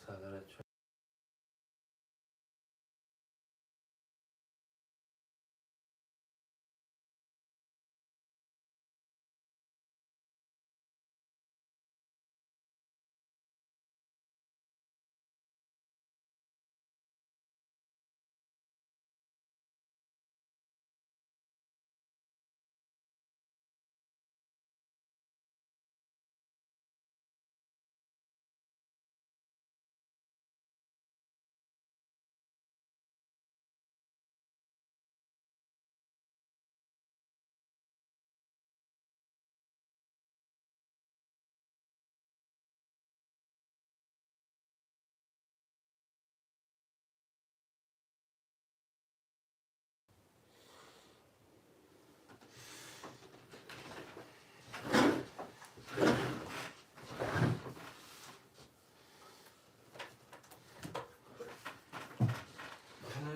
صدرت شد.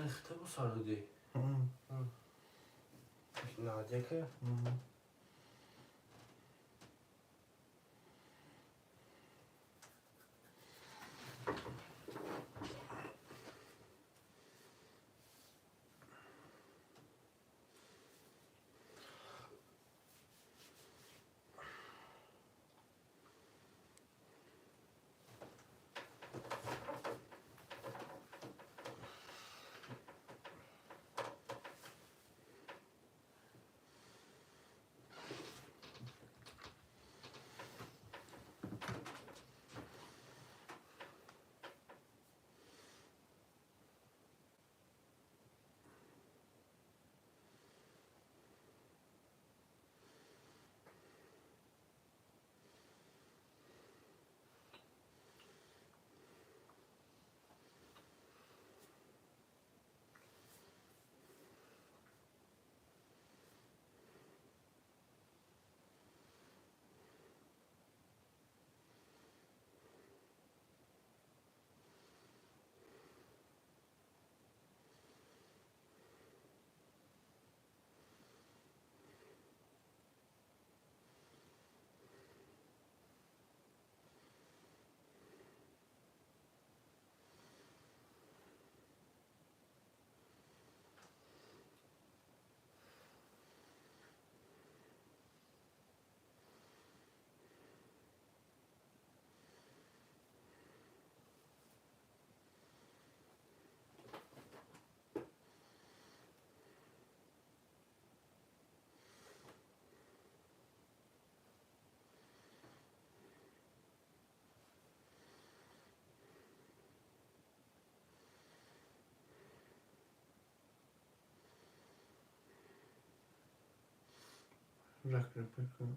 ریخته بود سالودی نادیه که رک بکن.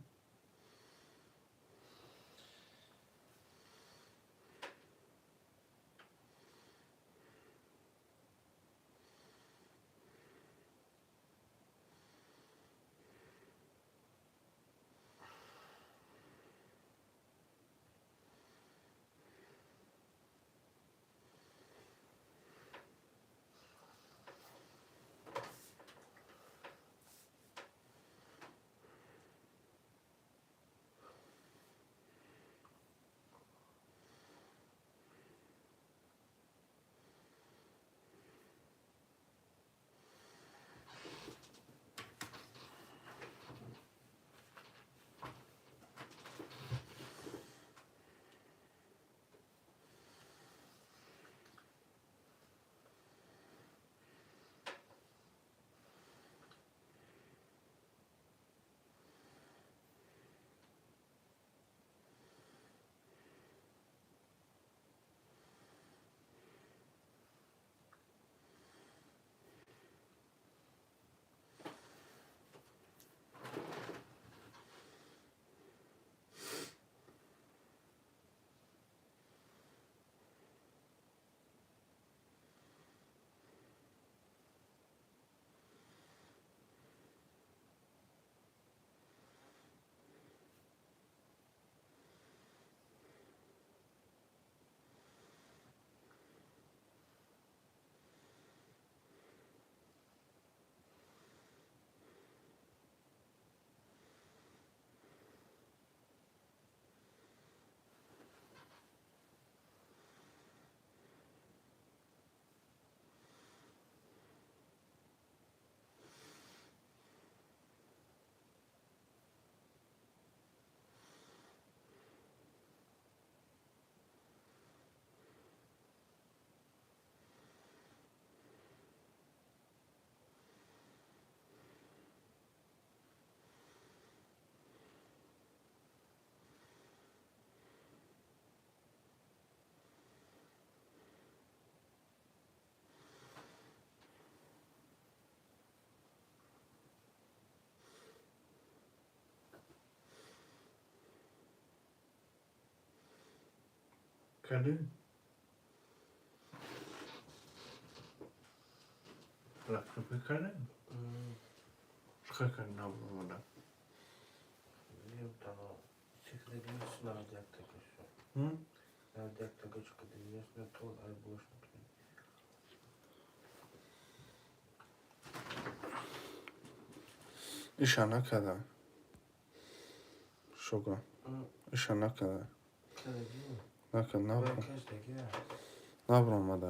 Cadê? Räkna på cadê? Kaka nabroda. Там психоделический диагностика. Диагностика древесная то, а больше İşe ne kadar? Şoka. İşe ne kadar? Ne kadar? Ne yapalım? Ne yapalım hadi?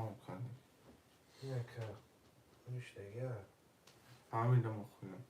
Ne yapalım? Fahmidim okuyorum.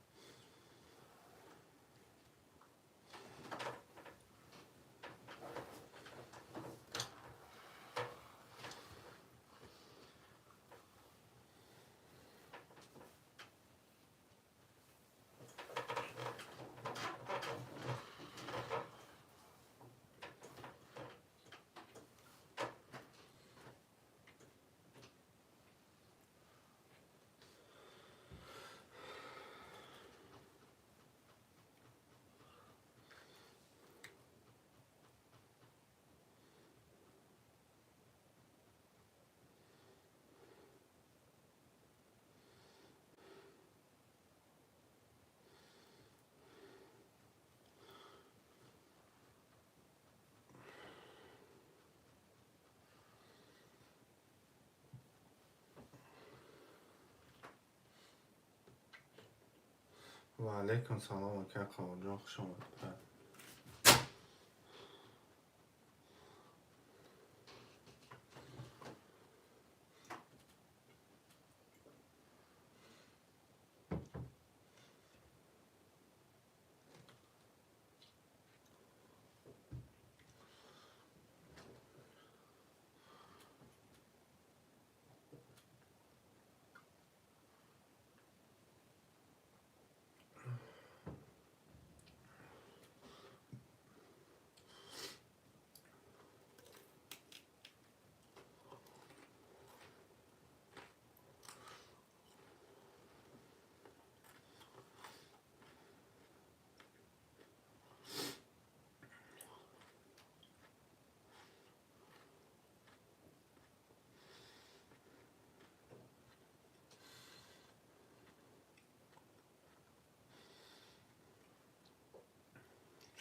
و علیکم سلام و که قواجه خوش آمد.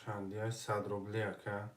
چندی 100 روبلیه که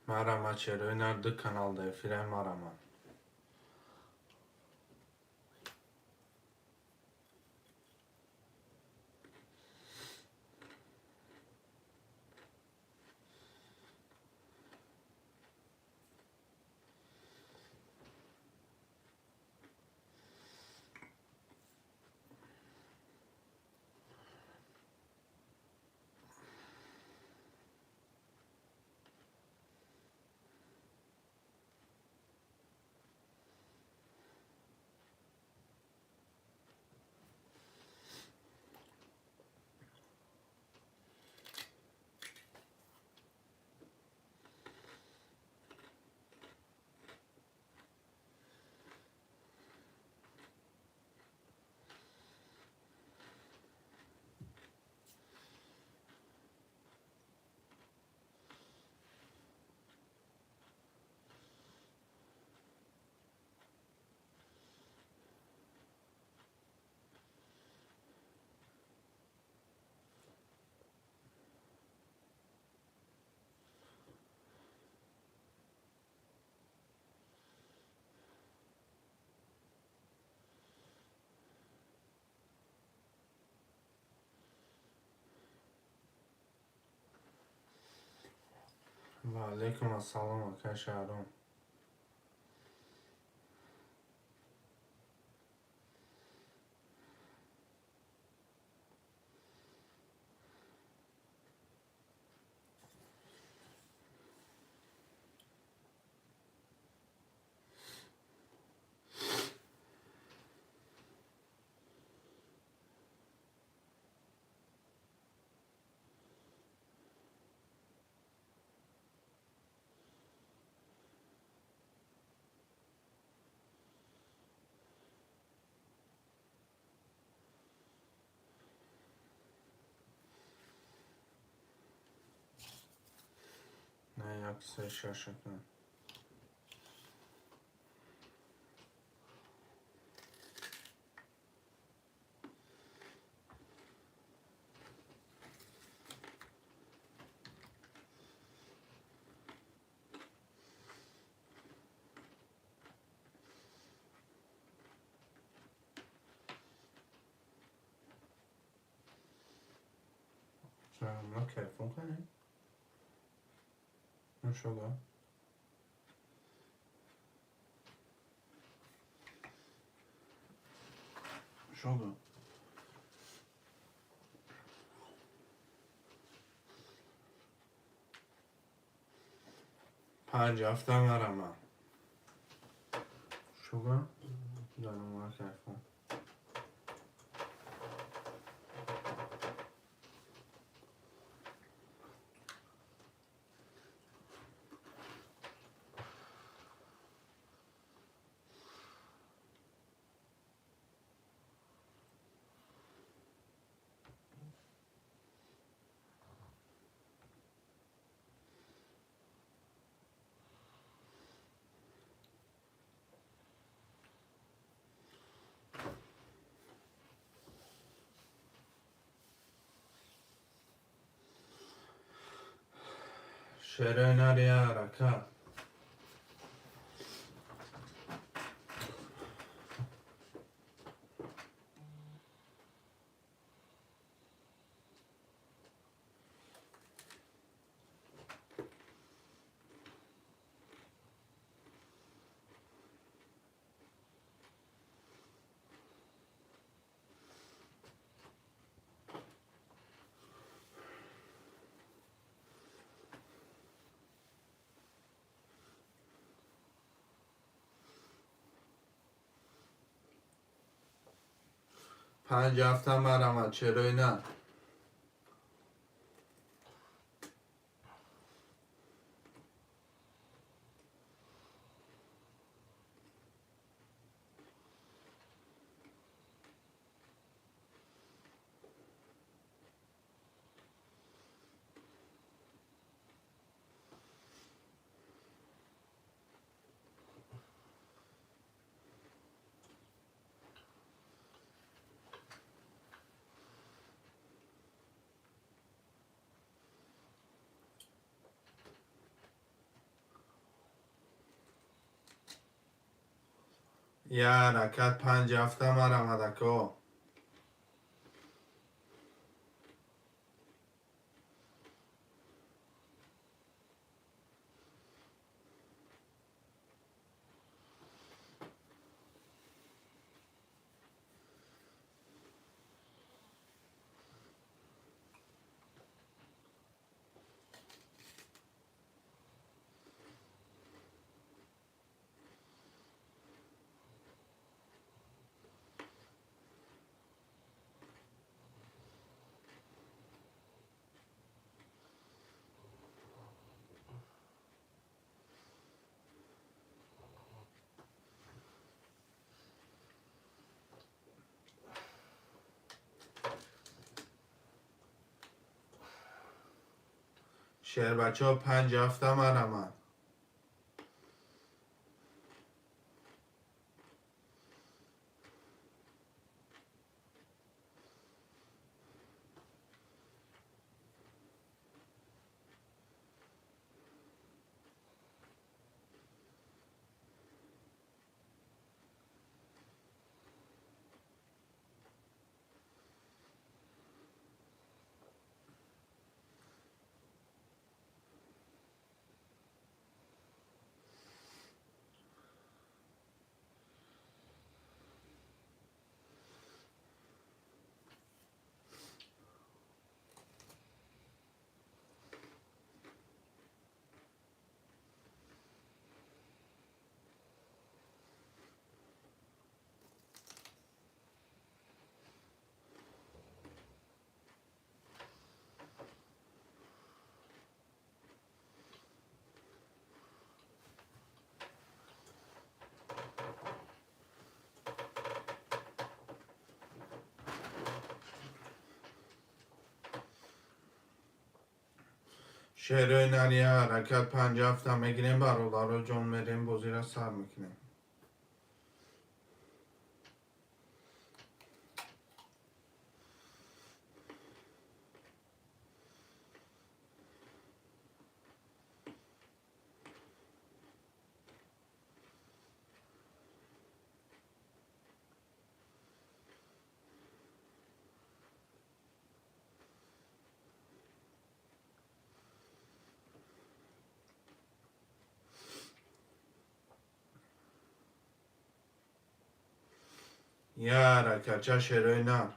Merhaba çeroy nerede kanalda efire merhaba. و علیکم السلام arkadaşlarım. Ne yaksa şaşırdım. ما تلفن کنیم؟ اون شده؟ شده؟ 5 hafta merhaba. شده؟ دارم ما تلفن. شعر نریا حرکت. پنج هفته مرمت چرا نه؟ یه حرکت 5 هفته مرمدکو. شهر بچه ها 5 هفته مرمد. شهرهای نریه حرکت 5 هفته میگیریم برادر رو جون میریم بازی را سر میکنیم. یه حرکت چه شهرهای نر.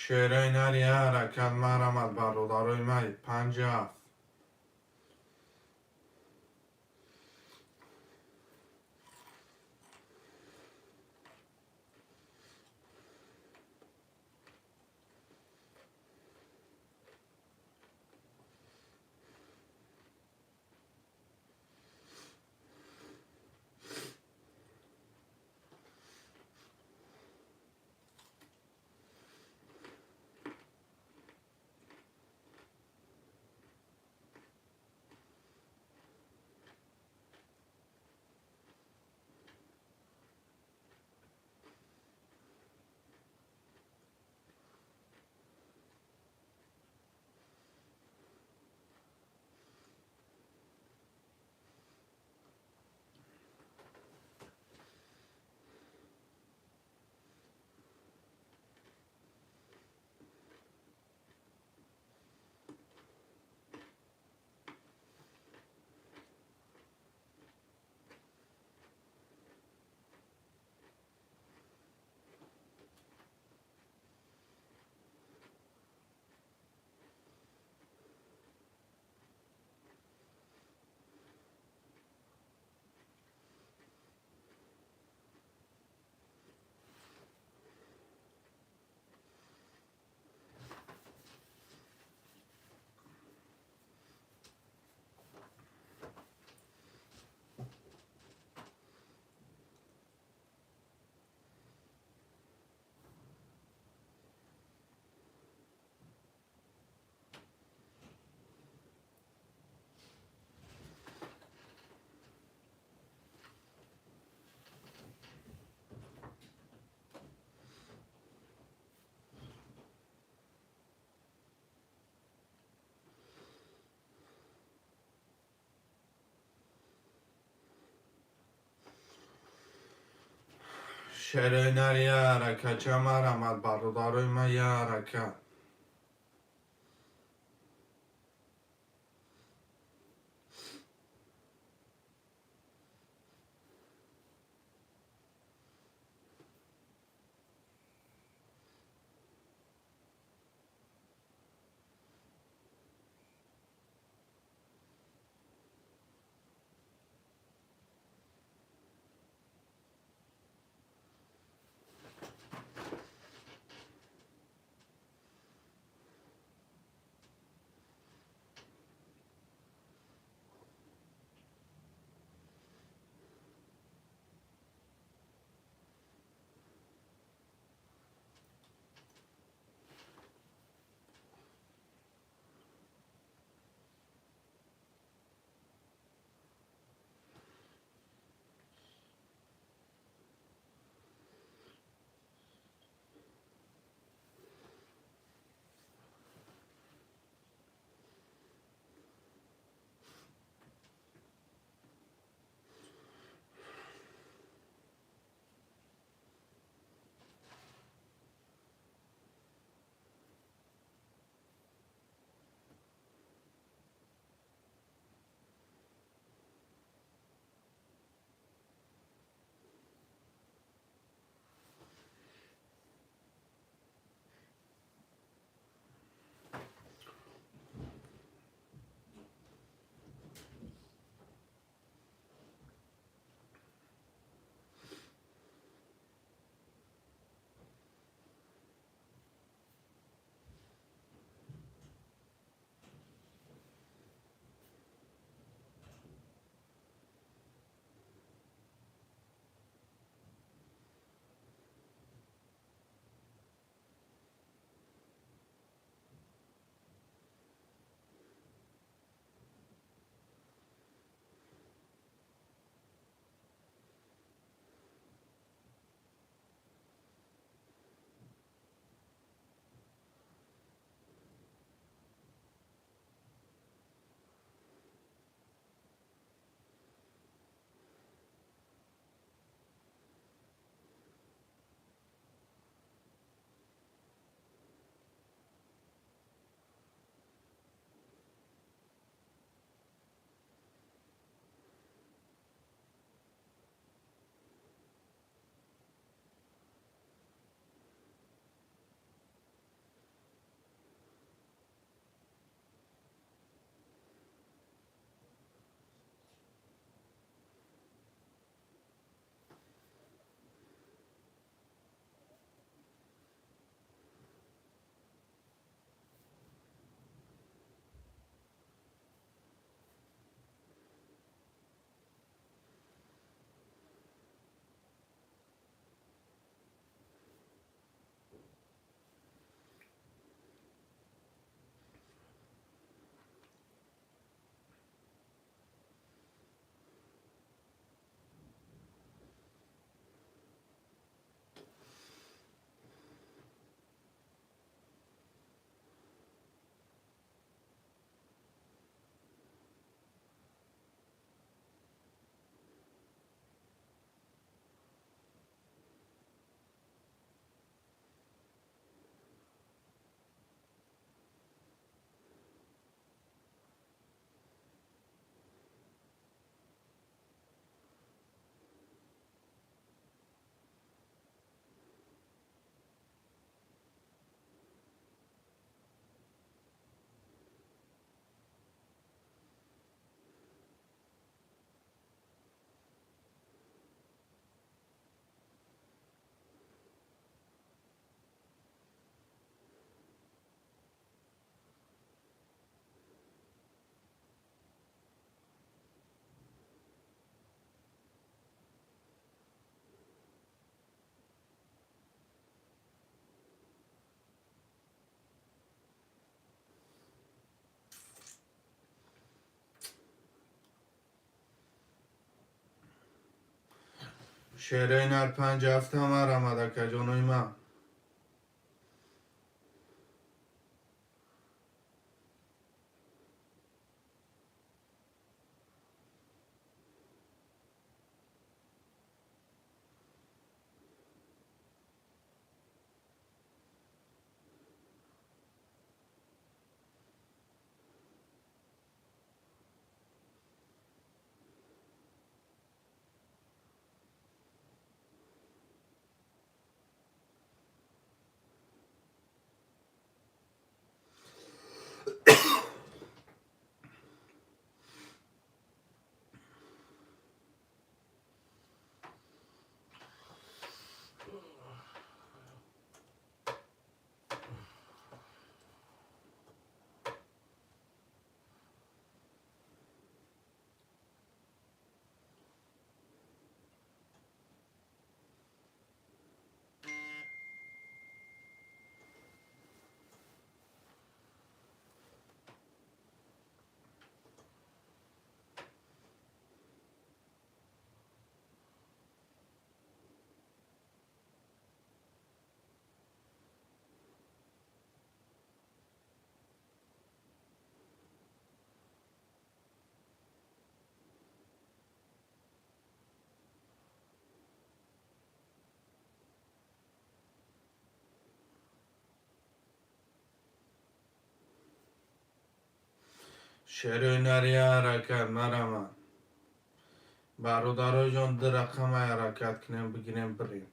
شهرهای نریه حرکت مرمد برادرای من 5 هفته. شیرینر یارکه چمرم از برداروی یارکه شیرینر 5 هفته مرا که جانوی من شرونری حرکت مرمه برادرای جان در رقم حرکت کنیم بگیریم بریم.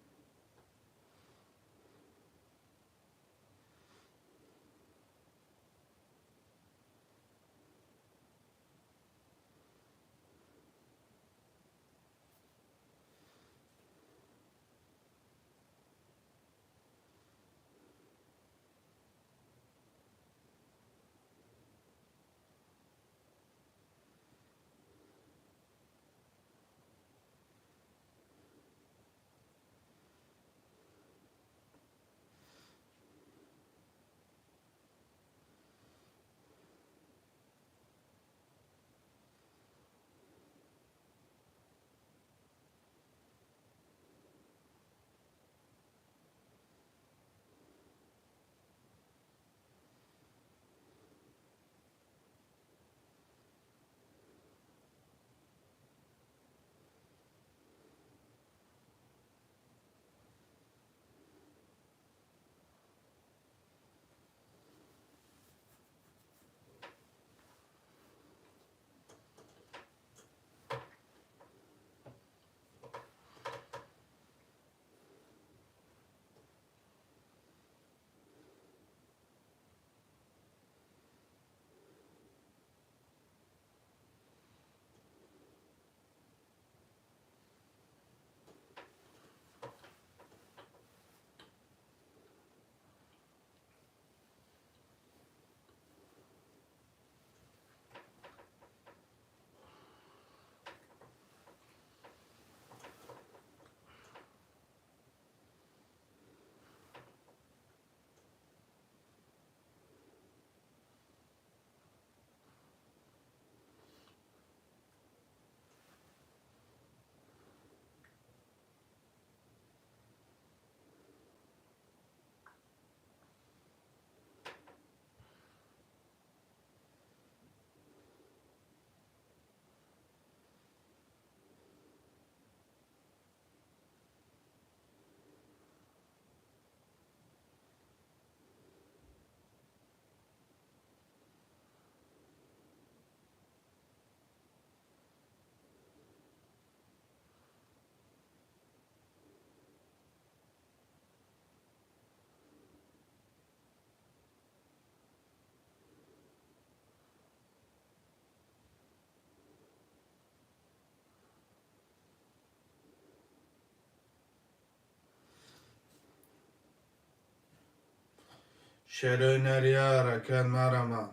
شرونری حرکت مرمه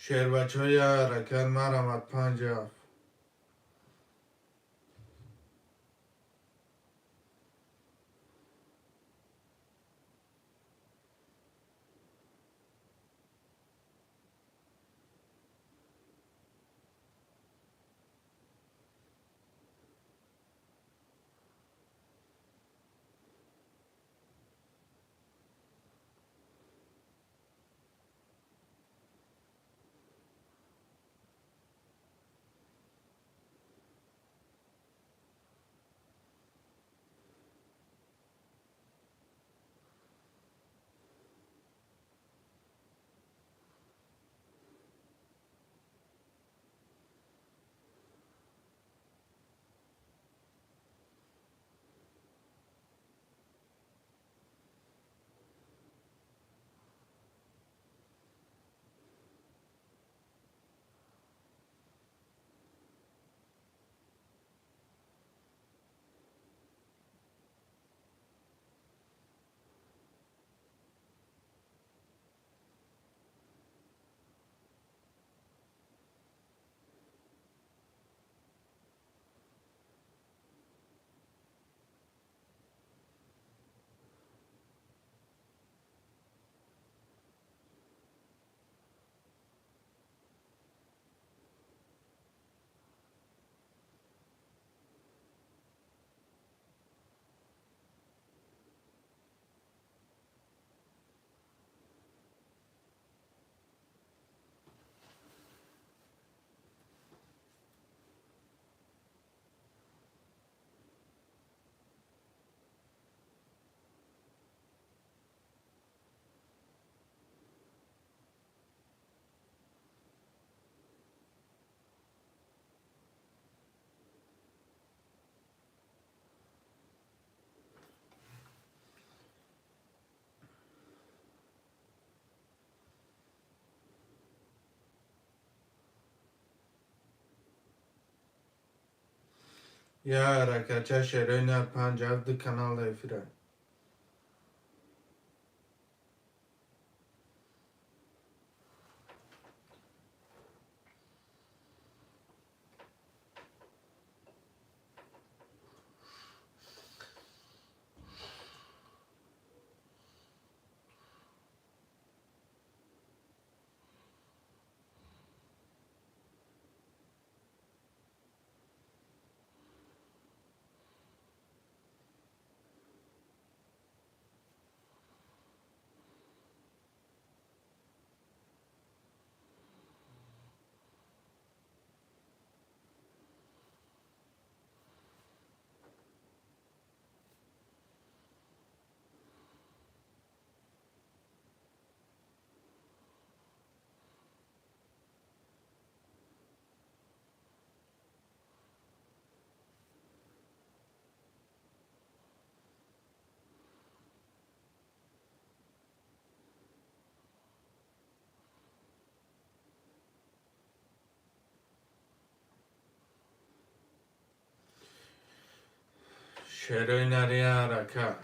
شعر بچه های حرکت مرمت پنجاب. یا حرکت شعرهای پنجاب دی کانال افیره. شعرهای نری حرکت.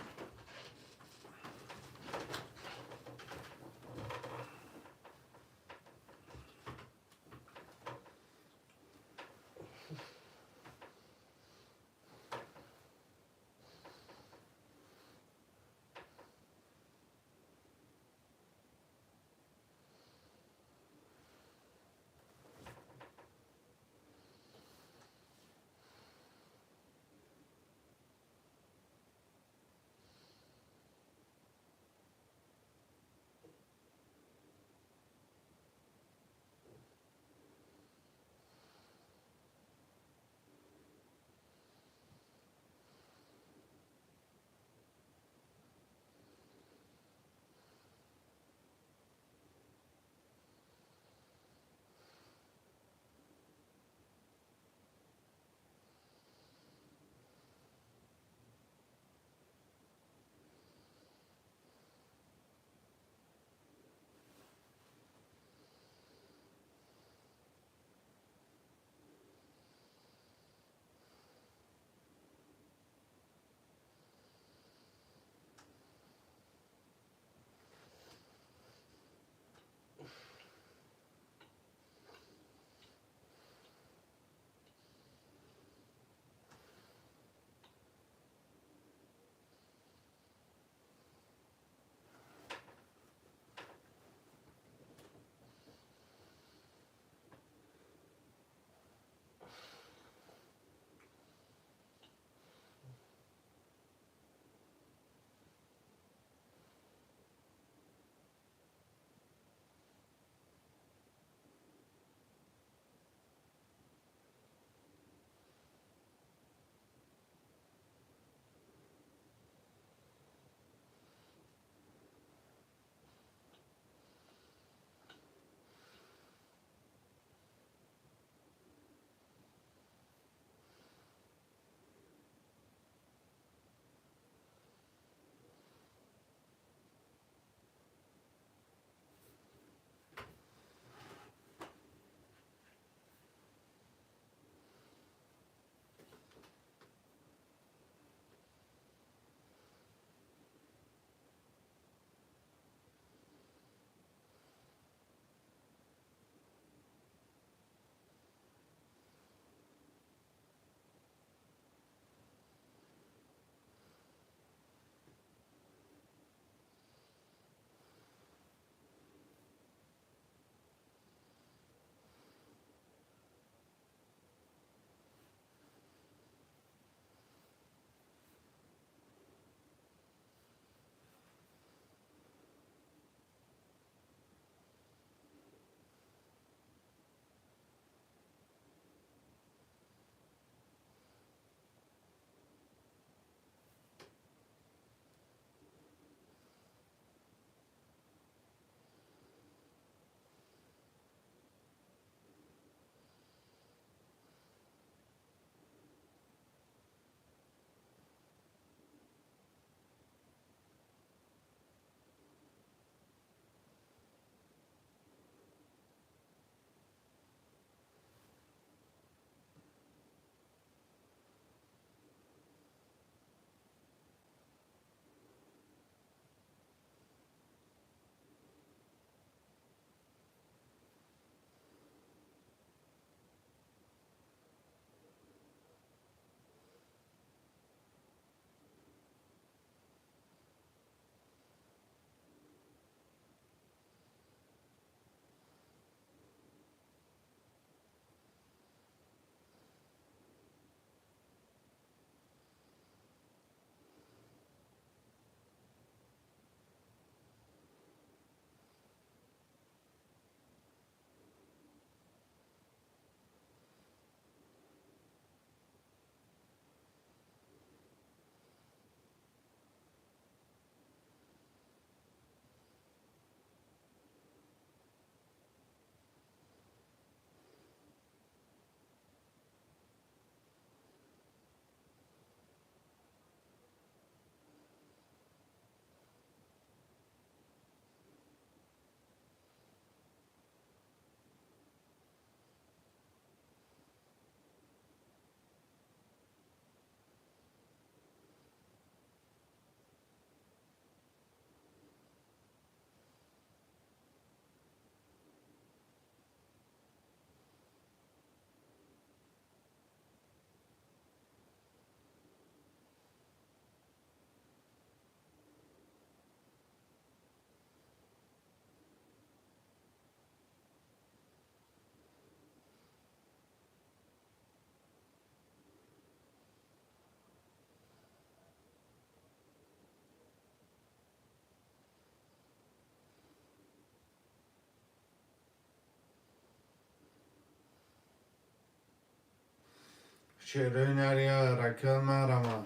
چرای نریا رکل مرما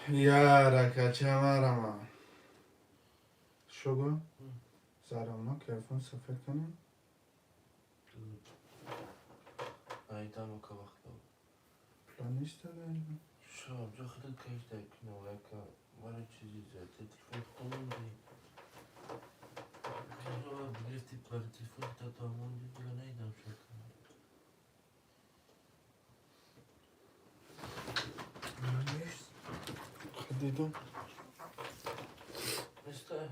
یا رکل چه مرما شگو زرما کلفون صفر کنیم ایدامو که وقت دارم پلان نیست داره شو جا خودت کهش دکنه و یکا ولی چیزی زد تلفون خونم دی رو بگرفتی پر تلفون تا دامون دی دیگه نیدم شد نیست دیدم Mister.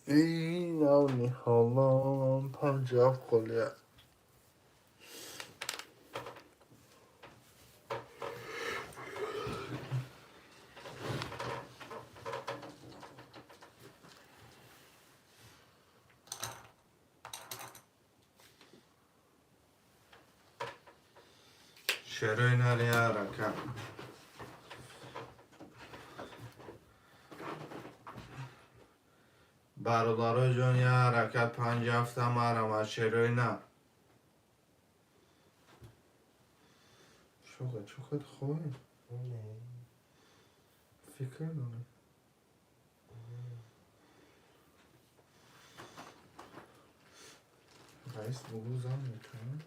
این اونی حالان پنجاب قلیه چرای نریا رکل برادر جان یه حرکت 5 مرما چرای نه چقدر خوبه نه فکر داره رئیس بگو زن میکنه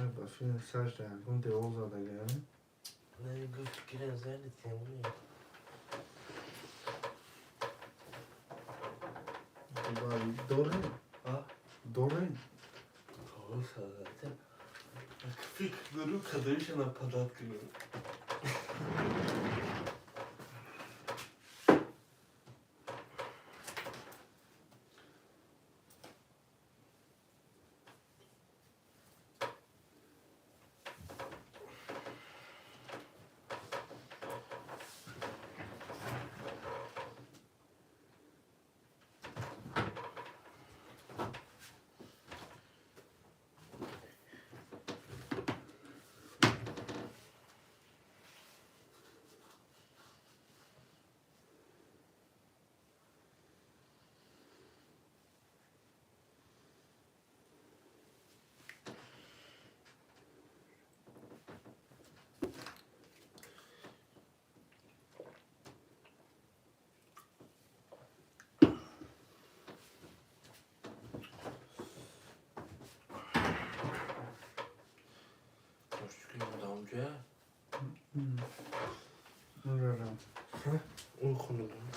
با فیلم سرش درگون دیوال زاده گره نه گفت گیرن زنت کمونه دوره ها؟ دوره خواهی سازده فکر برو کدایش نپداد کنم کجا؟ اون خونه دارم.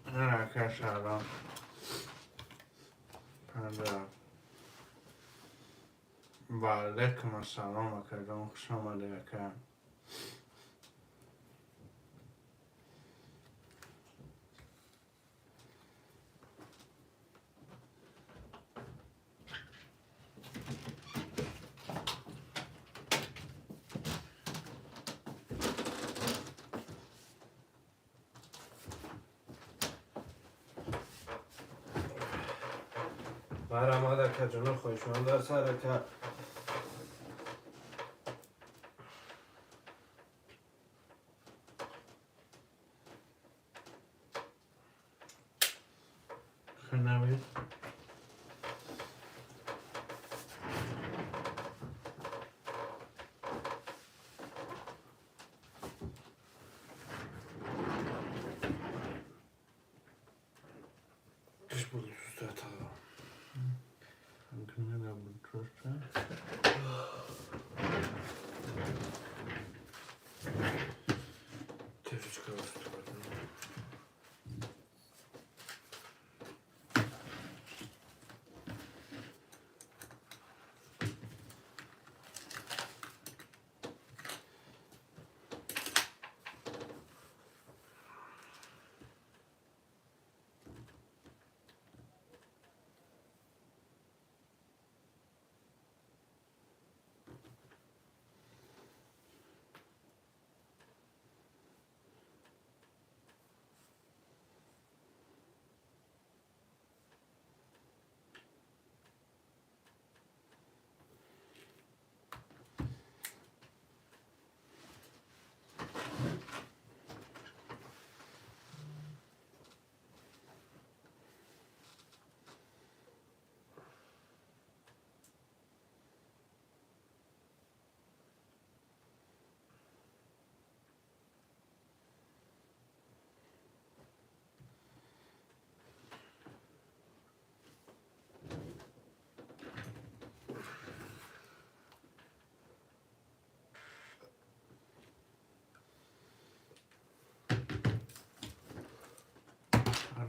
Herkes selam. و علیکم السلام اکرم خوش آمده اکرم. برآمده که جنو خوشمند در سر که خنوید Kış bugün üstü atalım. Günü de bu çocuklar. Tevzi çıkarı üstü atalım.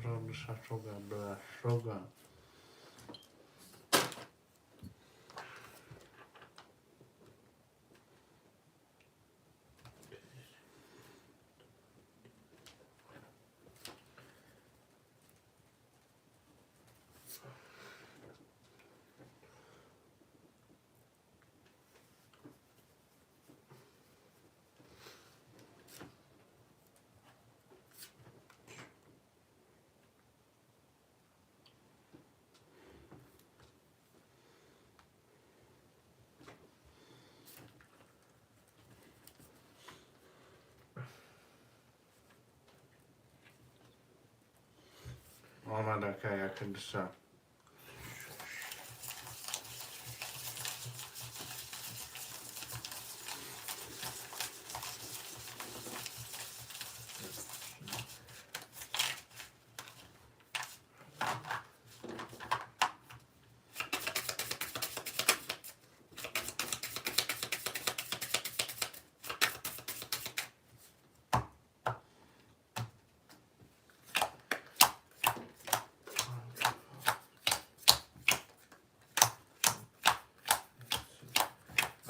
Robi szacuga, była szuga. Olmadı ki yakındısa.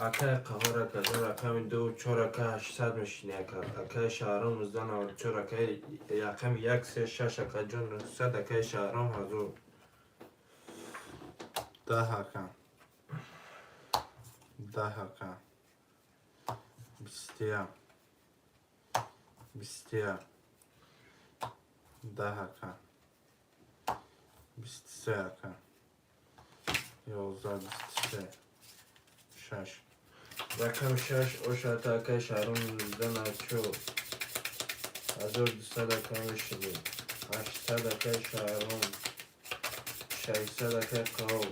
اکه قهوه کده رقم 2 4 800 میشینه اکه شهرام مزدن آورد 4 اکه یکم 1 3 6 اکه جون 900 اکه شهرام هزار 10 hakan. 10 hakan. 20 10 hakan. 23 hakan. 11 23 6 رقم 6 اوشت اکه شهرام مزدن آچو 1200 اکه میشینه 800 اکه شهرام 600 اکه قهوه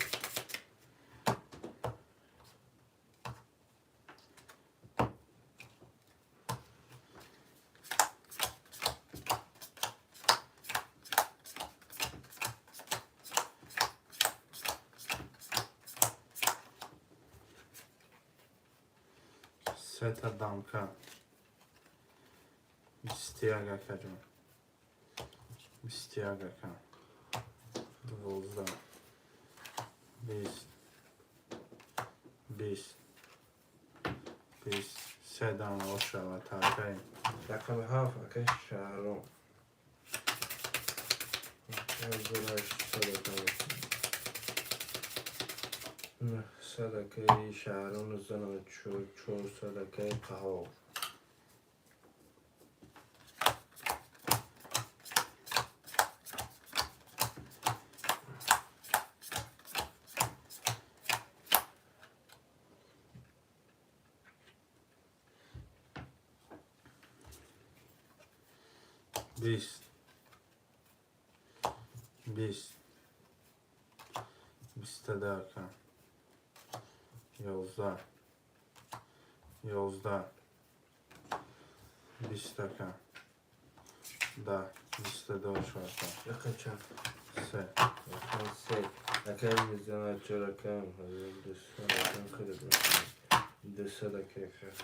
سه تا دمکه 21 جان 21 12 20 سه دانه آشه و تاکه رقم 7 اکه شهرام 1800 صدقه شهرام زن چور صدقه قهار 20 22 11 20 10 22 شد رقم چند؟ 3 رقم 3 اکه میزنه چه رقم 200 رقم خیلی برسیم 200 اکه خیلی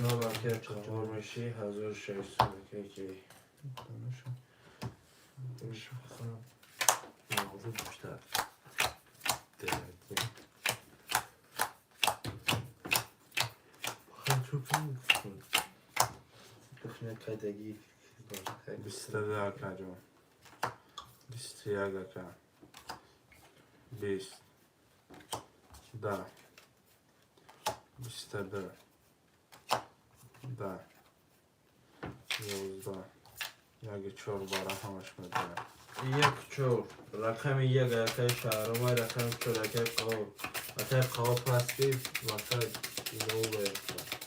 نه اکه قهار میشی 1600 اکه که موضوع بیشتر تو کن بخنه کدگی 22 جان 21 20 10 22 10 11 یک 4 باره همش میده یک چور رقم یک اکه شهرام رقم چور اکه قهار اکه قهار پستی واسه اینو برسن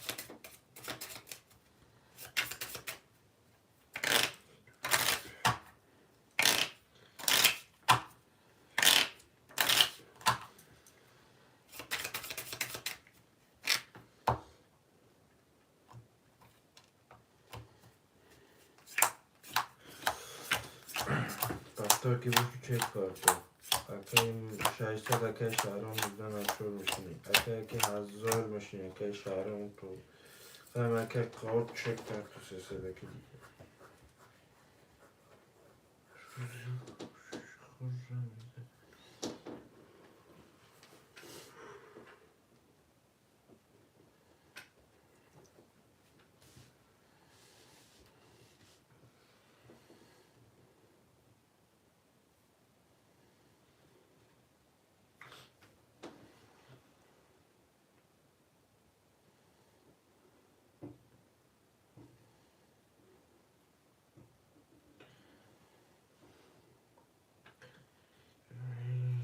تو که باشو چک کار تو اکه این 600 اکه شهرام میزن اشور میشینی اکه 1000 میشینی اکه شهرام تو خواهیم اکه قهار چک کار تو 300 اکه دیگه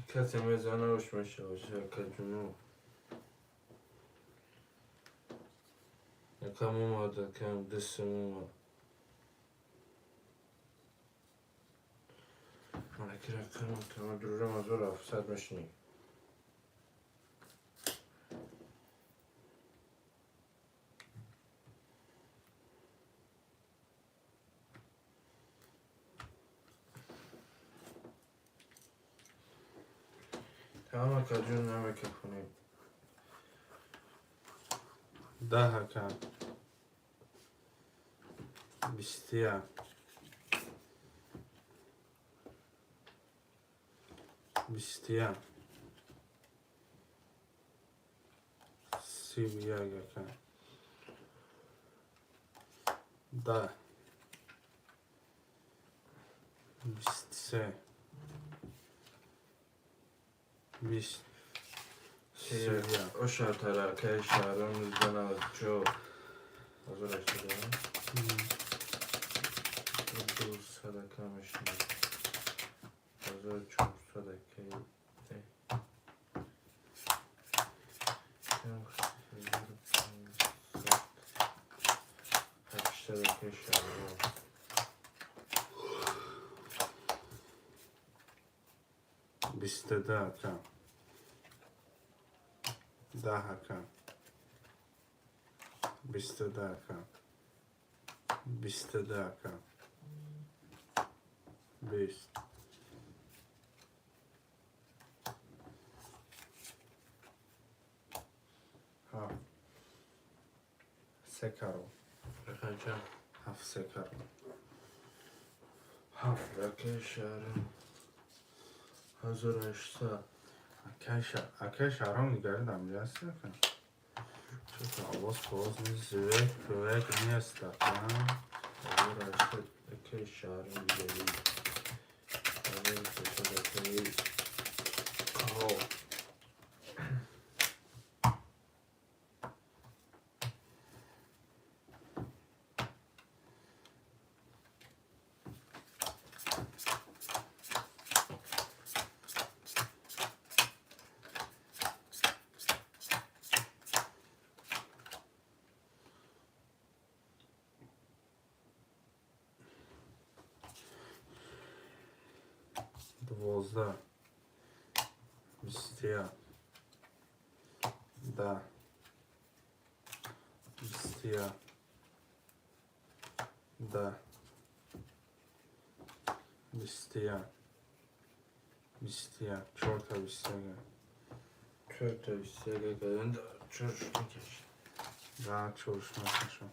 کسی میزنه روش میشه اکه جنوب یکم اومد یکم دستم اومد من اکه رقم تمام درورم از 700 میشنی تمام اکه جون همه که کنیم 10 21 21 31 10 23 20 اشار ترکه شهرام میزنه از چو از رشته دارم دو صدقه میشنه 1400 اکه 800 اکه شهرام 22 10 22 22 20 3 کرو. رقم چند؟ 7 3 کرو. 7 اکه شهرام 1800. اکه شهرام میگردم هستی کن. چه آواز نیست زوک نیست دقیقا. 1800 اکه شهرام دیگری 1800 اکه کهو 12 21 10 21 10 21 21 4 تا 21 4 تا 21 کردن چرش میکشید daha çalışmasın şu an.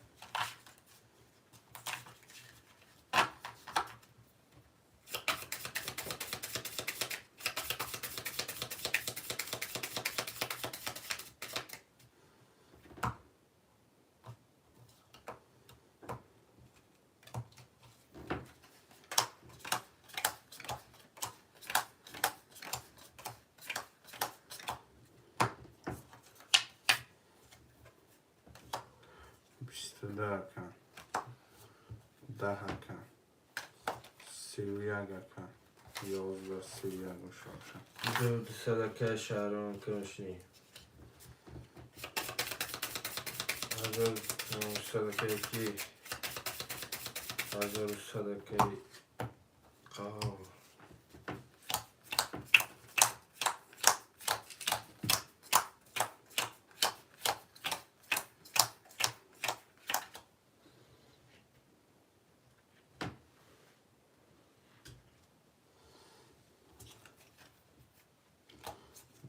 Daka, Dahaka, Siviyagaka, Yozda Siviyago Shosha. 1200 اکه شهرام کنشنی 1900 اکه کی 1100 اکه کهو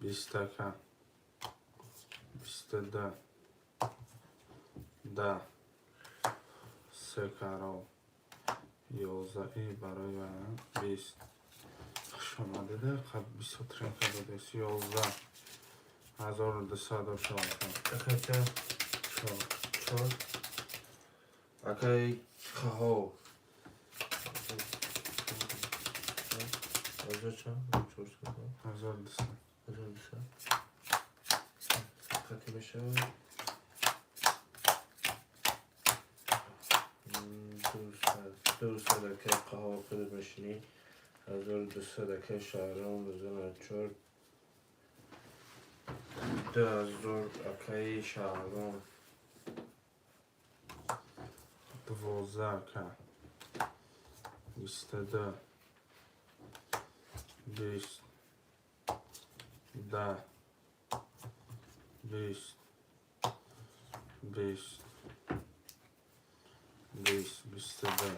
20 taka, 22, da, Sekaro, Yoza i برای 20 شما دیده قبل 23 کدادیس 11 1200 اکه چه؟ 4 اکه کهو 1200 خطی بشه 200 اکه کهو خود بشنی 1200 اکه شهرام بزن 4 2000 اکه شهرام 12 ka, 22, 20, da, 20, 20, 20, 22,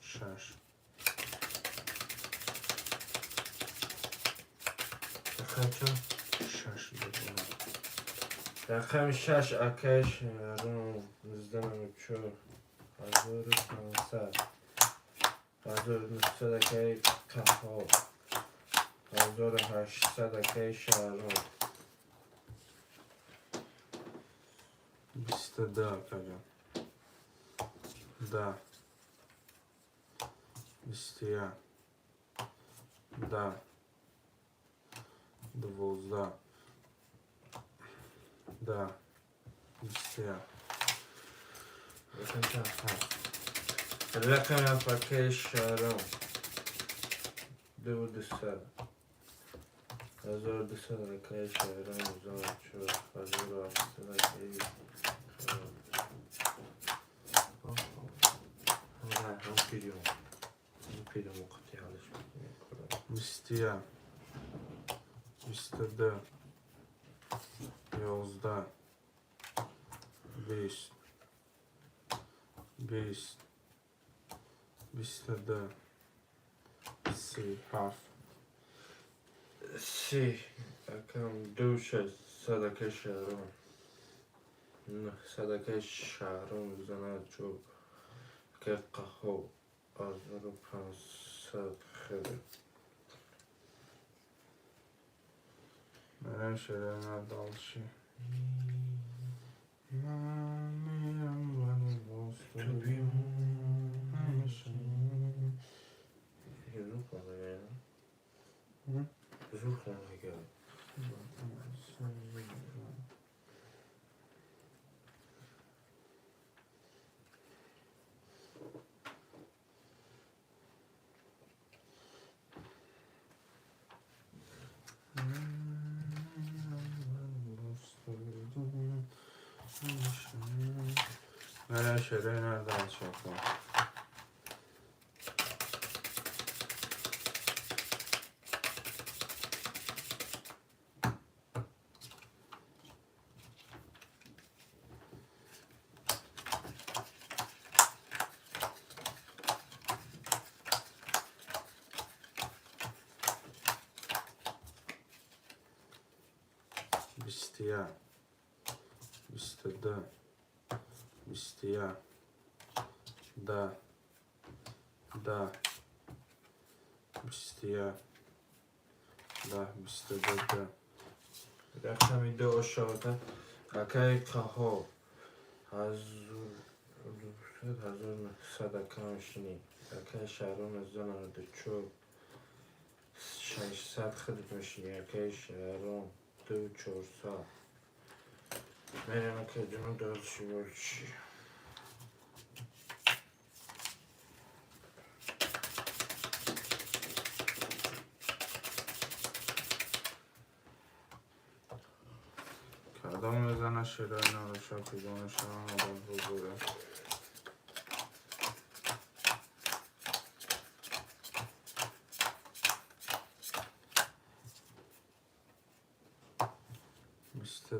6, رقم 6 بدونم رقم 6 اکه شهرام بزن 4 1500 1900 اکه کهو 1800 اکه شهرام 22 kagam, da, 21, da, 12, da, 21 رقم چند؟ 7 رقم 7 اکه شهرام 2200 1200 اکه شهرام بزن 4 1800 اکه هم پیریم قطعی حالش میکنه 21, 22, 11, 20, 20, 22, 30 harf, 30 اکم 200 اکه شهرام صدقه شهرام میزند جو که قهو 1500 خیلی برای شده ندالشی من میرم ولی باز تو بیمون همیشه یه زور کنه یا زور کنه اگر برای شده ندالشی کن بیستیا 22 بیستیا 10 بیستیا 10 22 رقمی دو شده اکای قهو 1900 کمشنی اکای شهرام میزند جو 600 خیلی میشنی اکای شهرام 2400 میرم اکای جنو دلشی برچی کدام بزنه شده نداشته پیدانش هم آدم بزرگه بیست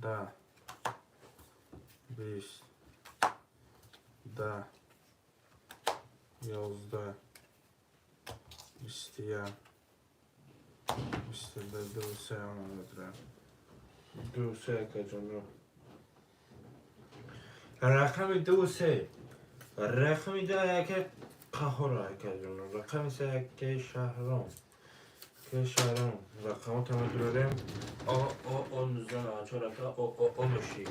ده 20 10 11 بیستیا 22 سه آمده دو سه اکای جنو رقمی دو سه رقمی دو اکای قهو را اکای جنو رقمی سه اکای شهرام که شهرام رقم تمام داریم او میزن آنچه او میشی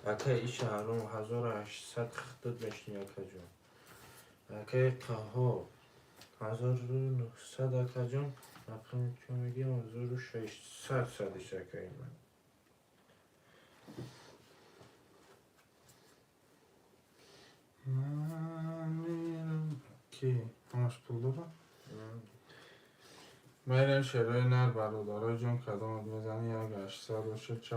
اکای شهرام 1800 خطت میشنی اکای جون اکای قهو 1900 اکای جون رقم که میگیم 1600 سادش اکای من من میرم کی؟ همش پول دارم؟ میرم شروع نر برادرای جون کدامت میزنی اگه 800 باشه چه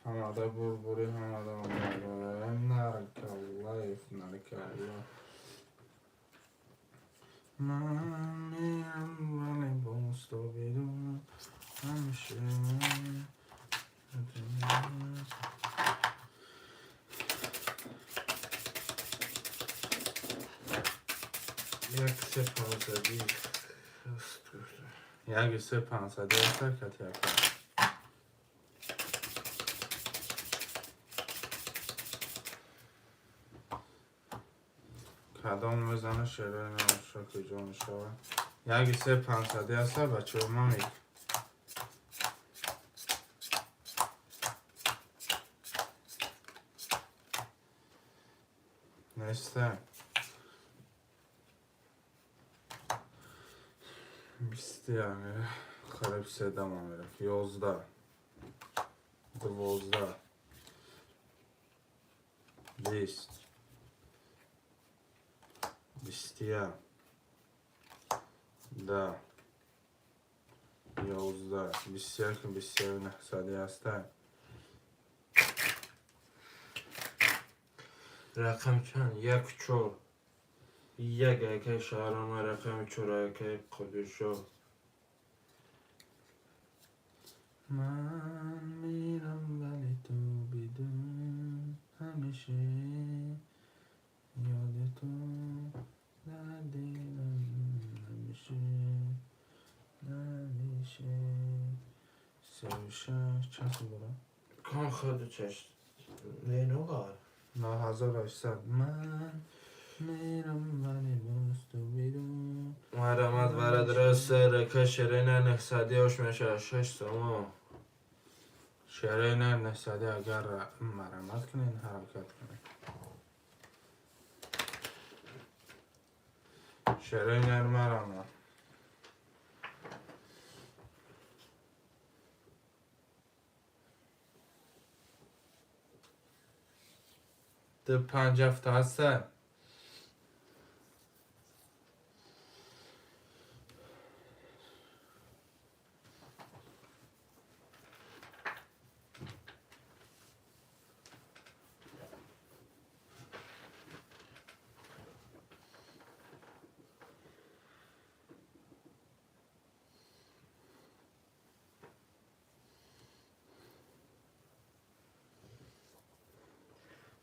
هماده بوری هماده مداره نرکالله نرکالله من میرم ولی باز تو بیدون همیشه یک سه پانزدی یکی سه 500 هست کتی اکن کدام میزنه شروع نماشا که جون شوه یکی سه 500 هست بچه ما میگه نیسته 20 یعنی خریب 3 دمان میرفت 11 12 20 21 10 11 21 21 900 هسته رقم چند یک چور یک اکای شهرام رقم چور اکای قدشو من میرم ولی تو بدون همیشه یاد تو در دلم همیشه چند برم؟ کام خود چشت نینو غار 9800 من میرم ولی باز تو بیدون مرمت ورد رست رکه شرین نکسدی هاش میشه 6 سومو شرین نکسدی اگر مرمت کنین حرکت کنین شرین مرمت ده 5 هفته هسته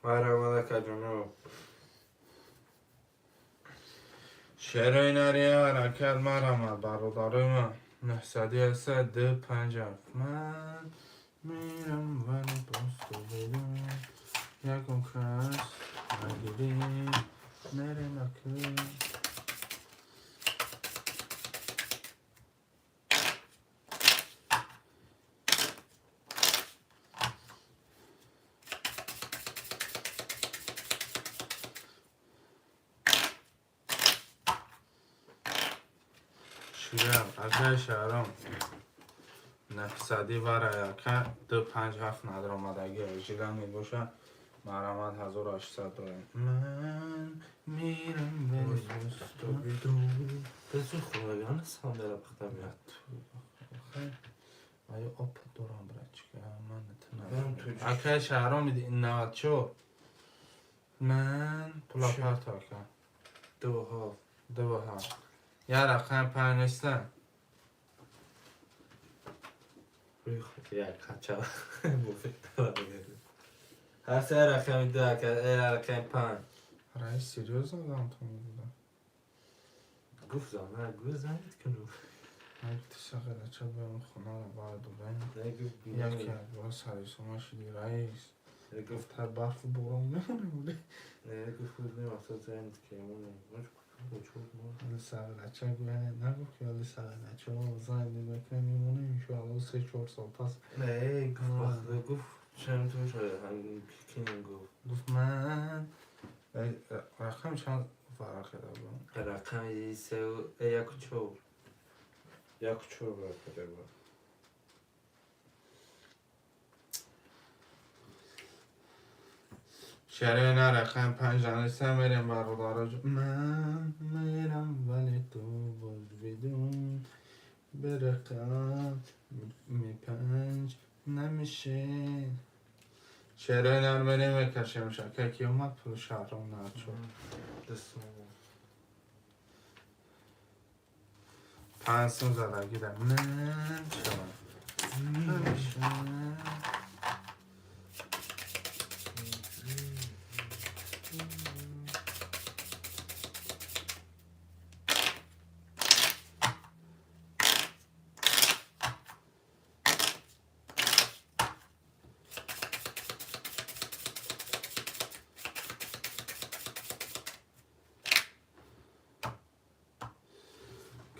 مرمت کجونو شرین حرکت مرمت برادرم نکسدی هسته ده 5 هفت من میرم ولی باز تو بیدون یکم کس نگیری نره نکن شیرم اگه شهرم نفسدی برای که دو 5 هفت ندارمدگی شیرم می باشه مرمت 1800 دارم من میرم ولی باز تو بیدون بسو خواهیان سام در بختم یاد خیلی آیا آپ دارم برای چیکه من برم نتونم تو اگه شهرم میدی این 94 من پلا چه؟ پرتا که دو ها دو ها یه رقم 5 نیستن روی خود یک کچه بفکت بگیرد هست رقم دو که رقم 5 رئیس سیریوز آدم تو میدونم گفت زانه گفت زنید کنو من تشغل چه برم خونه رو باید و بین نگفت یکی از برای سریسوما شدی رئیس نگفت گفت هر برف و باران میمونه بوده نگفت خود نماستا زنید که مونه حالی سقل چه گوینه نگفت که حالی سقل چه زنید میکنه میمونه انشاءالله 3-4 سال پس نه گفت چند تو شده هم کنیم گفت من رقم چند فرق کرده بود رقم سه و یک و چور یک و چور باید کرده بود شرین رقم 5 نیستم میریم برادر من میرم ولی تو باز بدون به رقم می 5 نمیشه شرین میریم میکشیم شکر که اومد پول شهرام نرد دستم 5 زدگی در من شد نمیشه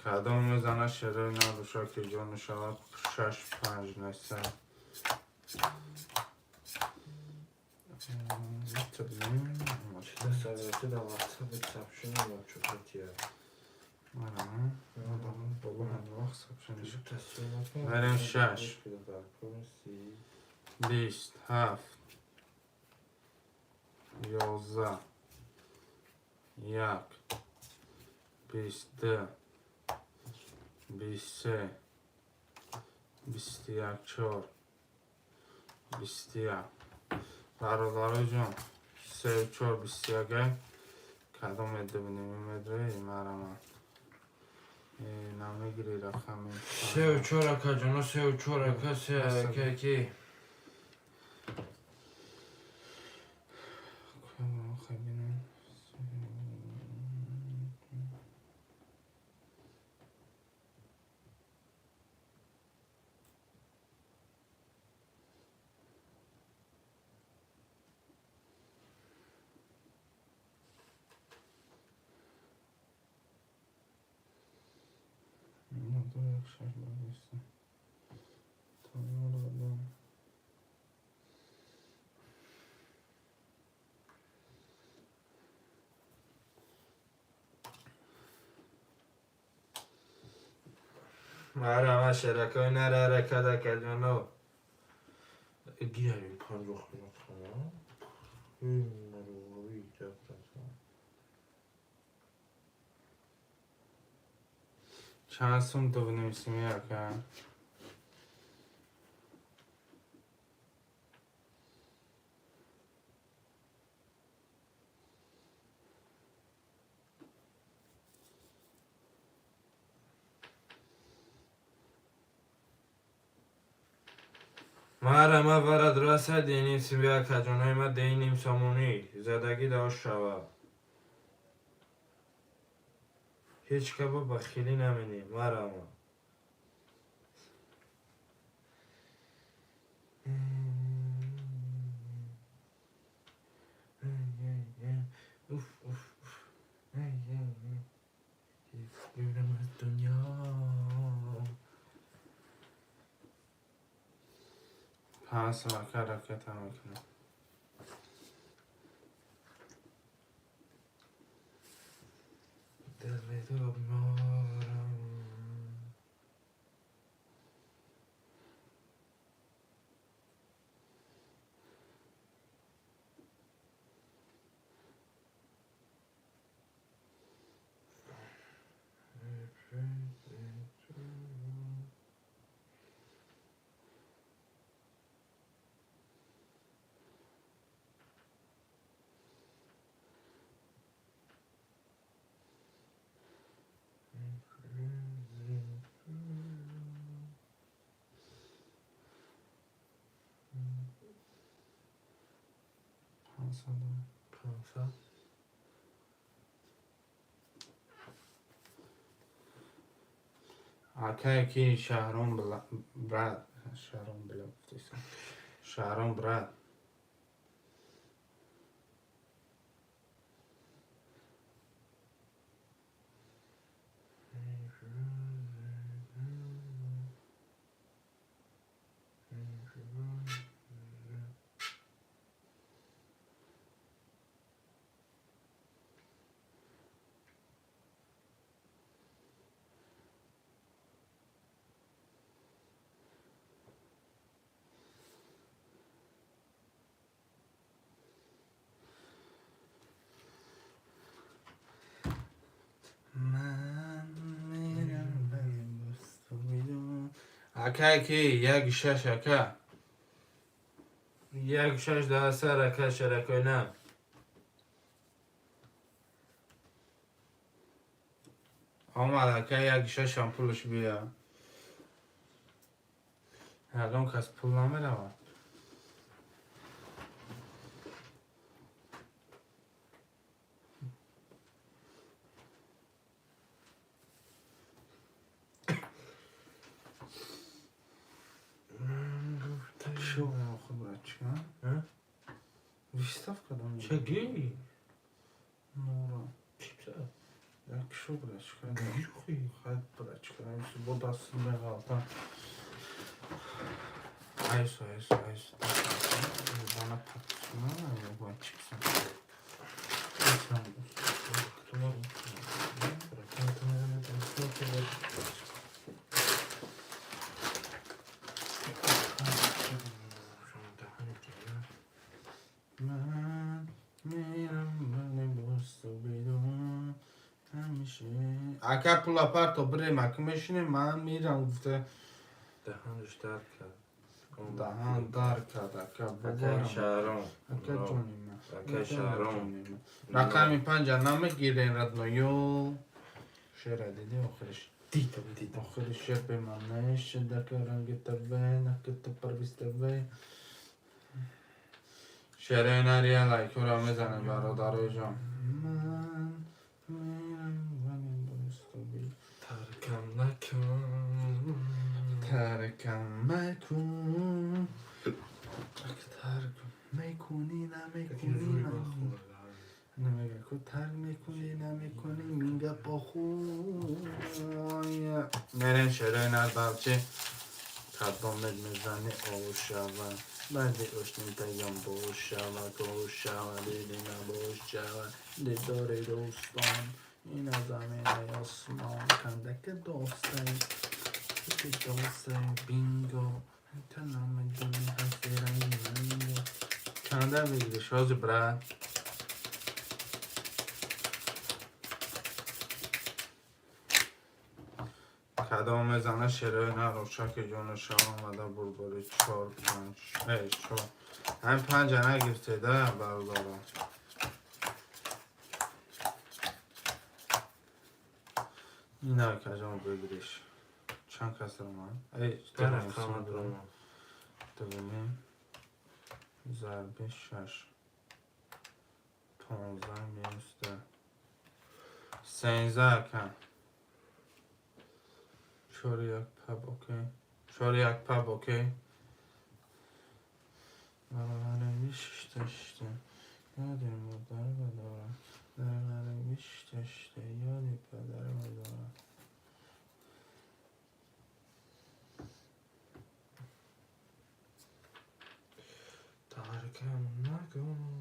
کدام میزنه شرین نباشه که جان شود 6-5 نیستن چه سرعتی در واتساپ سبشون یا چوکتیه بابا من وقت سبشن شد تصویرات بریم 6 20 7 11 1 22 23 21 4 21 برادر جان 3 و 4 21 کدام اده بینیم مدره مرمه نمیگیری رقم 3 و 4 اکا جانو 3 و 4 اکا 3 اکا اکی خیلی مرا شرکای نره حرکت کجانو گیریم پان رو خونت خواهم این مروی جبتت چند سوم تو بنویسیم یکم ما ورد راسه دینیم سیبیا کجانای ما دینیم سامونی زدگی داشت شوه هیچ که با بخیلی نمینیم ما اوف اوف بیرم از دنیا پس حرکت هم میکنم دل تو مارم اکه کی شهرام برد شهرام برد اکه کی یک شش اکه یک شش ده سر اکه شرکای نه آمد اکه یک شش هم پولش بیا الان کس پول نمیره شو خبرچی ها wystaw do mnie. Czegi? No, Чипса. jak szubreczka. Гирхи. Chodbreczka. Woda smygata. Ayso. Bana patrzma. Ja była chipsa. اکه پول اپارتو بریم اکه میشینیم من میرم گفته دهانش درد کرد دهان در کرد اکه اکه شهرام اکه جونیم اکه شهرام رقمی 5 نمیگیرین ردنویو شعر دیدی آخرش دیدم آخرش شعر به من نشه دکه رنگ تبه نکه تو پرویز تبه شعر نریه لایکو را میزنه برادرای جان من میرم ولی دوست و بی ترکم نکن ترکم مکن ترکم میکنی نمیکنی نمیگه که تر میکنی نمیکنی میگه با خوی میرین شعرهای نر بچه قدامت میزنی آوش شود بعدی اشتیم تگم باش شود آوش شود دیدی نباش شود دیداری دوستان این از زمین آسمان کندک دوسته که دوسته بینگو تنام دنی هستی رنگی کنده بگیری شازی برد کدام میزنه شعرهای نه روشک جان شاه آمده بربری 4 5 4 همین 5 نگرفته ده برادارم این ها کجام بگیریش چند کس رو من ای دارم خامه دارم دومی ضربه 6 15 میسته 13 کن 4 1 پب اوکی 4 1 پب اوکی میشته یادی مادر بدارم در میشته یادی پدر بدارم ترکم نکن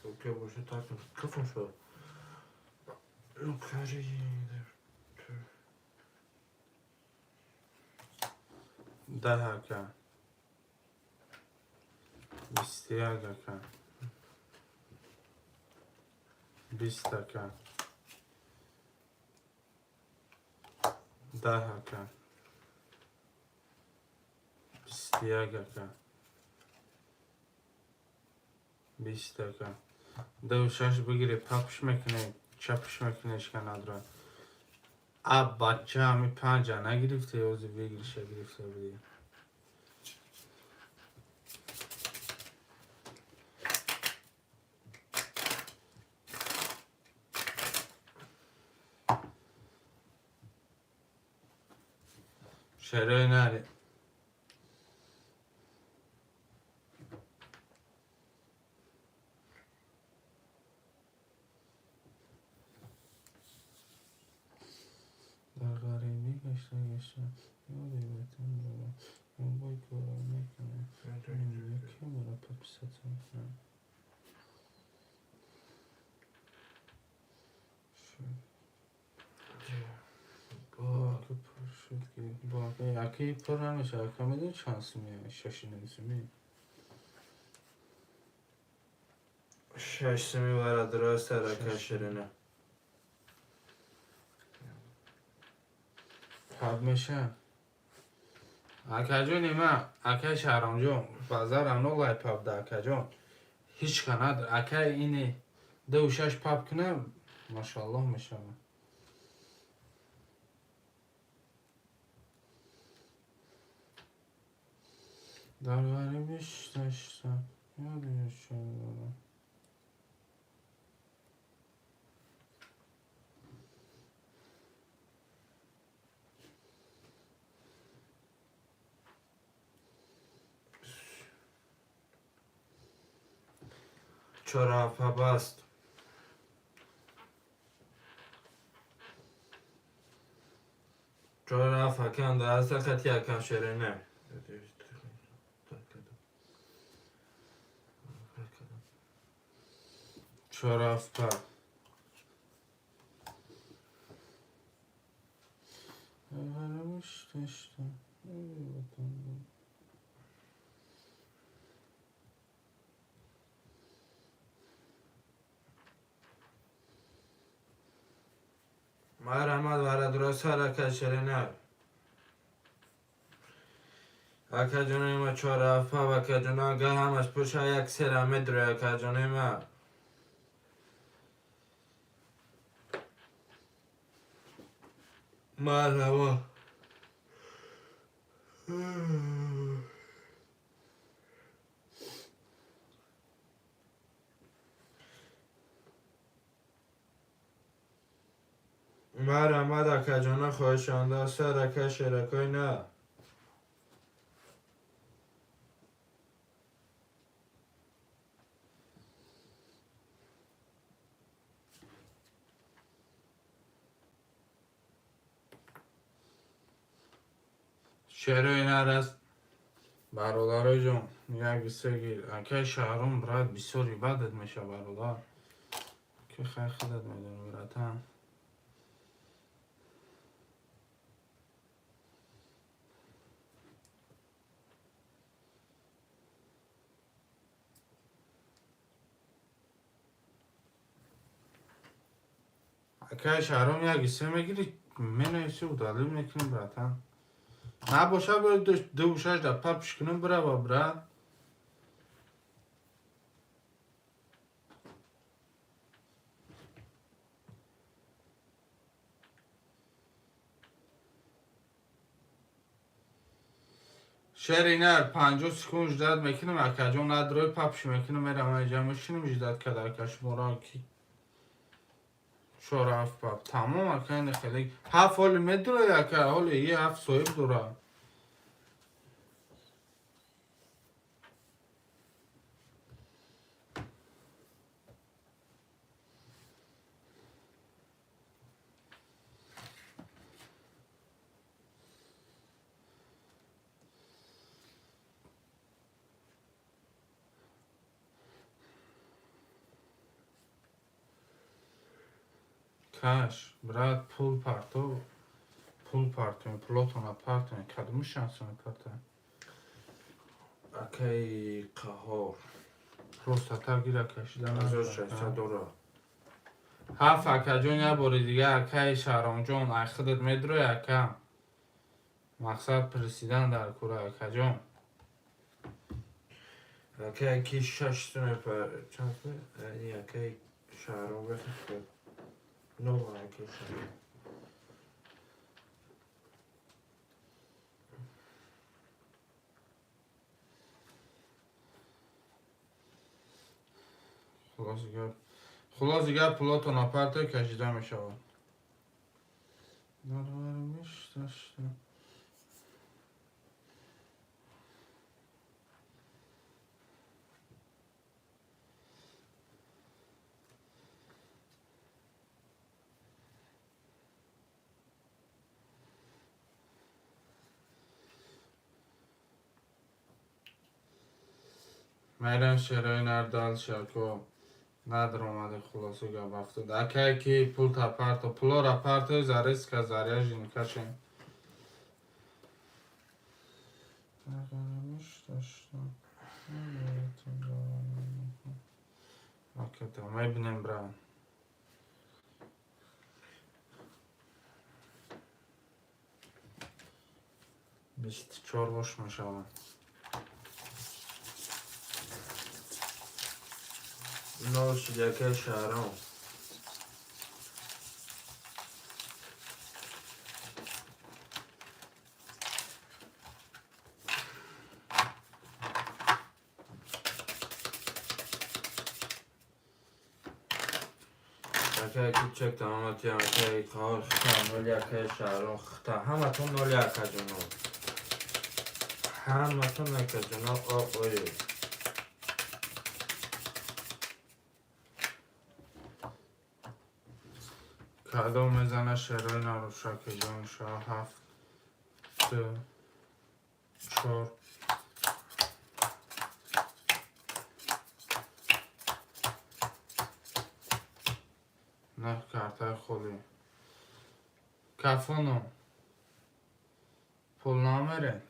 اوکی باشه تاکن کفن شد لوکاری ده کن 21 کن 20 کن 10 کن 21 کن 20 کن دو شش بگیری پاپش میکنه چپش میکنه اشکا نداره اب بچه همی 5 نگرفته یوزی بگیرش گرفته بودی شعرهای نره در غریبی گشته یادی وطن دارم اون بای کارا میکنه نمیده که مرا پاپست میکنه باقی پر شد که باقی اکی پر همیشه اکا میدون چانس میه ششی نمیسونی ششمی برا درست رکه شرینه پاب میشه اکا جون ایمه اکا شهرام جون بازار امنو لای پاب ده اکا جون هیچ کنه در اکا اینی دو شش پاب کنه ماشالله میشه در غریبش داشتم یادش شد چرا پبست چرا فکن در اصل خطی اکن شرینه چراف پا غرمش داشتم مرحمت برا درست رکه شرینه اکا جونه ما چرا پا و که جونه گه همش پوشه یک سر مدره اکا جونه ما مرحبا مرمد اکا جانا خواهشانده سرکه شرکای نه شعر اینر از برادرای جون یک سگیر اکه شهرون براد بسیاری بدت میشه برادر که خیلی خودت میدونی براتن اکه شهرون یک سه میگیری منویسی و دلیل میکنیم براتن نباشه باید دوشش در پپش کنیم بره و بره شعر اینر 50 سکون جداد میکنیم اکه جون ندروی پپش میکنیم میرم اینجا میشینیم جداد که در کشموران کی شور هفت پپ تمام اکه این خیلی هفت حالی میدوره اکه حالی یه هفت صاحب دوره کش برات پول پارتو پلوتون پارتو کدوم شانسون پارتو اکای قهار پروستاتا گیره کشیدن ازش 600 دلار هفت اکه جون یه باری دیگه اکه شهرام جون ای خودت میدروی اکه مقصد پرسیدن در کوره اکه جون اکای 6 تونه پر چند یعنی اکای شهرام بخیر نو اکای شهرام خلاص دیگه پلوتون آپارتو کشیده میشه دارمش داشته میرم شرای نردال شرکو ندر اومده خلاصه گب افتاد اکه که پول تا پارتو پلور اپارتو زاریس که زاریا جین کشیم دارمش داشته اوکی تو میبینیم برام 24 باش میشوم نوش دیگه شهرام اکه چک تماماتی هم اکه کار خطا نولی اکه شهرام خطا همه تون نولی اکه جناب همه تون اکه جناب آقای کادو میزنه شرای نروشا که جان شاه 7 2 4 نه کارتای خولی کفونو پول نامره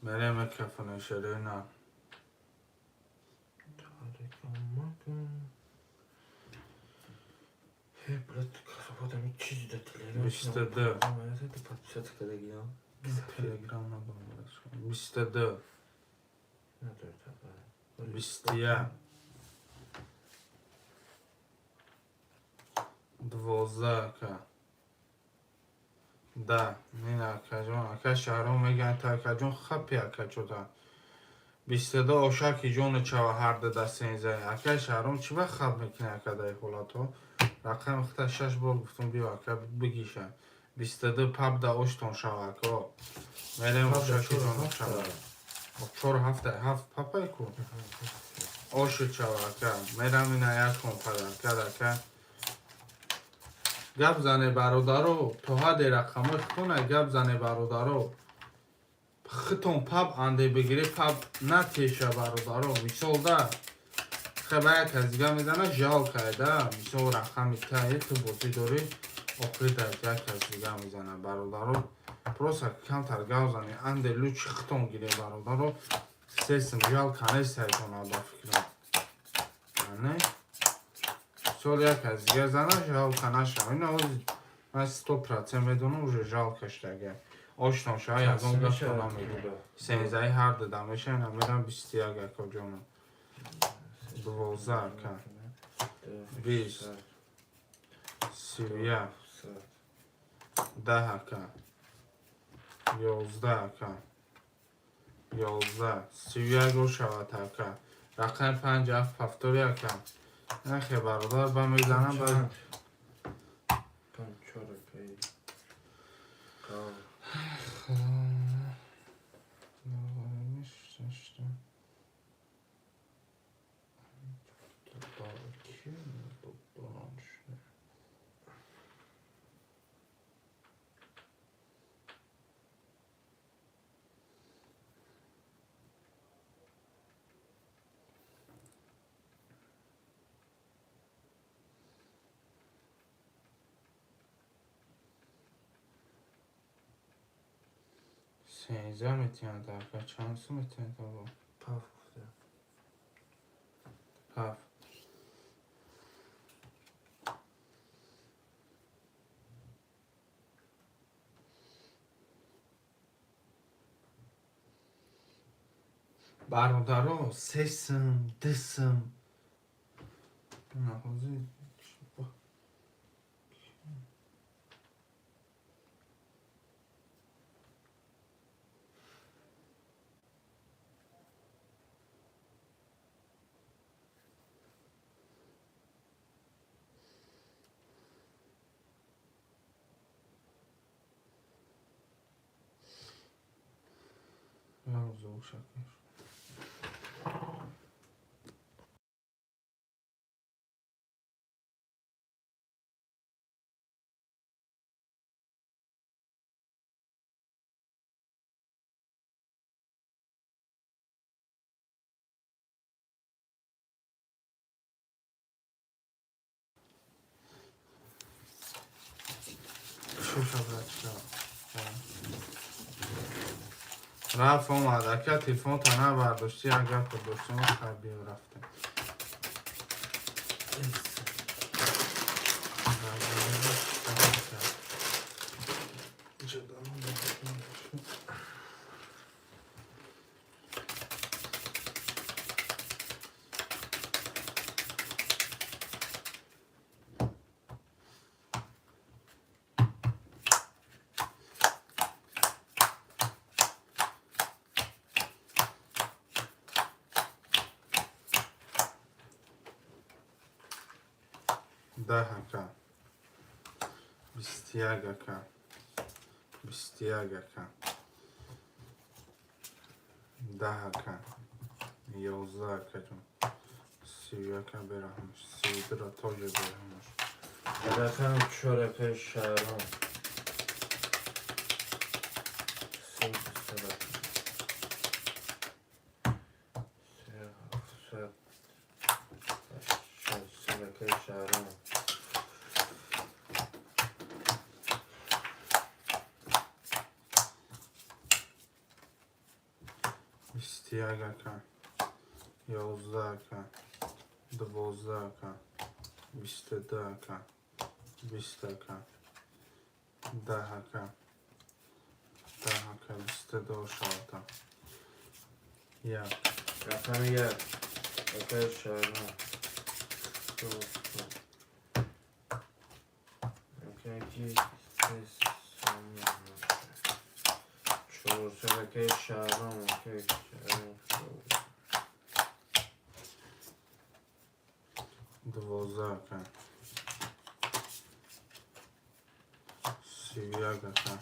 بریم کفونه شده نه چیزی در تلگرام 22 تلگرام تلگرام ندارم 22 21 12 که ده این اکجون اکه شهرون میگن تا اکجون خپی اکه چودا 22 اوشاکی جون چوا هرده ده 13 اکه شهرون چی وقت خب میکنه اکه ده خولاتو رقم اختا 6 بار گفتم بیا اکه بگیشه 22 پب ده اوشتون شوا اکه میریم اوشاکی جون چوا 4 هفته هفت پپای کو اوشو چوا اکه میرم این یک کن پده اکه گپ زنه برادرو تو ها دی رقمه خونه گپ زنه برادرو خطون پب انده بگیری پب نتیشه برادرو میسال ده خبه یک از دیگه میزنه جال کرده میسال رقمی تایی تو بودی داری آخری در یک از دیگه میزنه برادرو پروسا کم تر گپ زنه انده لوچ خطون گیری برادرو سیستم جال کنه سایتونه با فکرم نه سال یک از دیگه زنه جال کنه شد اینه من 100% میدونم اوژه جال کشتگه آشتان شای از اون گفت کنم میدونه 13 هر داده میشه نمیرم 21 اکا جانم 12 اکا 20 31 10 اکا 11 اکا 11 31 رو شود اکا رقم 5 7 هفتاری اکا نخی برادر با میزنم باید سینزه میتونم درکه چند سو میتونم با پف گفته پف برادرو سسم دسم نخوزی زور شکر شو شبرد شد رفت آمد اکه تیفون تنه برداشتی اگر پرداشتیم خربی رفته ده اکه 21 اکه 21 اکه 10 اکه 11 اکه جون 31 برهمش 32 را تاج برهمش رقم 4 اکه شهرون 21 اکه 11 اکه 12 اکه 22 اکه 20 اکه 10 اکه 10 اکه 22 شاتا یک رقم 1 اکه شهرون اکه 2 3 ثانیه که شهرام که شهرام تو 12 که 31 که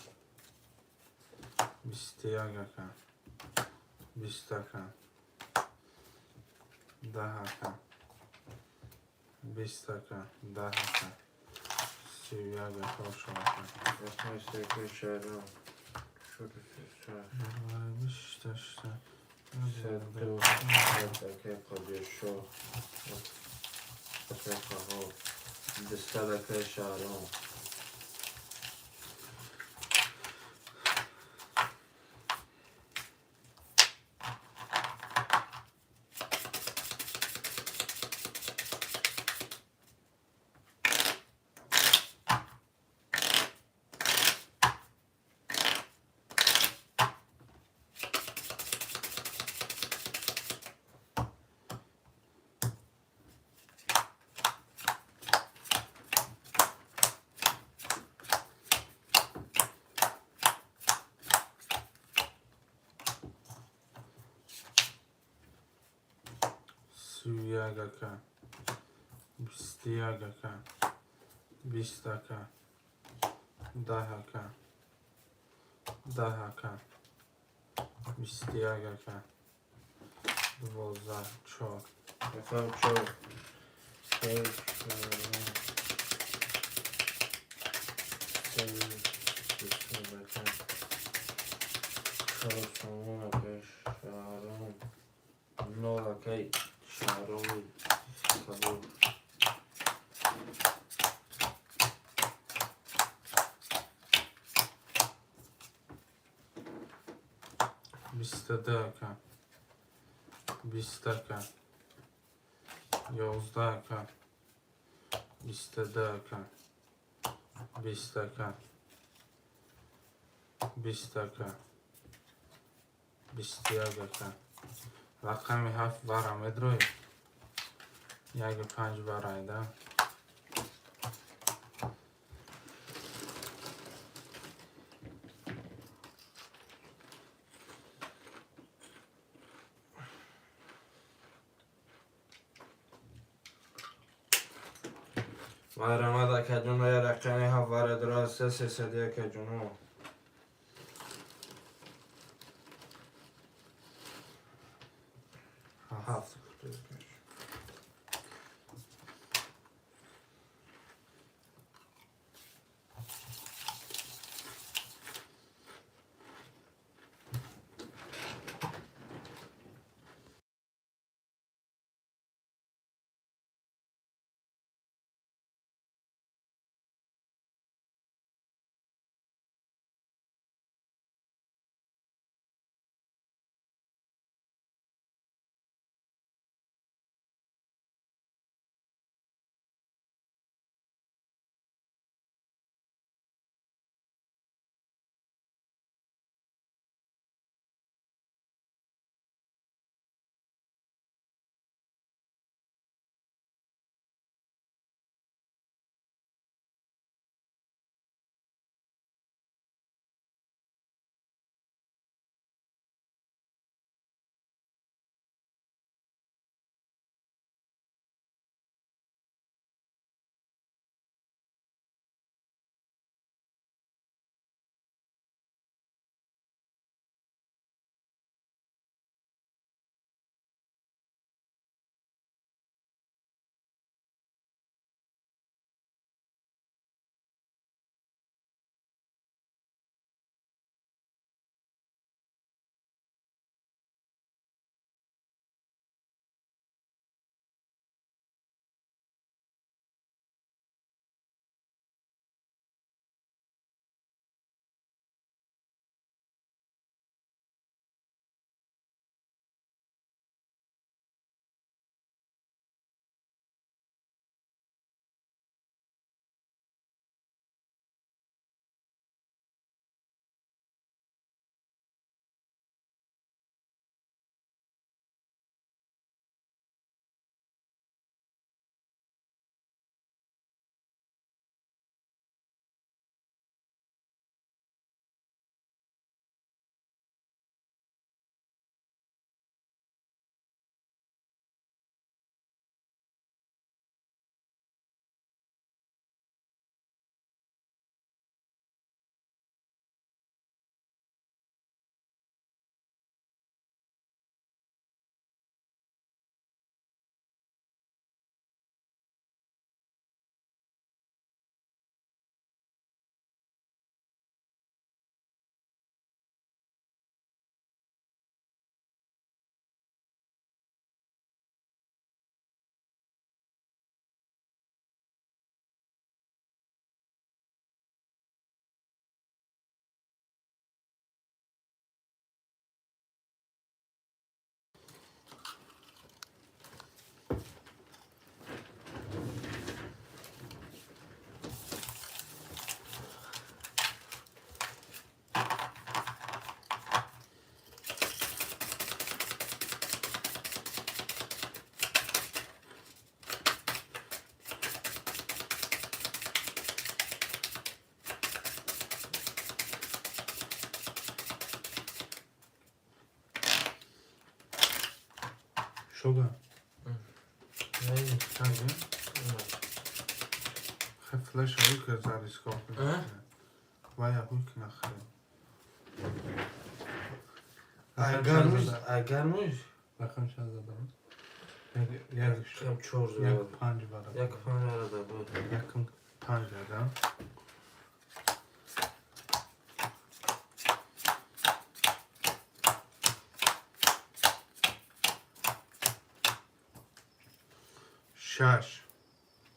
21 که 20 که 10 که 20 که 10 که 31 که مثل که شهرام شد ستو که قضیه شو که خواهو دسته که شهرام Suyagaka, Bistiyagaka, Bistaka, Dahaka, Dahaka, Bistiyagaka, 12 4 مثلا چو که شهرام نو که شهرام کبو 22 که 20 که 11 که 22 که 20 که 20 که 21 که رقم 7 برام ادروی یک 5 برایده مرمد که جنو یا رقمی ها وارد راست سیسدیه که جنو هفت شوگا نه تازه خیلی فلش هایی که زاریس کافی وای هایی که نخره اگر موش بخون شد زدم کم چور یک زد پنج بارم یک پنج برده بود یکم پنج دادم شش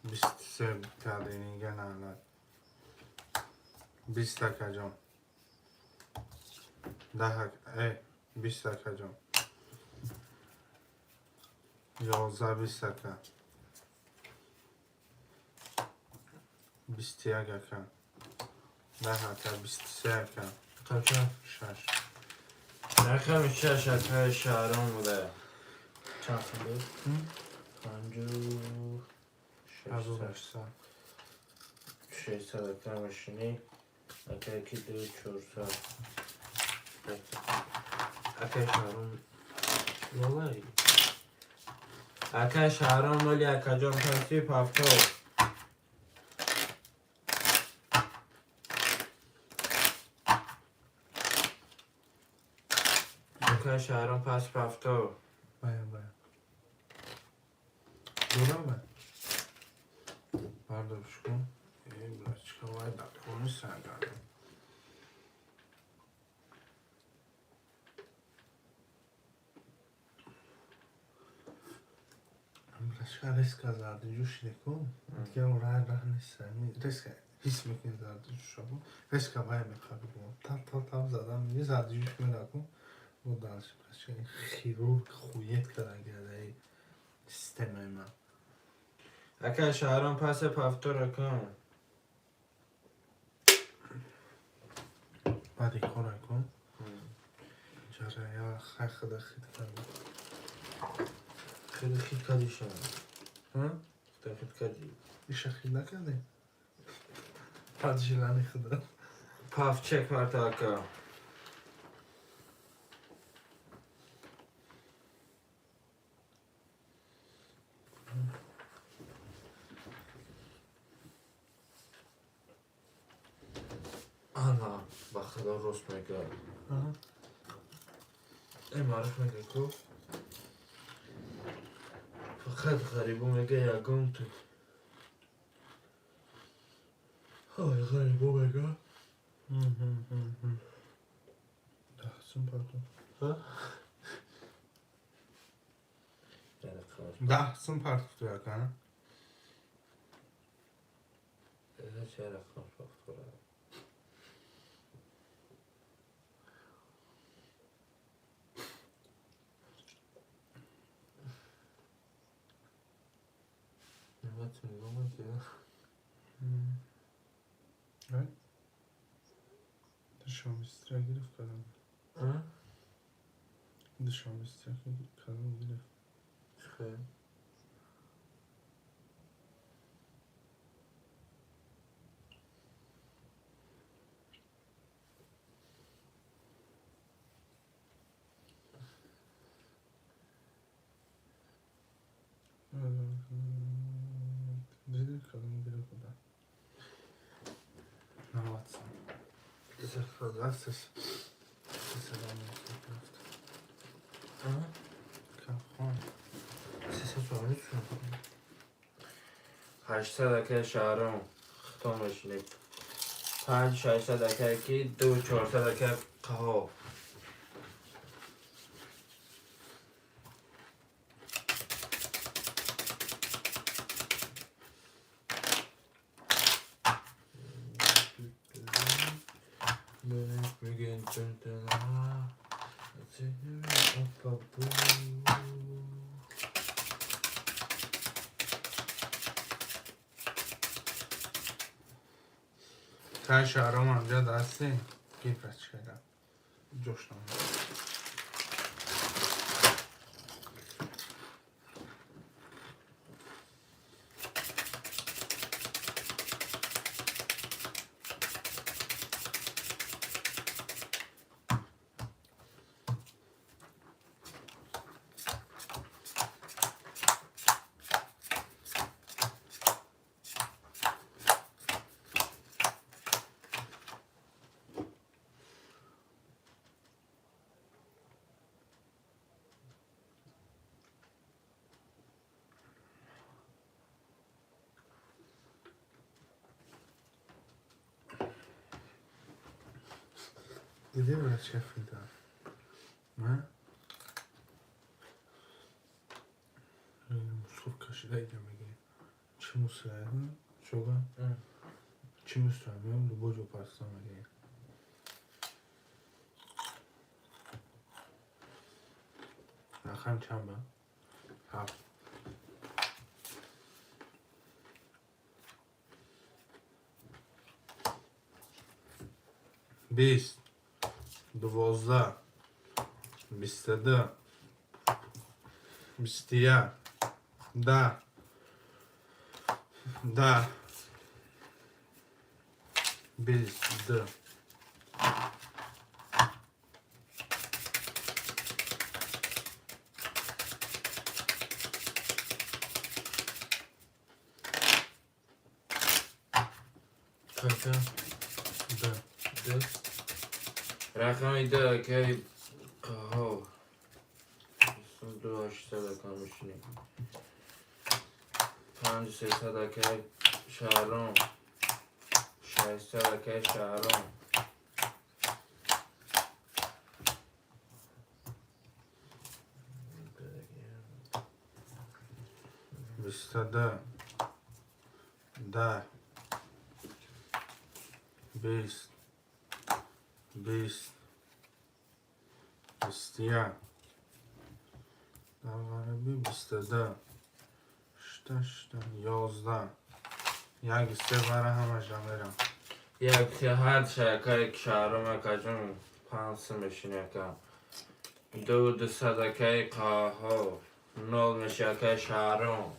23 کردین گه نه 20 کجام 10 20 کجام 11 20 کجام 21 کجام 10 کجام 23 کجام کم چند؟ 6 نکم شش اکای شهران بوده چند سال بود؟ 56 600 اکای ماشینی اکای که 2400 اکای شهران نواری اکای شهران مالی اکا جان پسی پفتو اکای شهران پس پفتو باید دورم بردارش کن این بلچکا باید دکترونی سرگردم بلچکا ریسک از زرده جوش نکن دیگه اون راه نیستم ریسک حس میکنی زرده جوش رو ریسک باید میخوابی کن تل زدم یه زرده جوش میرکن و دانش بلچکا این خیرورگ خویت کرده گرده سیستم من اکای شهران پس پفتو رکن بعدی کار کن جره یا خیلی خید کنم خیلی خیلی کدی شد خیلی کدی ایشه خیلی نکرده پادشیلانی خدا پاف چک پرتا اکا آنا با خدا روست میگه این معرف میگه کو فقط غریبو میگه یکم تو های غریبو میگه دهسون پرتو دهسون پرتو تو یکن چه رفتم پفتو را نمت میگم میگه right دشام استرا گرفت کردم دشام استرا کردم گرفت چخه دیدی کردم گرفت کردم نه واتسان زفت دستش سلام گرفت کم خون 340 800 اکای شهرام خطا ماشینه 5 600 اکای کی 2 400 اکای قهوه میگن چندنا تای شهرام همجا دستی گیفش کردم جوش نمید دیدی برای چه فیدم من musluk kaşıdayken bugün çimus verdim çok çimus verdim bu bocu pastama diye رقم چند با؟ 7 20 12 22 21 10 10 22 Kanka. ده ده. رقمی ده که ها 2800 کار میشینیم 5300 که شهرام 600 که شهرام 22 10 20 20 21 22 11 یک سه برای همش برم یک هر شکر شهرام کجون 500 میشینه که دو صدکه قاها 0 میشه که شهرام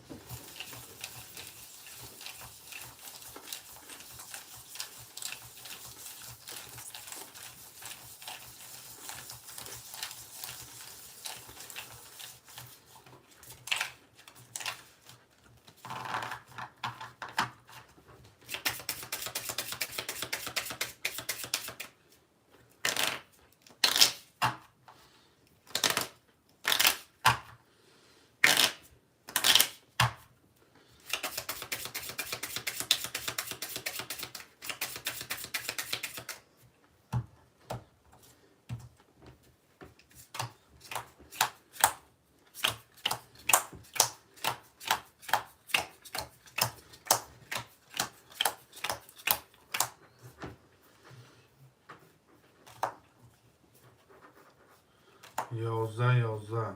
یازده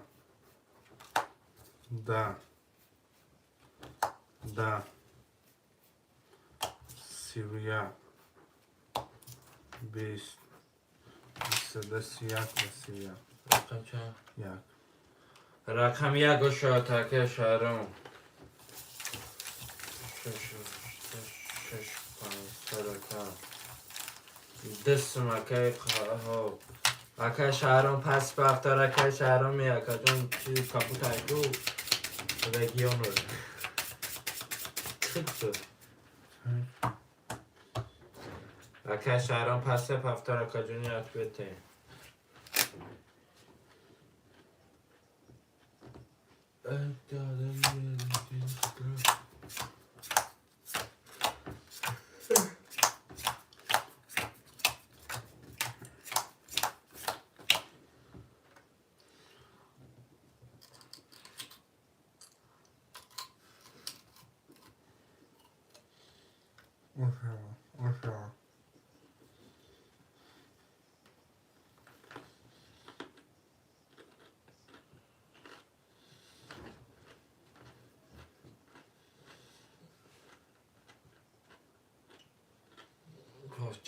10 10 31 20 22 31 31 رقم چند؟ یک رقم یک و شاتکه شهرام 6 500 دست مکه قاها اکه شهرام پس بفتر اکه شهرام می اکه جون چیزی کپوت ایکو رگیون رو چکتو اکه شهرام پس بفتر اکه جونی اکبته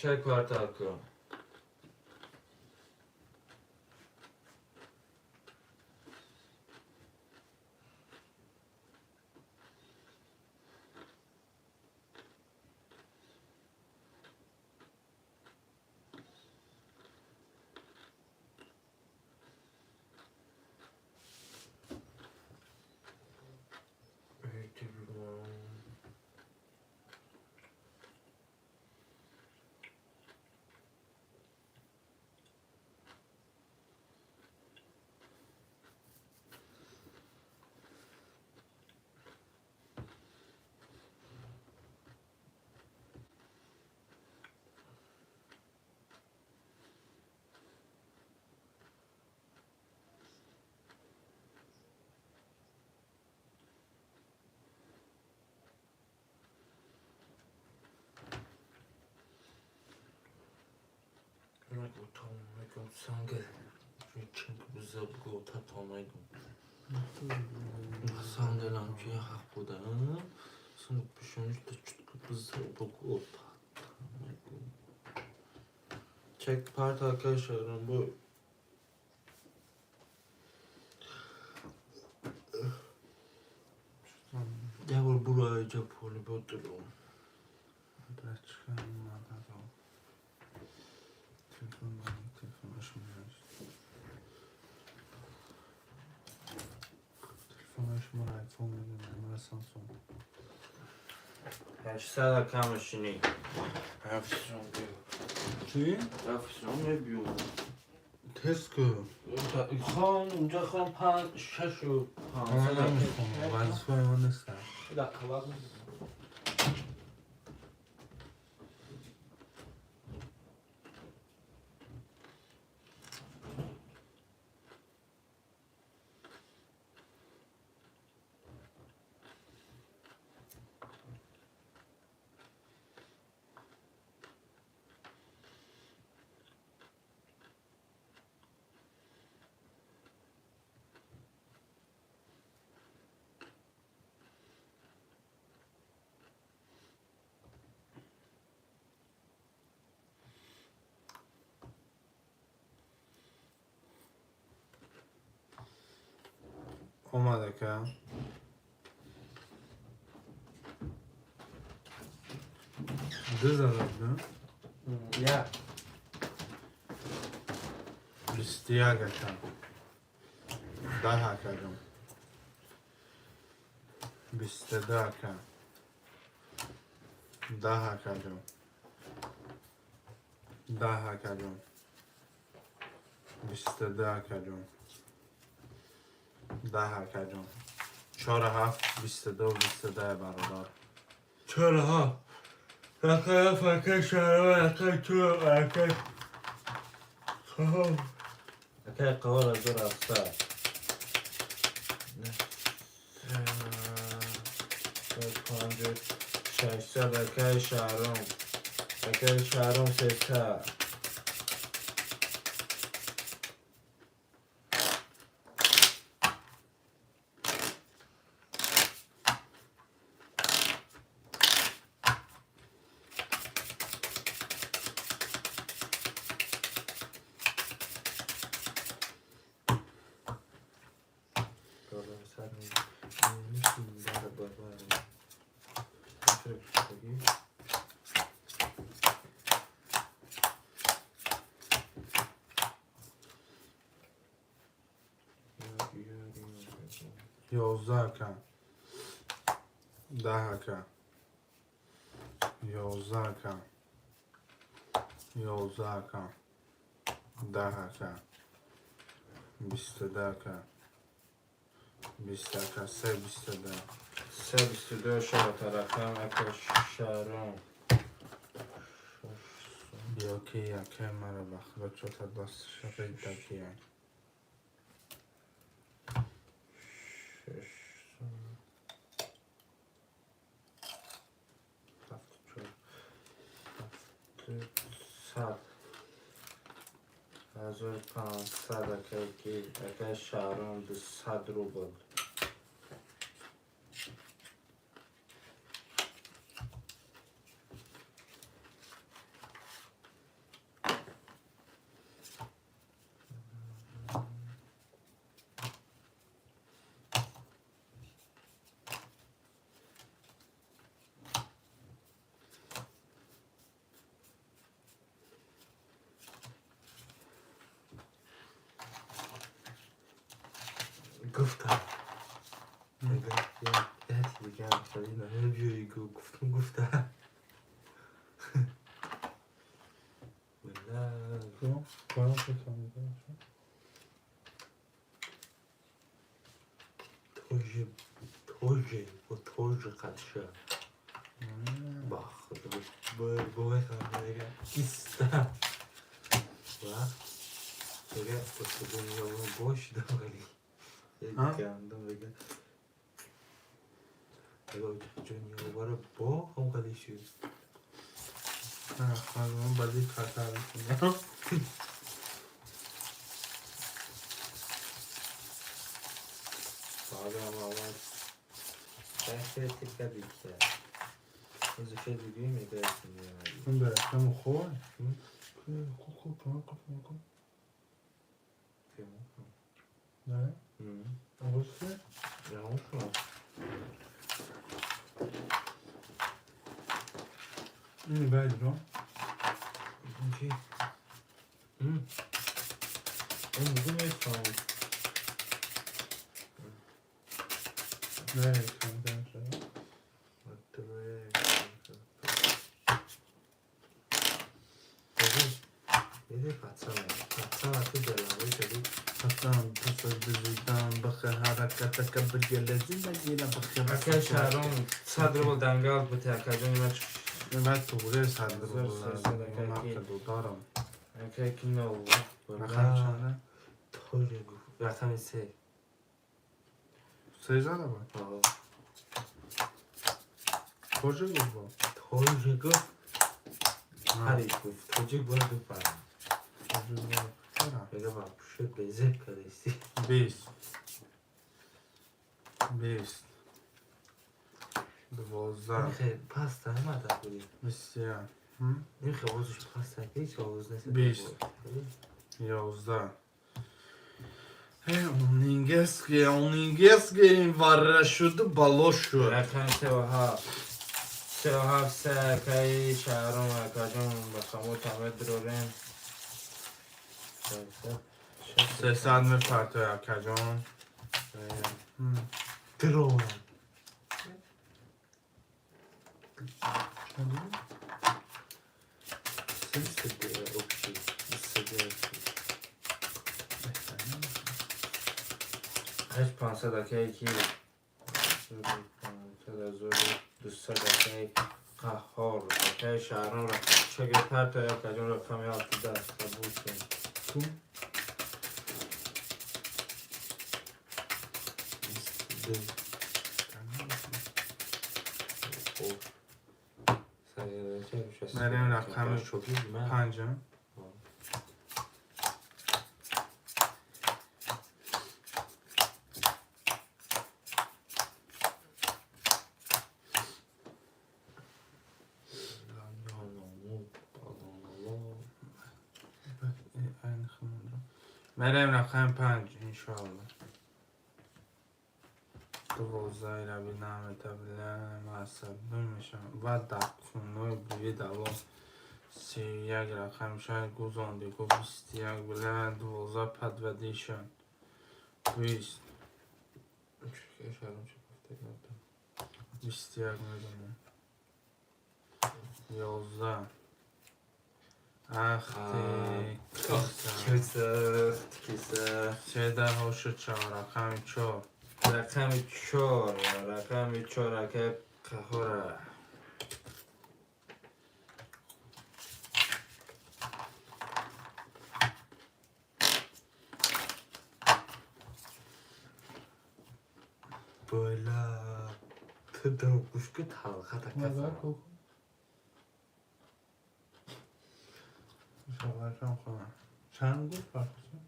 چه کارتا کن sangue çünkü bize bu tatmaydı. Sandelan ki hak bu da. Sınıf düşünmüş de çünkü bize bu tatmaydı. Çek part arkadaşlarım bu. Devur buraya Japon'u götürüyorum. Biraz çıkarım da o. Telefon açmıyor. Telefon açmıyor. iPhone numara Samsung. Her kamışını. Hafiften چی؟ Hafiften ne biyor? تسکو خان اونجا خان 5 6 و 5 نمیخوام وظیفه من نیستم Bir dakika var mı? اومده که بزنم نه؟ Ya. لیستیا گفتم 10 کردم 22 کردم 10 کردم 10 کردم 22 کردم 10 کردم 4 7 22 22 برابر 4 ha. Yakaya farka şaraba yakay tu yakay. Yakay kavara zor hasta. Pancı şaşsa yakay şarom. Yakay şarom seta. یازده 10 11 11 10 22 22 3 22 سه 22 شما طرفم اکا شهرام بیا که یکه مرا بخدا چوتا دست شقید دکیه 1500 اکا شهرام 100 روبل گفتم دستی بگم خیلی نمیجوری گفتم کنم فکرم توج قدشه باید هم بگم ایستا بگم پس دنیا باش داری گندم بگم دنیا باره با هم قدی شد خانم بدی کار آدم آمد بحثه تیکه دیگه اینجا که دیگه میگه اون به احتمال خواه کن نه؟ درسته؟ یه شو این باید رو چی؟ این دیگه میفهم نه کم شد یه پتسانه تو دلمه شدی حسن پس از بزیدن بخه حرکت که برگلزی نگیرم بخه اکه شهرام صدر بود دنگال بود اکه جایی من توره صدر بود من دو دارم اکه که نو رقم چنده؟ توجه گفت رقم 3 سه زده بود توجه گفت بود توجه گفت هری گفت توجه بود بفرم توجه بود بگه با شد به زب کردیستی 20 12 نمیخه پاستا همه بودی 21 نمیخه بازوش پاستا هیچ آوز نسید 20 11 اونینگس که این وره شده بالا شد رقم 3 که شهرام اکه جان بخمو تمه درورن 300 میپرتو اکه جان درورن هشت 500 اکه یکی 200 اکه قهار اکه شهرام را چگه پرتو اکه جان رقم یافت دست قبول کن مریم رقم 5 مریم رقم 5 انشاءالله 12 روی نام تبله معصب میشم و در کنوی بوی دوام 31 رقم شاید گذانده که 21 بله 12 پدودیشن 20 21 میدونم 11 اختی کسه 13 هاش 4 رقم 4 رقم 4 که قهاره بالا تو دو گوش که تلخه تکفه شاورشم خواهم چند گفت فرقشم؟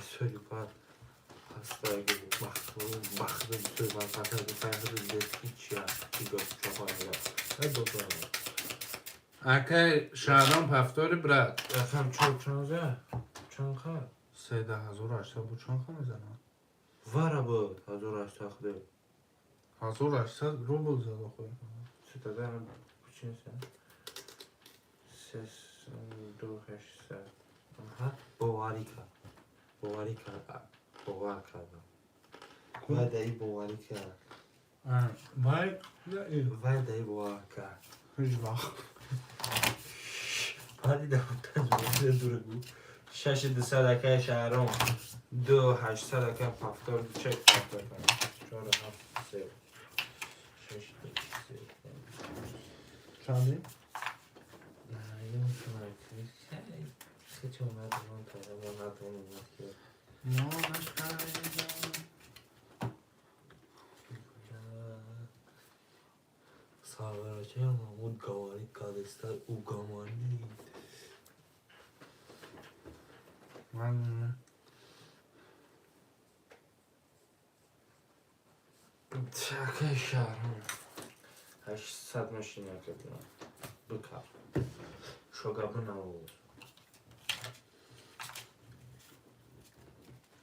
سوری باید پاستا اگه مخدوم توی باید پاستا اگه فرقی دید هیچی هست چی گفت چه خواهی نه دو اکه شهرام پفتاری برد رقم 4 چند خواه 13,800 بود چند خواهم میزنم واره بود 1800 خوده 1800 روبل زده خواهی چه داده هم چی نیستم 32800 باوری کرد باور کردم وعده ای باوری کرد وعده ای باور کرد هیچ وقت بعدی تجربه دوره بود 6200 اکه شهرام 2800 اکه پفتار چک پفتار کنم 4 7 3 6 3 چندی؟ نه اینو کنم خیلی اومد من تا اومد که ما نشکریدم ساورچه محمود گواری کادستر او گامانی من چکه شهرام 800 ماشین که بودم بکر شگابه نبود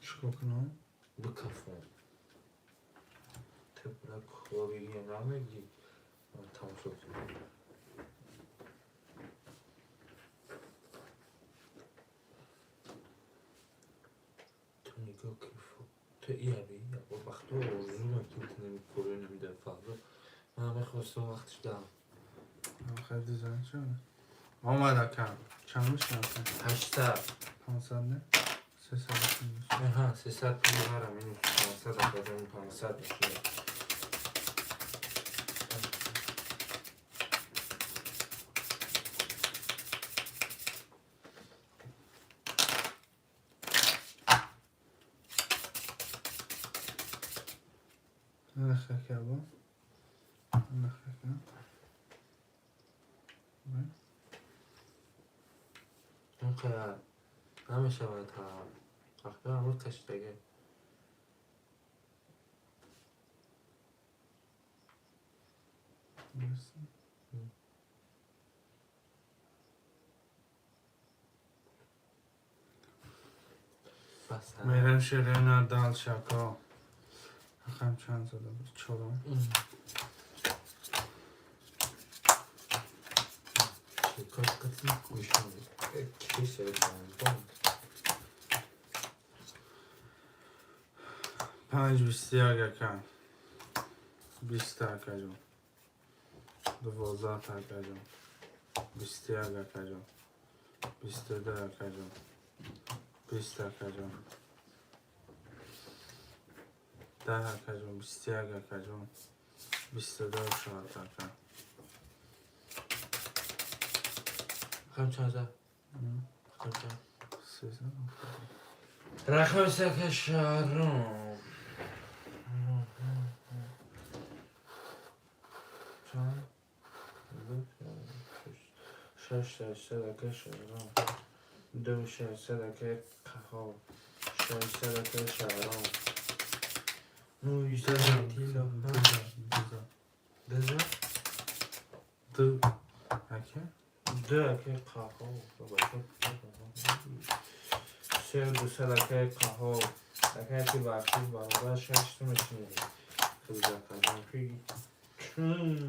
چیکار کنم؟ بکفون تبرک خوابی نمیگی تمام شد تو نگاه کیفو تو ایابی یا وقت روزو نکیت نمیکنه نمیده فضا من همه خواستم وقتش دارم آخر دیزاین شده آمده کم میشه 800 500 نه 300 میشه ها 300 پول برم این 500 اخراج این 500 میشه نخه کبا نخه کبا اون که نمیشه باید تا وقتی همون کشتگه میرم شیرین دال شکا اخم چند زده بود چرا؟ شکاش کتی گوشم کشه بند 5 اگر کم 20 تاکه جون 12 تاکه جون 20 اگر کجون 22 اگر جون 20 اگر جون 10 اگر جون 20 اگر جون 22 4 تاکه خم چند زد؟ خم چند؟ 13 رقم سکه شهرام چند؟ 600 که شهرام 2600 که قهار 600 که شهرام 900 تیلا دزا؟ دو اکه؟ دو که قهار 3200 که قهار اکه که وقتی برابر 6 میشنی خیلی زکرم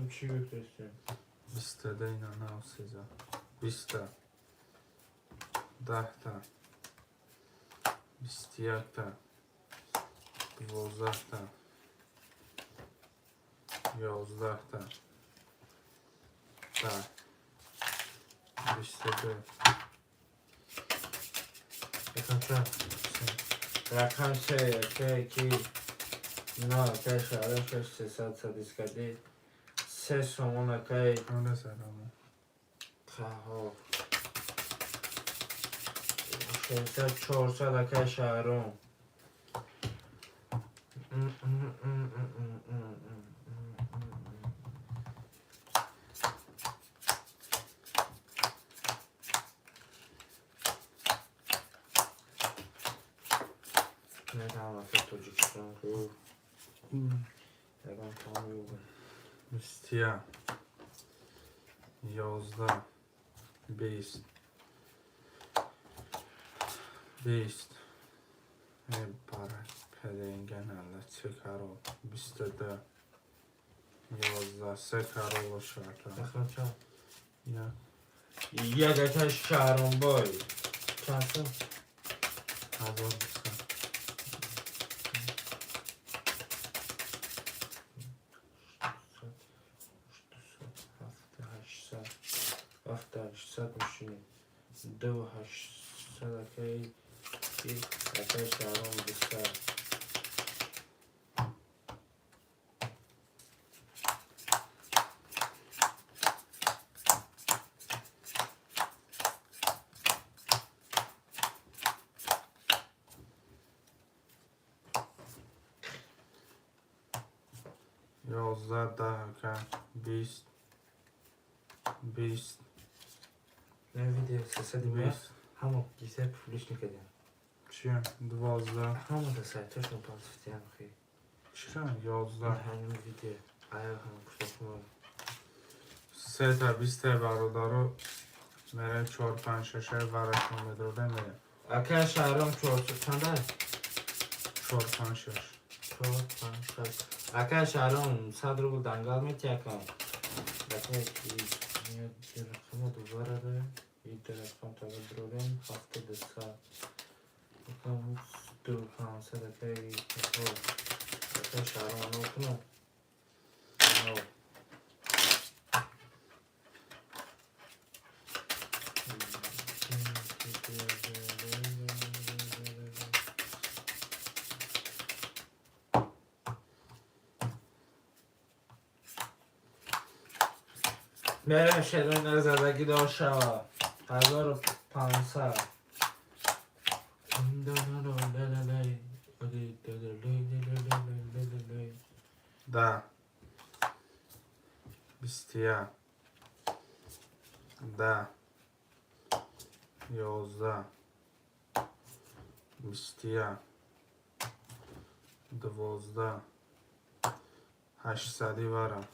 چی بفرستیم 22 اینا نه 13 20 تا 10 تا 21 تا 12 تا 11 تا 10 22 یکم چند رقم سه که نه که شهرام 300 سدیس کردی 3 سومون که آره سلامه قهار 600 400 که شهرام نه tam after Tajikistan رو یکم تمام رو 20 11 20 20 ای بارک پدینگن الله چه کارو 22 11 3 کارو و شاکر یکم چند یا یک شهرام بای چند سن 1200 7 800 میشینی 2 800 که یک شهرام بیشتر یازده ده که 20 20 نه ویدیو 300 20 همون گیسه پولش نکردیم چیه 12 همون ده سایتش رو پاس فتیم خیلی چرا 11 همین ویدیو اگر هم کتاب 3 تا 20 برادر میره 4 5 6 ورشون میدروده میره اکه شهرام 400 چنده؟ 4 5 6 4 5 6 اکه شهرام 100 روبل دنگال میتیه کن اکه یه رقم دوباره ده یه رقم تا بدرولیم هفته دسته اکه 2 500 اکه شهرام انو کنم میرم شدن از زدگی داشت شوا 1500 10 21 10 11 21 12 800 برم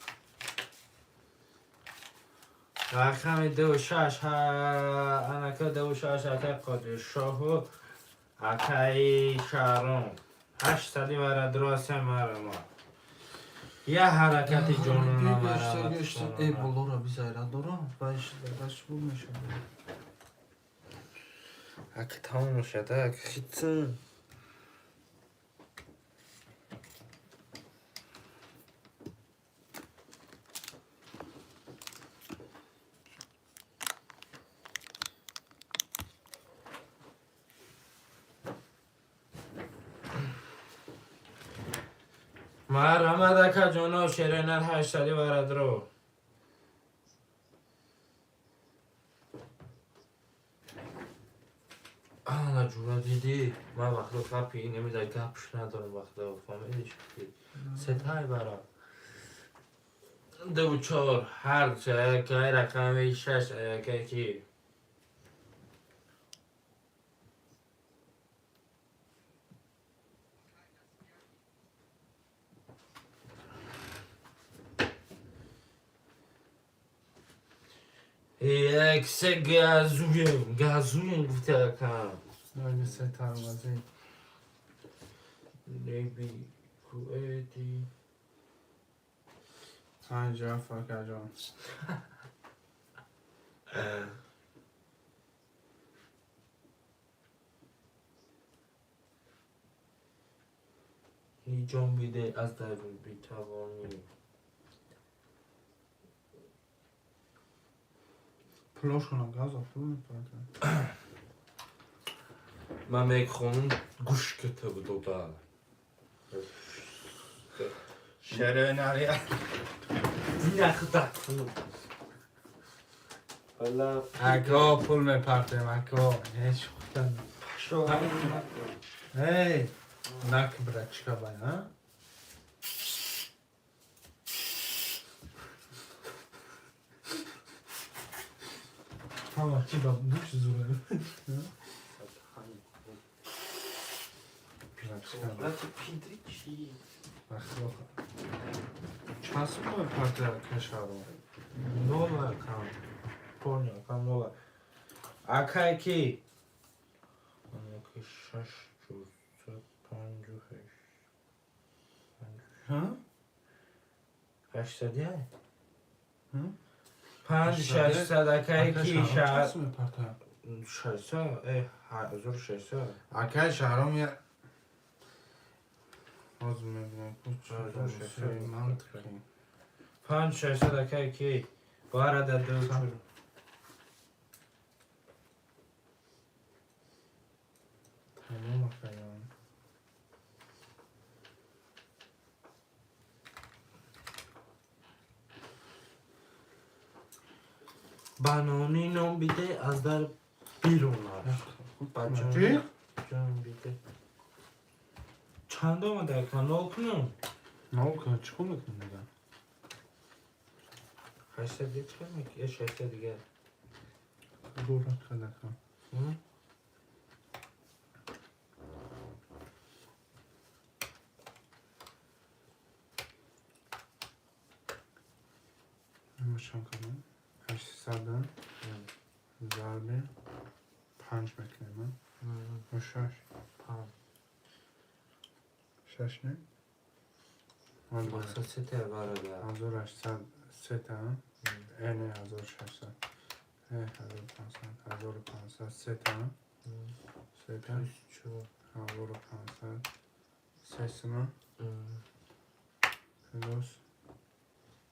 رقم 26 انکه 26 اکه قادر شاهو اکه شهرام 800 مرد راست مرم یه حرکت جانونا مرم ای بلورا بیزایره دارم باش بود میشه اکه تمام شده اکه خیتن مرم اکه جانو شیرینر 800 مرد رو آه جورا دیدی من وقت رو خپی نمیده گپش ندارم وقت رو فامیلیش بید ستای برا 2 4 هر چه که رقم 6 که کی یک سه گازویم گفته اکم نوی سه تروازی نیبی کویتی اینجا فاکر جان هی جان بیده از درون بیتوانی پلوش کنم گازا پلو میپاکر من میک خونم گوش کته بود دوباره شرینری نخدک خونم حالا اکا پول میپرتیم اکا هیچ خودم پشو همین هی نک برچکا بای ها همه چی با دوش زوره صورت پیدری چی؟ چسب باید پرده کشر رو نولا کم پونیا کم نولا اکای کی؟ اکای 6 4 5 ها؟ 800 های؟ ها؟ 5 600 اکای کی شهر چسب میپرده 600 1600 اکای شهرام یه باز میبینم کچه منطقی 5 600 اکای کی باره در دو چون تمام خیام بانانی نام بیده از در بیرون رفت چی؟ جان بیده چند آمده کانال کنم نه که چکو میکنی نگم 800 دیگه چه میگه 600 دیگه دو رفت خیلی کن روشن کنم 800 ضرب 5 میکنیم و 6 6 نه؟ مقصد 3 تا برادر 1800 3 تا اینه 1600 1500 1500 3 تا 3 تا 1500 3 سما پلوس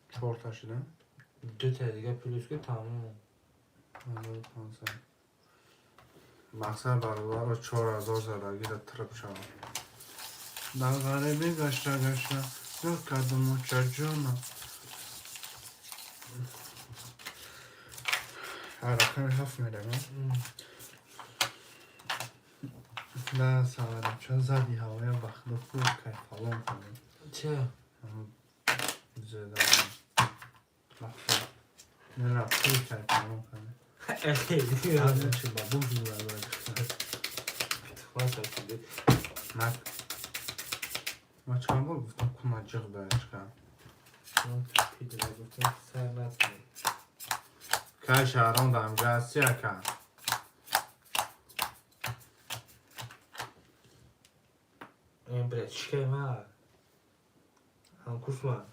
4 تا شده 2 تا دیگه پلوس که تمام 1500 مقصد برابر با 4000 زدگی در ترپ شد در غریبی گشته دور کردم و چرجونم رقم 7 میرم نه سوارم چون زدی هوای وقت و خوب که فالون کنیم چه؟ زده وقت نه رفتی که فالون کنیم خیلی همه چی با بوز رو باید ما چند بار گفتم کمک جغ بایش کنم پیدر گفتم سر نتونیم که شهران دارم جستی کن این برای چیکه من هم کس من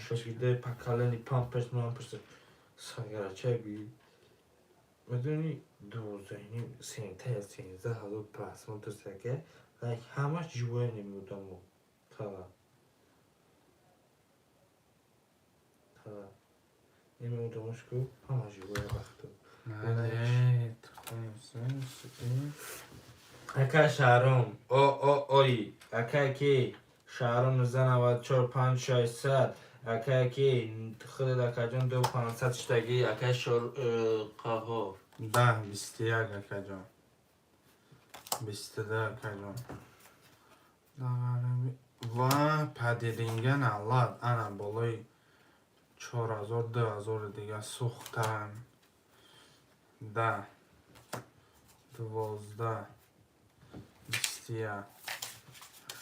شکیده پکالنی پامپش مامپش ساگره چه بی میدونی 12,000 پس منتظر like how much you were نمیدونم تا نمیدونمش کو how much you were وقتو نه اکا شهرام اوی اکا کی شهرام زن 94 5 600 اکا کی خود اکا جان 2500 شتگی اکا شور قهوه 21 اکا جان 22 اکا جان و پدیرینگن علاد انا بالای 4000 2000 دیگه سوختن 10 12 21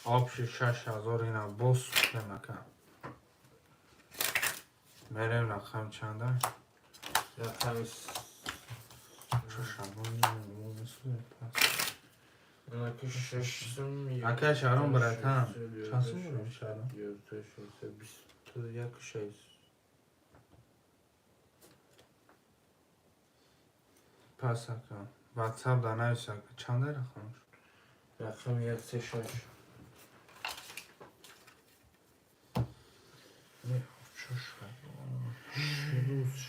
آبش 6000 اینا باز سوخته مکن میریم رقم چنده؟ رقم چه شبانی نمونسوه پس اکا ششم اکا شهرام برایتم چند برای شهرام؟ 21 6 پس اکا واتساپ در نویس اکا چنده رقم شد؟ رقم 136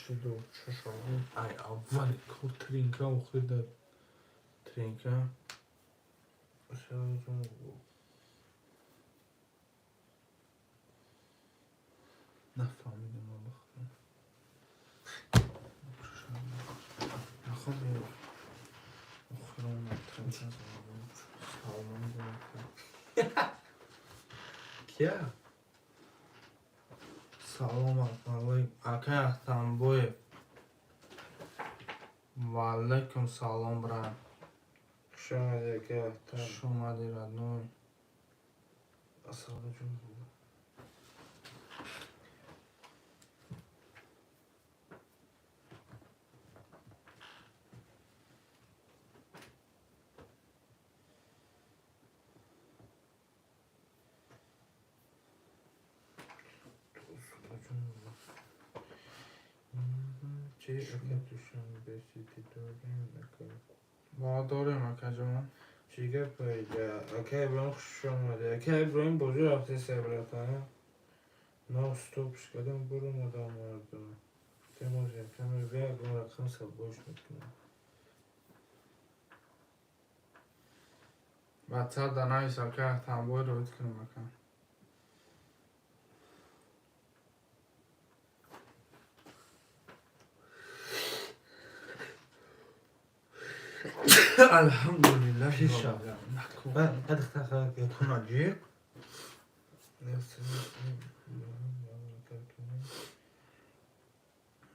شدو ای اول کور ترینکا اخورده ترینکا نفهمیدم ما بخورم نخواب اخورم ترینکا سالمان دارم کیا؟ سلام علیکم اکا اختم بوی و علیکم سلام برم شما دی ردنوی السلام جون چه اکا توشن بسیتی داریم اکا ما داریم اکا جان چیگه پیدا اکا ابراهیم خوش آمده اکا ابراهیم بازی رفته سبرتانه نه استوبش کردم برو مدام مردم تموزیم کمر بیا اگه رقم سباش میکنم واتساپ در نویس اکا اختم بوی رو بید کنیم اکا الحمدلله پیشم من ادخل خواهد کناجی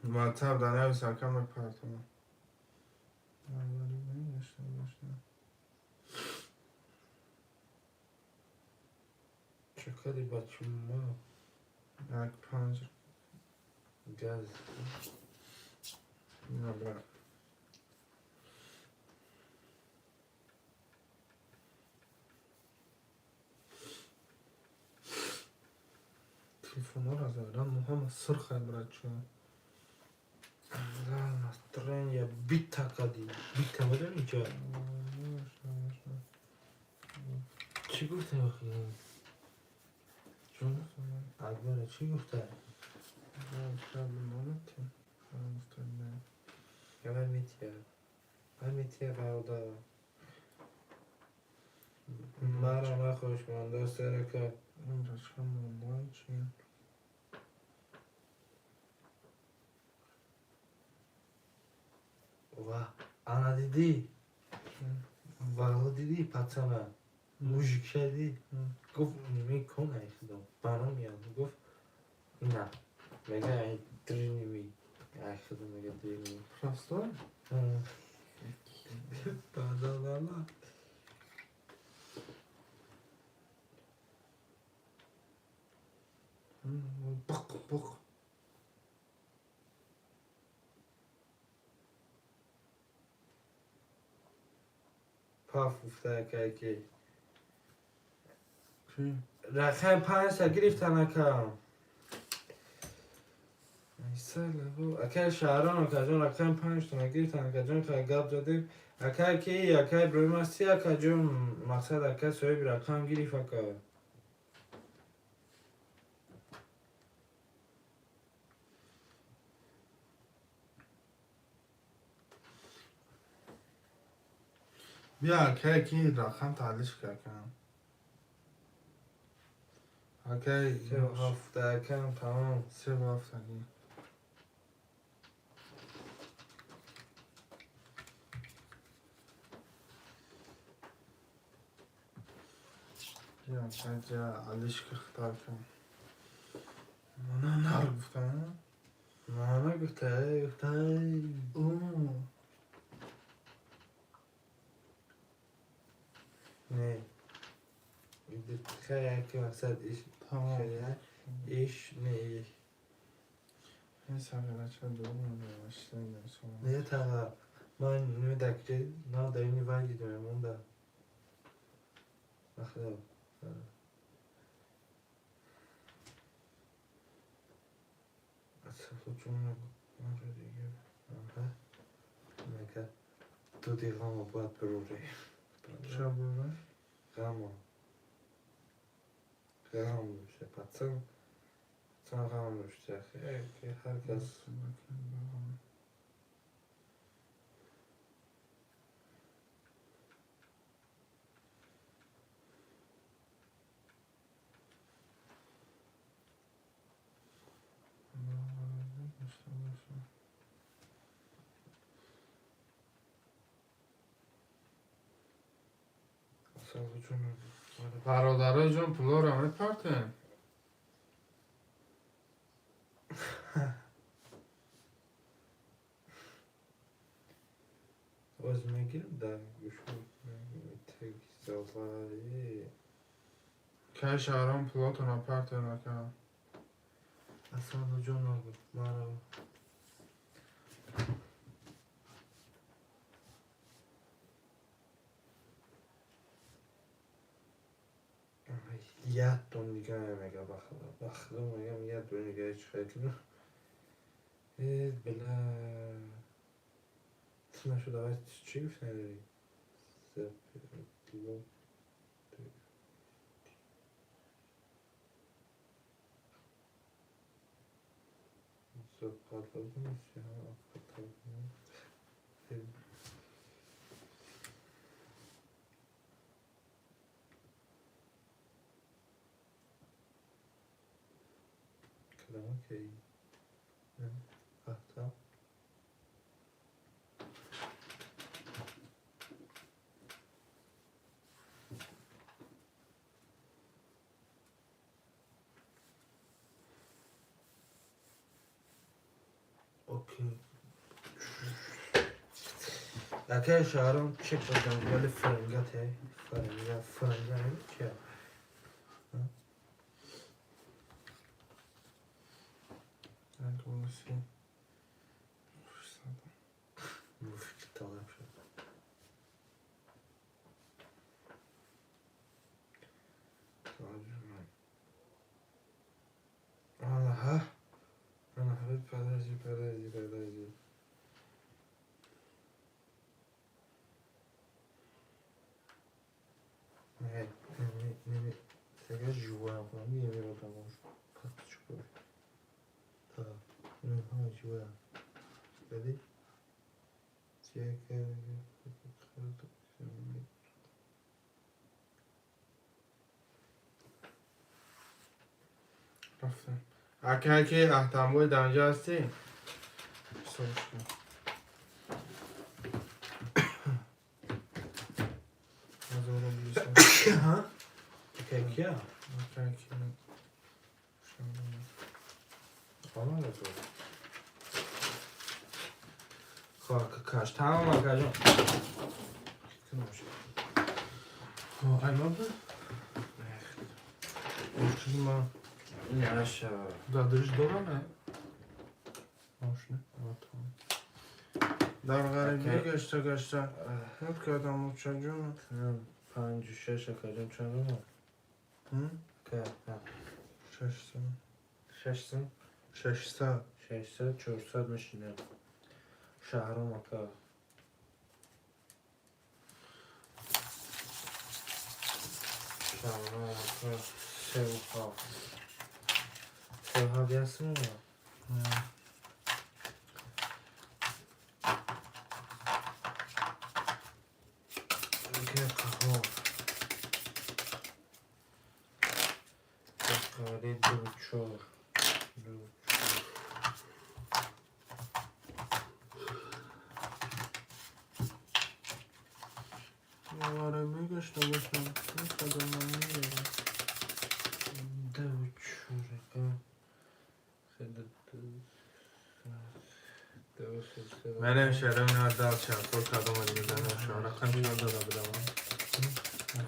واتساپ در نویس اکا مپرتم چقدر بچه ما یک 5 گاز نه برای تلفن ها را زدن مهم سرخ برای چه ترین یا بیت تکادی بیت تکادی اینجا چی گفته بخی؟ چون اکبره چی گفته؟ یا میتیه برادر مرا نخوش من دوست داره که این رشکم مامان چی؟ و انا دیدی و دیدی پتنه موژیک شدی گفت میکنه ایخدم برام میاد گفت نه میگه این درینی می ایخدم میگه درینی راستان؟ بادالالا بق پاف افتاده که چی؟ رقم 5 تا گرفتن اکا اکا شهران اکا جان رقم 5 تا گرفتن اکا جان که گاب زدیم اکا کی اکا ابراهیم هستی اکا جان مقصد اکا صاحب رقم گرفت اکا بیا که رقم تعلیش کردم اوکی که هفته اکا تمام 3 هفتگی بیا چه علیش که اختار کنم نه گفتم نه گفته اوه نه خیلی که مقصد تمام ایش نه ایش این سفره چه دوم نوشته نه تا من نمیدکه نه دارینی وانگی دارم اونده نخدا اصلا چون نگو دیگه نکه تو دی غم باید بروره چه بوده؟ غم روشه پتن غم روشه خیلی هر کس اصلا چون برادرای جون پولو رو همه پرتن باز میگیرم در گوش میتگی سواری که شهران پولاتون رو پرتن نکن اصلا جون نگو مرا یه دون دیگه میگه بخدا میگم یه دون دیگه هیچ خیلی بلا اسمش رو داره چی گفت نداری سپیدلو زبادلو نیست یا کلمه که فهتا اوکی اگه شهرام چک بزن ولی فرنگته فرنگه چیه نگوسی Aha. Evet pederci. Ne. Сега живоя, не е вероятно може. Как ще бъде? Да, не живоя. Къде? رفتم اگر که احتمال در اینجا هستی سرچ کن ها؟ اگر کیا؟ اگر کیا خواهد تو خواهد کاش تمام اگر جان ایمان بود؟ چیزی ما نشه دادرش دارم ماشنه در غریبی گشته هد کردم و چه جون 5 و 6 اگر جان چند رو که 600 400 میشینه شهرام اکا شهرام اکا سوها بیاسمون که قهار قهاری دوچور غریبی گشته باشم این قدم من میگم دوچور من شرم ندار چطور کدوم میزنه شما رقم چند داده بدم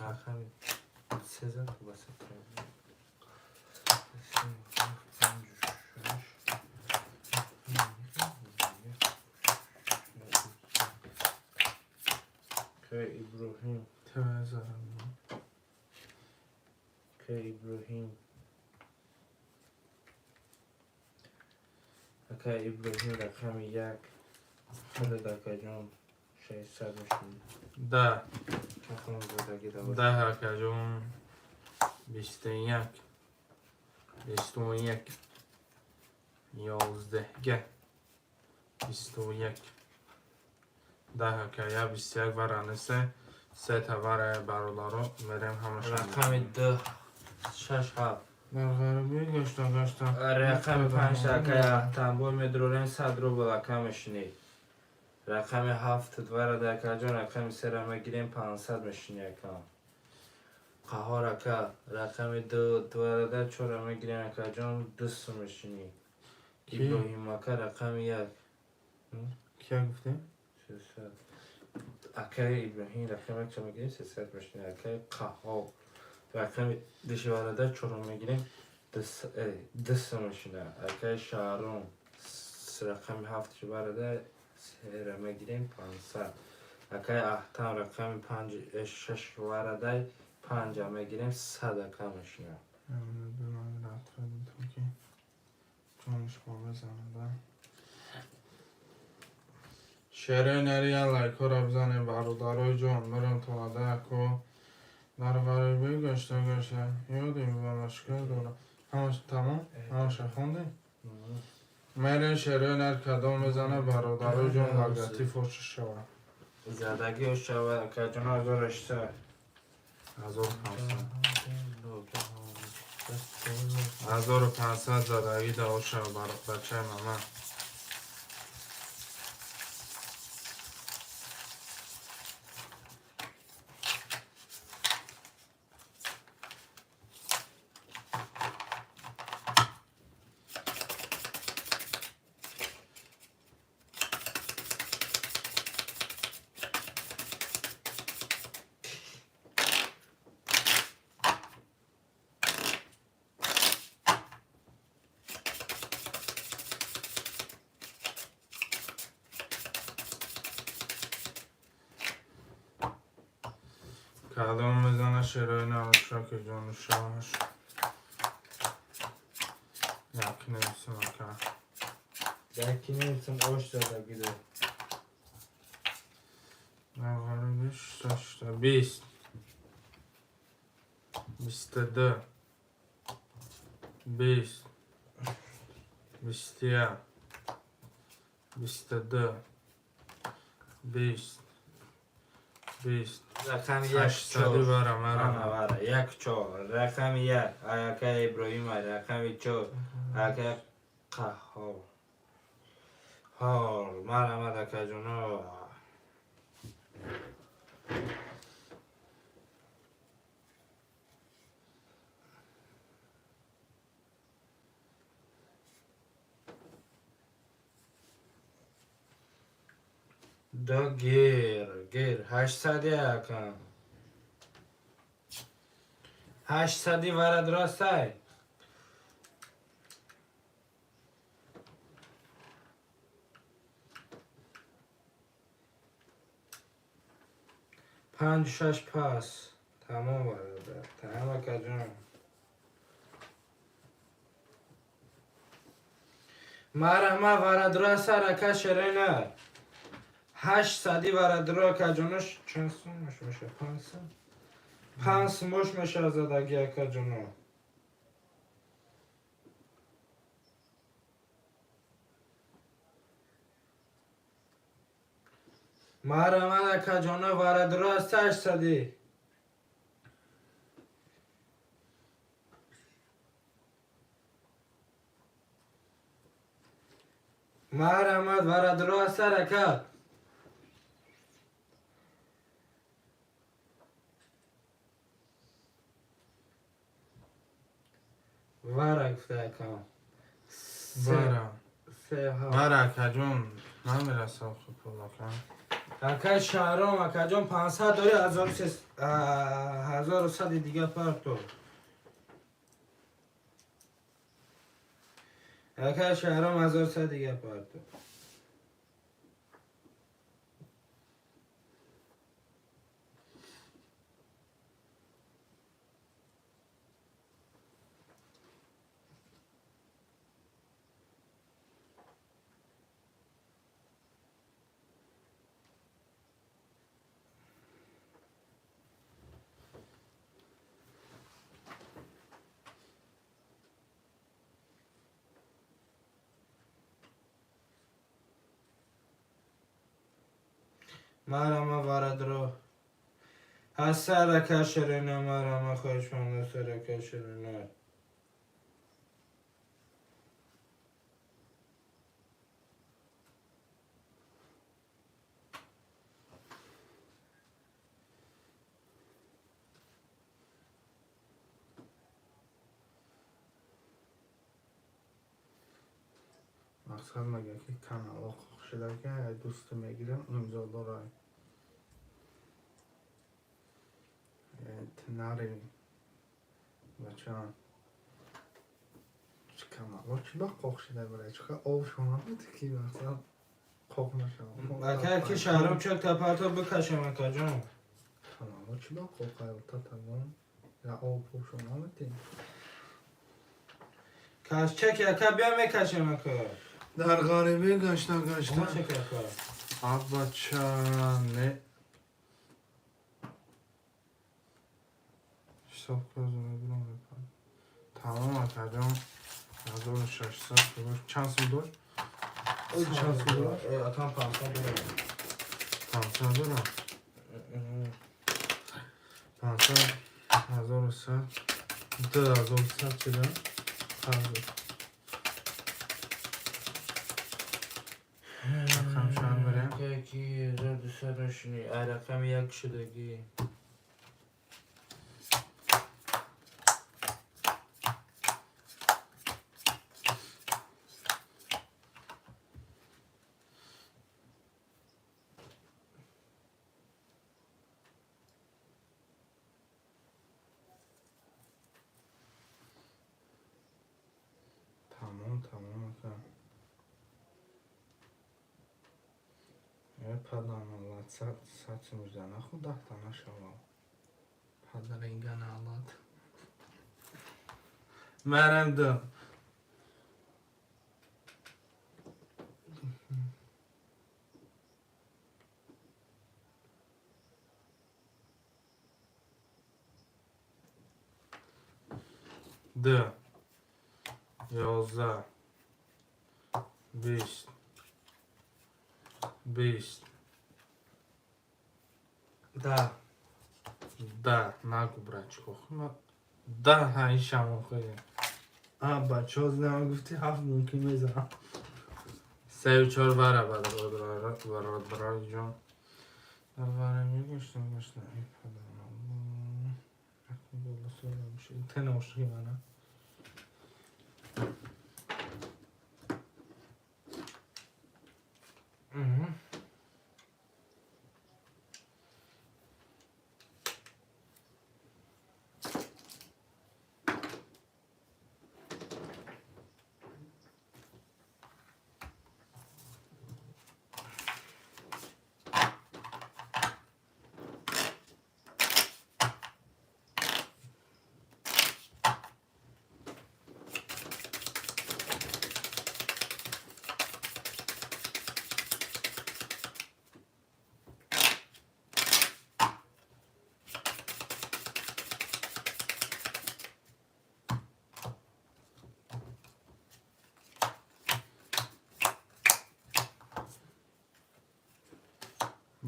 رقم 13 تو بسه که ابراهیم که ابراهیم رقم 1 خود دکا جان 600 میشون ده دکا جان 21 11 21 ده که 21 ورانسه 3 تا ور برادرو میریم همشون رقم 2 6 7 در غربی گشتم رقم 5 که تنبول میدروریم 100 رو بلکمش نید رقم 7 دوار دکا جان رقم 3 رو میگیریم 500 میشینی اکا قهار اکا رقم 2 دوار در 4 رو میگیریم اکا جان 200 میشینی ابراهیم اکا رقم 1 کیا گفتیم؟ 300 اکا ابراهیم رقم 1 چه میگیریم 300 میشینی اکا قهار رقم دشواره در 4 رو میگیریم 200 میشینه اکا شهرون رقم 7 چه برده 3 رو میگیریم 500 اکای احتام رقم 5 6 ورده 5 رو میگیریم 100 اکا میشینه شعره نریه لایکو رو بزنیم برادرای جان مرم تو اکو در غریبی گشته یادیم و مشکل دارم همش تمام؟ همش خوندیم؟ میرین شعره نر کدام بزنه برادرای جان لگتی فرش شود زدگی شود که جان 1800 1500 زدگی دار شود برای بچه ماما کدام میزنه شرای نماشا که جان شاهش یکی نمیسیم اکا یکی نمیتون آش داده گیده نغربش داشته 20 22 20 21 22 20 20 رقم یک 800 چهار برم مرا یک چهار رقم یک آیاکه ابراهیم رقم چهار آیاکه قهار هار مرا دکه جنو دا گیر 800 یکم 800 ورد راسته 5 6 پاس تمام برادر تمام کجان مرمه ورد راسته رکه شرینه 800 ورد را کجانش چند سومش میشه 500 5 مش میشه زدگی اکا جنو مرمه اکا جنو ورد راست 800 مرمه ورد راست رکت ورق فکم سه ها برا کجون نمیرسه خوب پولا کن اکا شهرام اکا جان 500 داری 1100 دیگه پرد تو اکا شهرام 1100 دیگه پرد تو مرمه ورد رو از سر کشرینه مرمه خوشمانده سر کشرینه مقصد مگه که کانال خوش شده که دوست میگیرم امضا داره تناری بچه ها چه کانال چی با خوش شده برای چه آب شما بود که مقصد خوب نشد اکا که شهرام چک تپرتو بکشم اکا جان کانال چی با خوب خیلی تا تمام یا آب شما بودی کش چک اکا بیا میکشم اکا در غریبی گشتم اما چک اکا آب بچه نه حساب کنم ببینم تمام کردم 1600 چند سو داشت؟ چند سو داشت؟ اکا 500 دارم 500 دارم 500 1100 2100 چی دارم؟ رقم چند بریم؟ یکی 1200 نشونی رقم یک شدگی تمام کن یه پدام الله 100 میزنه خود 10 تا نشوام حاضر اینگه نالات مرم دو دو 11 20 ده نگو برچه خب ده های شما خیلی بچه ها زنم گفتی 7 ممکن میزنم 3 و 4 برای جان برای میگشتم این پدرم بالا سولا میشه این تنه عشقی منه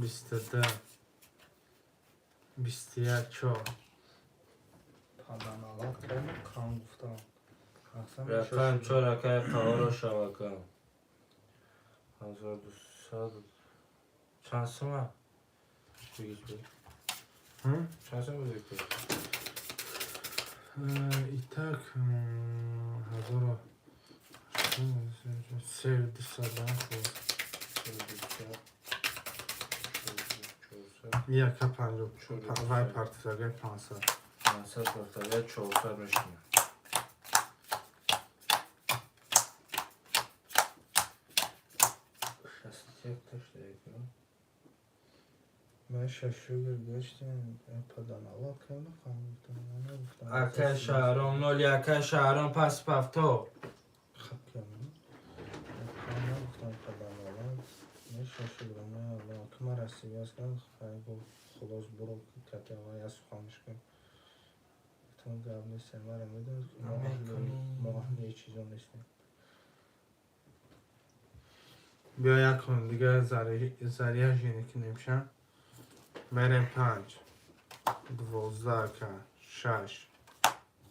بیست ده 21 4 پادانالات خیلی کام گفتم رقم 4 رکای قوارا شبکه 1200 چند سمه؟ بگیش بگیر چند سمه بگیر بگیر ایتاک 1200 یک پنجاه وای پارتیزاگه 500 پارتاگه 400 میشینه من ششو گشتم پادانالات خیلی کام گفتم اکه شهرام 01 شهرام پس پفتو خب کنم کام گفتم پادانالات من ششو گرم نه که من رسیبی از کنم خلاص برو کتی آقای از خانش کن گفتم گرم نیست مرم میدون ما هم یه چیزا نیستیم بیا یک کن دیگه زریه ژنیکی نمیشن بریم 5 12 که 6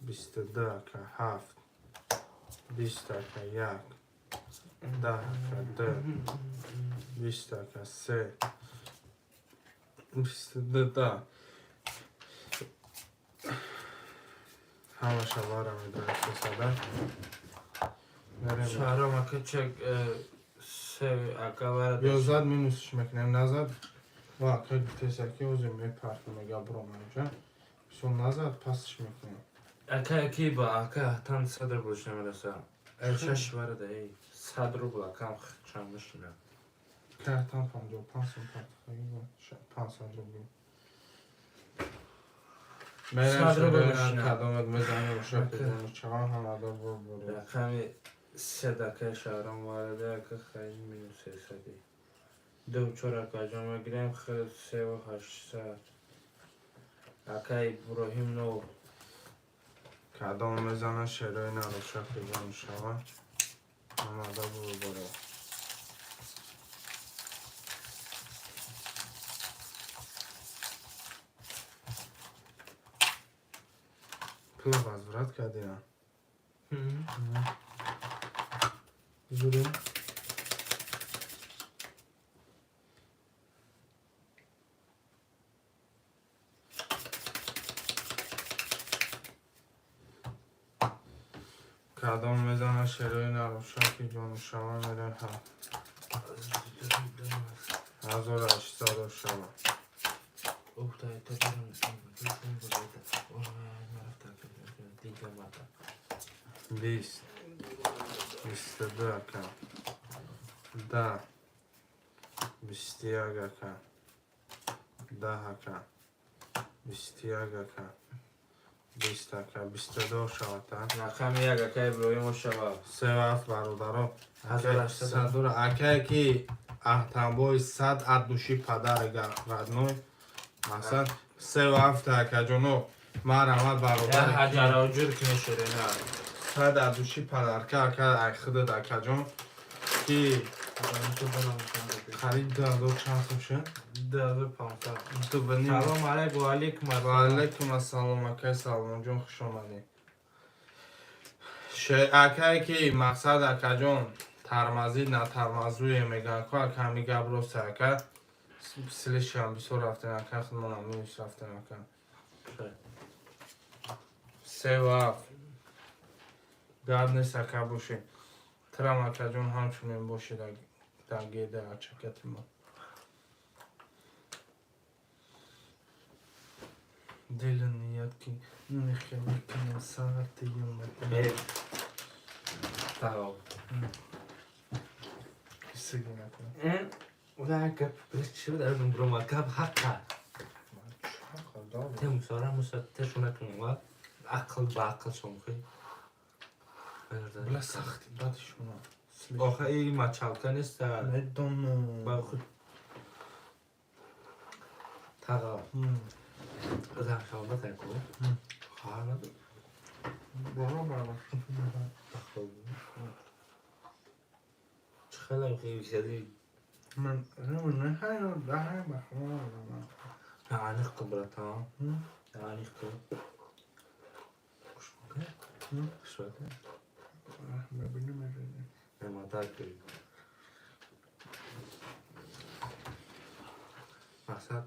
22 که 7 20 که 1 10 که 2 20 که 3 22 همه شباره میدونه 300 شهرام اکه چک سه اکه برد یا زد مینوسش میکنیم نزد و که تسکی اوزیم میپرد میگه برو منجا سون نزد پسش میکنیم اکه اکی با اکه تن صدر بودش نمیرسه شش برده ای صدر رو با اکه هم چند میشینه که تن 55 سون پرد خیلی 500 رو بیم میرم شده کدامت میزنی و شکل چهان هم ادار برو رقم 3 دکه شهرام وارده اکه خیلی مینو 300 دو 4 اکه جامعه گریم خیلی 3 و 800 اکه ابراهیم نو کدام میزنه شیرای نرو شکل جان شما هم ادار برو پول غزورت کردی نه زوره کدام میزنه شیرای نرو شکل جان شما میره 1800 شما اوه تا ایتا برم دیگه بوده اوه نرفت دیگه ماتا 20 22 کن 10 21 کن 10 کن 21 اکا 20 اکا 22 شود رقم یک اکای ابراهیم شود 3 و 7 برادرها 1800 اکایی که احتمال 100 ادوشی پدر گردنوی مثلا 3 و 7 اکا جانو مرحمت برادر حجر آجور که نشده نه 100 ادوشی پدر که اکا خود اکا جان که خرید 2000 چند میشه 2500 تو بنیم سلام علیکم و علیکم و السلام علیکم السلام اکای سلام جان خوش آمدید اکایی که مقصد اکا جان ترمزی نه ترمزوی میگن که اکا میگه بروست اکا سلش هم بسور رفتن اکا خودمان هم میش رفتن اکا 3 و 7 گرد نیست اکا باشی ترم اکا جان همچنین باشی در گیده اچکت ما دل نیت که نخیلی کنم ساعت یوم تمام سگی نکنم وگه چی بود از اون برو مکب حقا تیم سارا مسطح نکنم و عقل با عقل سمخی بلا سختی بدش کنم آخه این مچالکه نیست ندونم با خود تقا بزن شما بترکو خواهر برو برو خیلی خیلی خیلی من نخواهیم ده بخواه يعني خبرة ها يعني خبرة وش ممكن؟ شو هذا؟ ما بینیم ما تاكل مقصد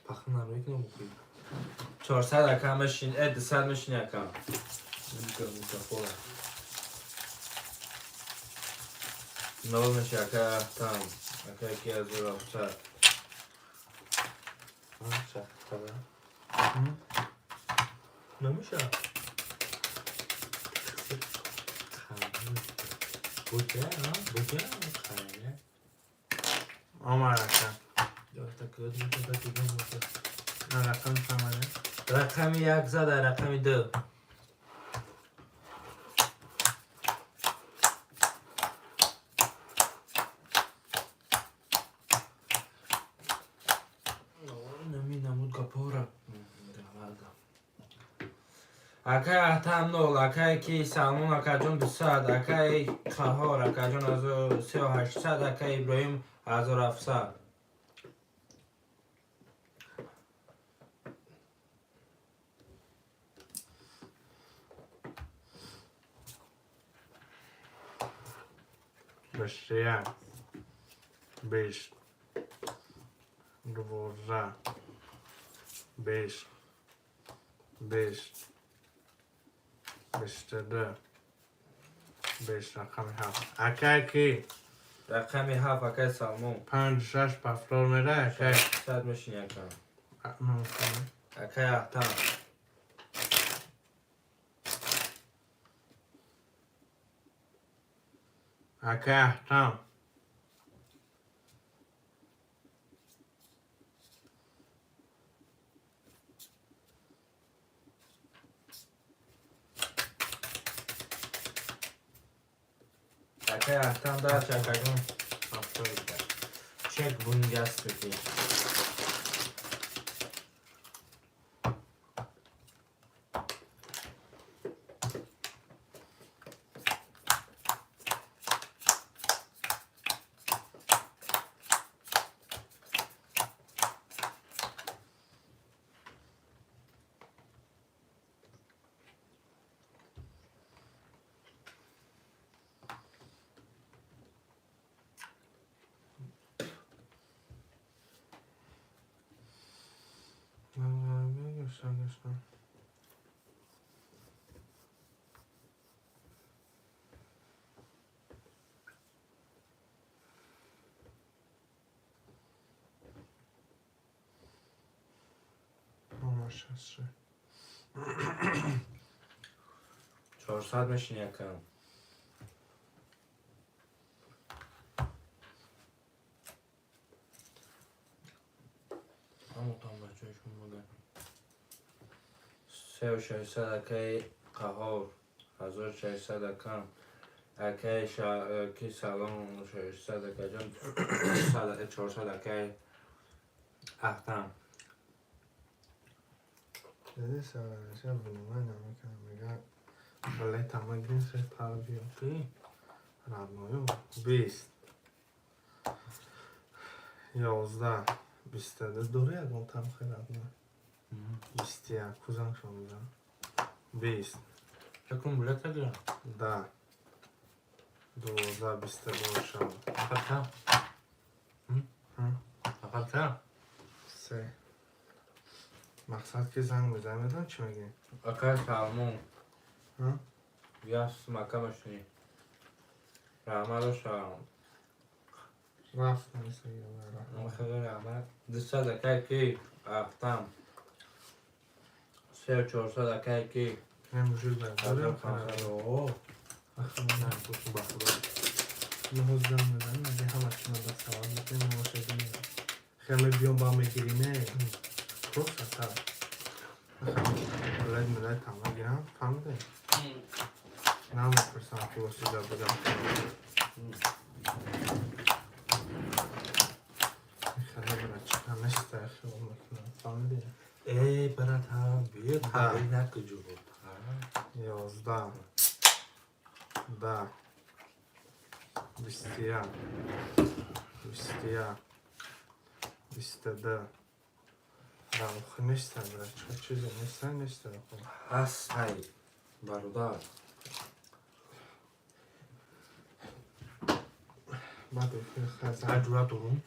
بخنا روی کنم بخوری 400 اکم مشین 200 مشین اکم میکنم نول مشی اکا تام اکا اکی از رو افتاد شخص خبر نمیشه بوده ها بوده خیلی آمار اکن یا تکرد میشه تکرد میشه رقم چمانه رقم یک زده رقم دو نمی نمود کپورا اکای احتم نول اکای کی سلمون اکای جون 200 اکای خهار اکای جون از 3800 اکای ابراهیم از 700 بشتیه بیش دوازده بیش بیش بیشتده بیش رقم هفت اکه کی رقم 7 اکای سلمون 56 پفلور میره اکه 100 میشین اکای اکای احتم اکه احتم اکای احتم در چکای جون چک بونگست بکی شسته 400 میشین اکای همون تام بچهشون بوده 3600 اکی قهار 1600 اکم اکی کی سلام 600 اکی جان 400 اکی اختم دیدی سوالش ولومن نمیکنم میگه ولی تمام سه تا بیاتی رادنویو 20 11 22 دوره اگه تام خیرد نه 21 کزان شما 20 فکرم بلت نگیرم 10 12 22 شما فقط کم فقط کم سه مقصد که زنگ بزن میدون چی میگی؟ اکی سلمون ها؟ یاس مکمشنی رحمت شام رفت نیست یه خیلی رحمت 200 اکی کی اختم 3400 اکی کی نمیشه داریم خیلی اوه نه بکن بخدا نه زنگ بزن میگه همه شما با سوال میکنیم نماشه دیم خیلی بیام با میگیرینه پروسه تا ولد ملد تمام گیرم فهمیده نه مپرسم که واسه جا بگم خیلی برای چکم نشته خیلی میکنم فهمیده ای برات هم بیه تغییر نکجو 11 10 21 21 22 راوخ نیستن برای چه چیزی نیستن هست های برادر بعد که خزن عجوه دارم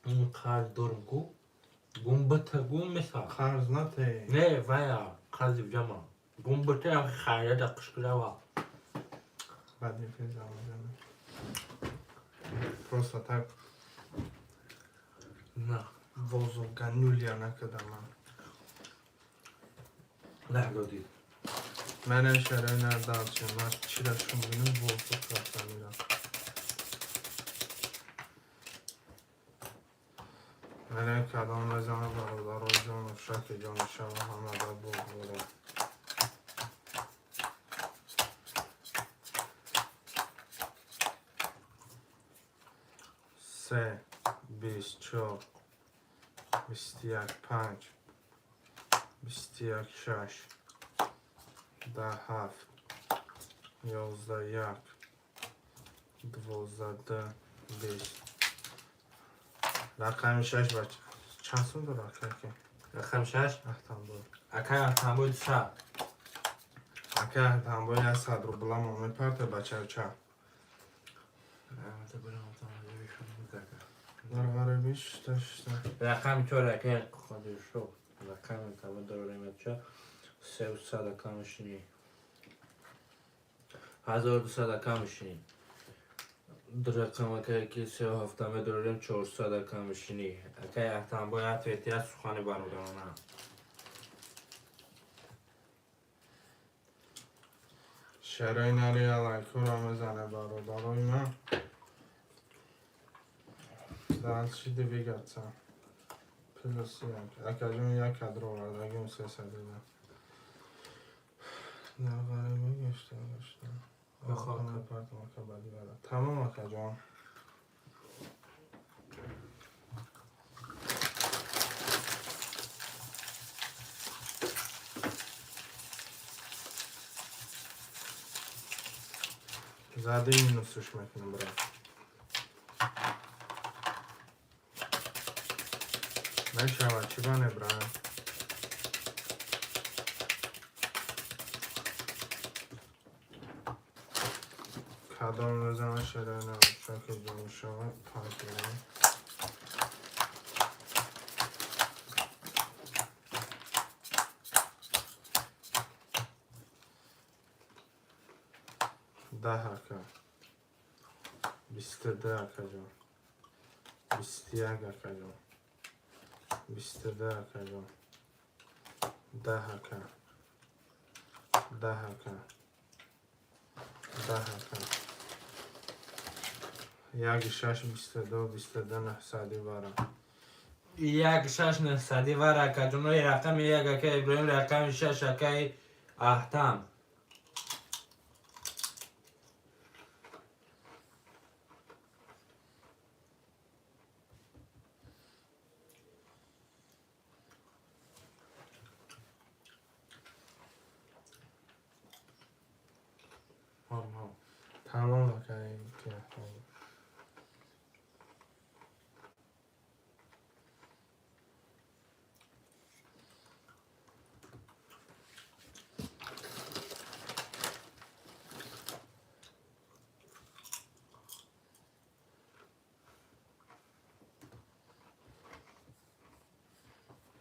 اون قرض دارم کو گمبت گم مثلا قرض نته نه ویا قرض بجمع گمبت هم خیلی دقش کده و بعد که زمان پروستاتاک نه وزو گنولیا نکدم نه دادی من شرای نردال چه من چی داشتم بینم وزو پروستا میرم من کدام بزنم برادر و جان و شک جان شما همه در بود 3 24 21 5 21 6 17 11 1 12 20 رقم 6 بچه چند سون داره که رقم 6 احتام بود اکی احتم باید سا اکه احتام بود یه صد رو بلا مومی پرده بچه چه رحمت برم نرغره بیش داشته رقم 4 اکی خودش رو رقم تبا داریم چه 300 اکمش نی 1200 اکمش نی در رقم اکی 37 داریم 400 اکمش نی اکی احتم باید فیتیت سخانی برودانه شرای نری علیکو را میزنه برادرای من دست شیده بگرد پلوسی اکه جون یک کدر رو ورد اگه اون 300 دیدم نرغره بگشته بخواه آقا پرت مکه بدی برد تمام اکه جان زده این نصفش میکنم برای نشود چی بانه برای کدام روزم شده نباشد که جمع شود پاکیره 10 اکه 22 اکه جان 21 اکه جان 22 اکه جان 10 اکه 10 اکه 10 اکه 1 6 22 22 900 بارم یک شش نصدی و رکجونوی رقم یک اکه ابراهیم رقم شش اکه احتم تمام اکه که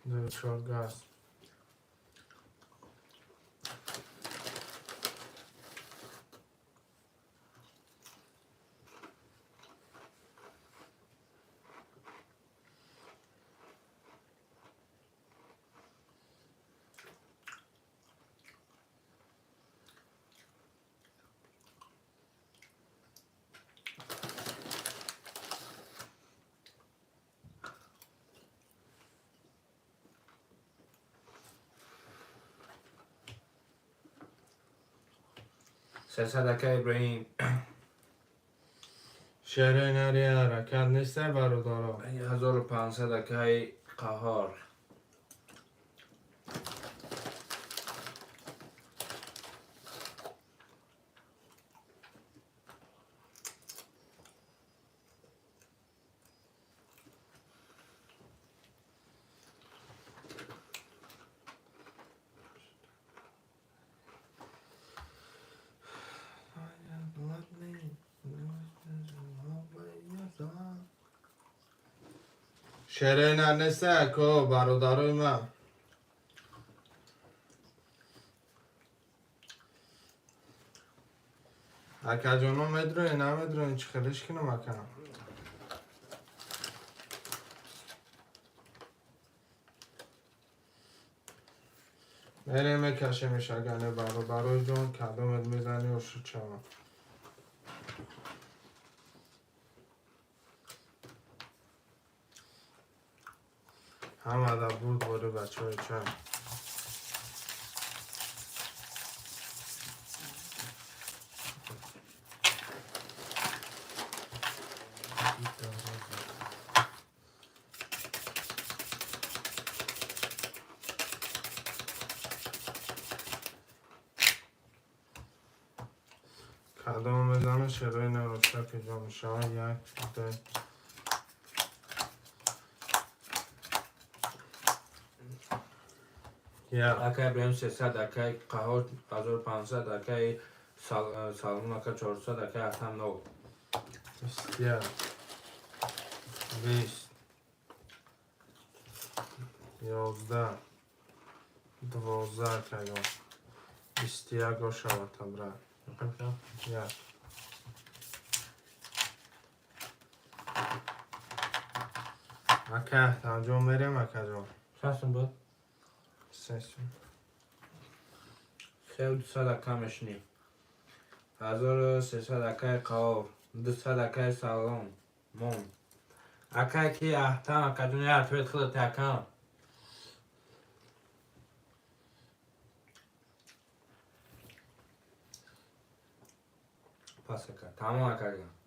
دو چهار گاز سیصد اکه ابراهیم شهر نری حرکت نیست برادارا 1500 اکه قهار شهر نر نیست اکو برادرای من اکا جانو میدروی نمیدروی چی خیلیش کنم اکا میریم کشه میشه گنه برای جون کدومت میزنی و شو چما همه در بود بوده بچه های چم کدوم میزنه شروع نروشته که جا میشه یک ده یا اکه ابراهیم 300 اکه قهار 1500 اکه سالمون اکه 400 اکه احتم نو 21 20 11 12 کگاه 21 رو شود تبره یک اکه تنجا میریم اکه جان شستم بود سیستم 3200 اکه مشنی 1300 اکه قهار 200 اکه سالم مون اکه کی احتم اکه دنیا ارتویت خود تکم پس اکه تمام اکه گم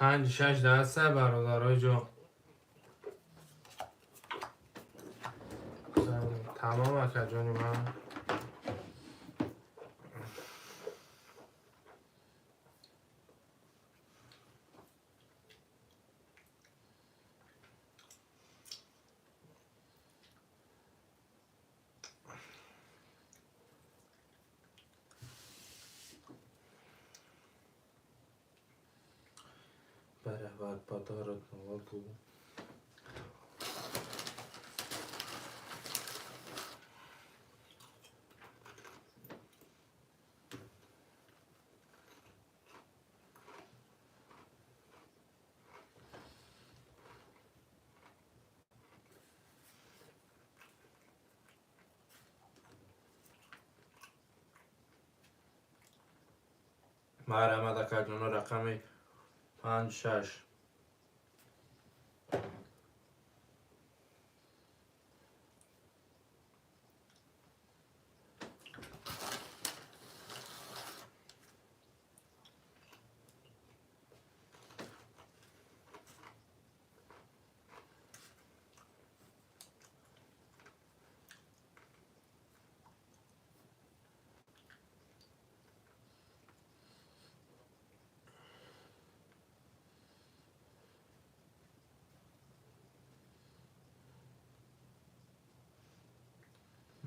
5 6 10 3 برادرای جان تمام اکه جانی من بره بعد پادارت نوال کو محرمت اکجان رقم 5-6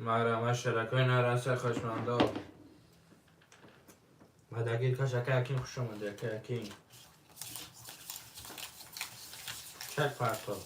محرمت شرکای نرسه خوشمندا و دگیر کشک اکین خوش آمده که اکین چک پرتا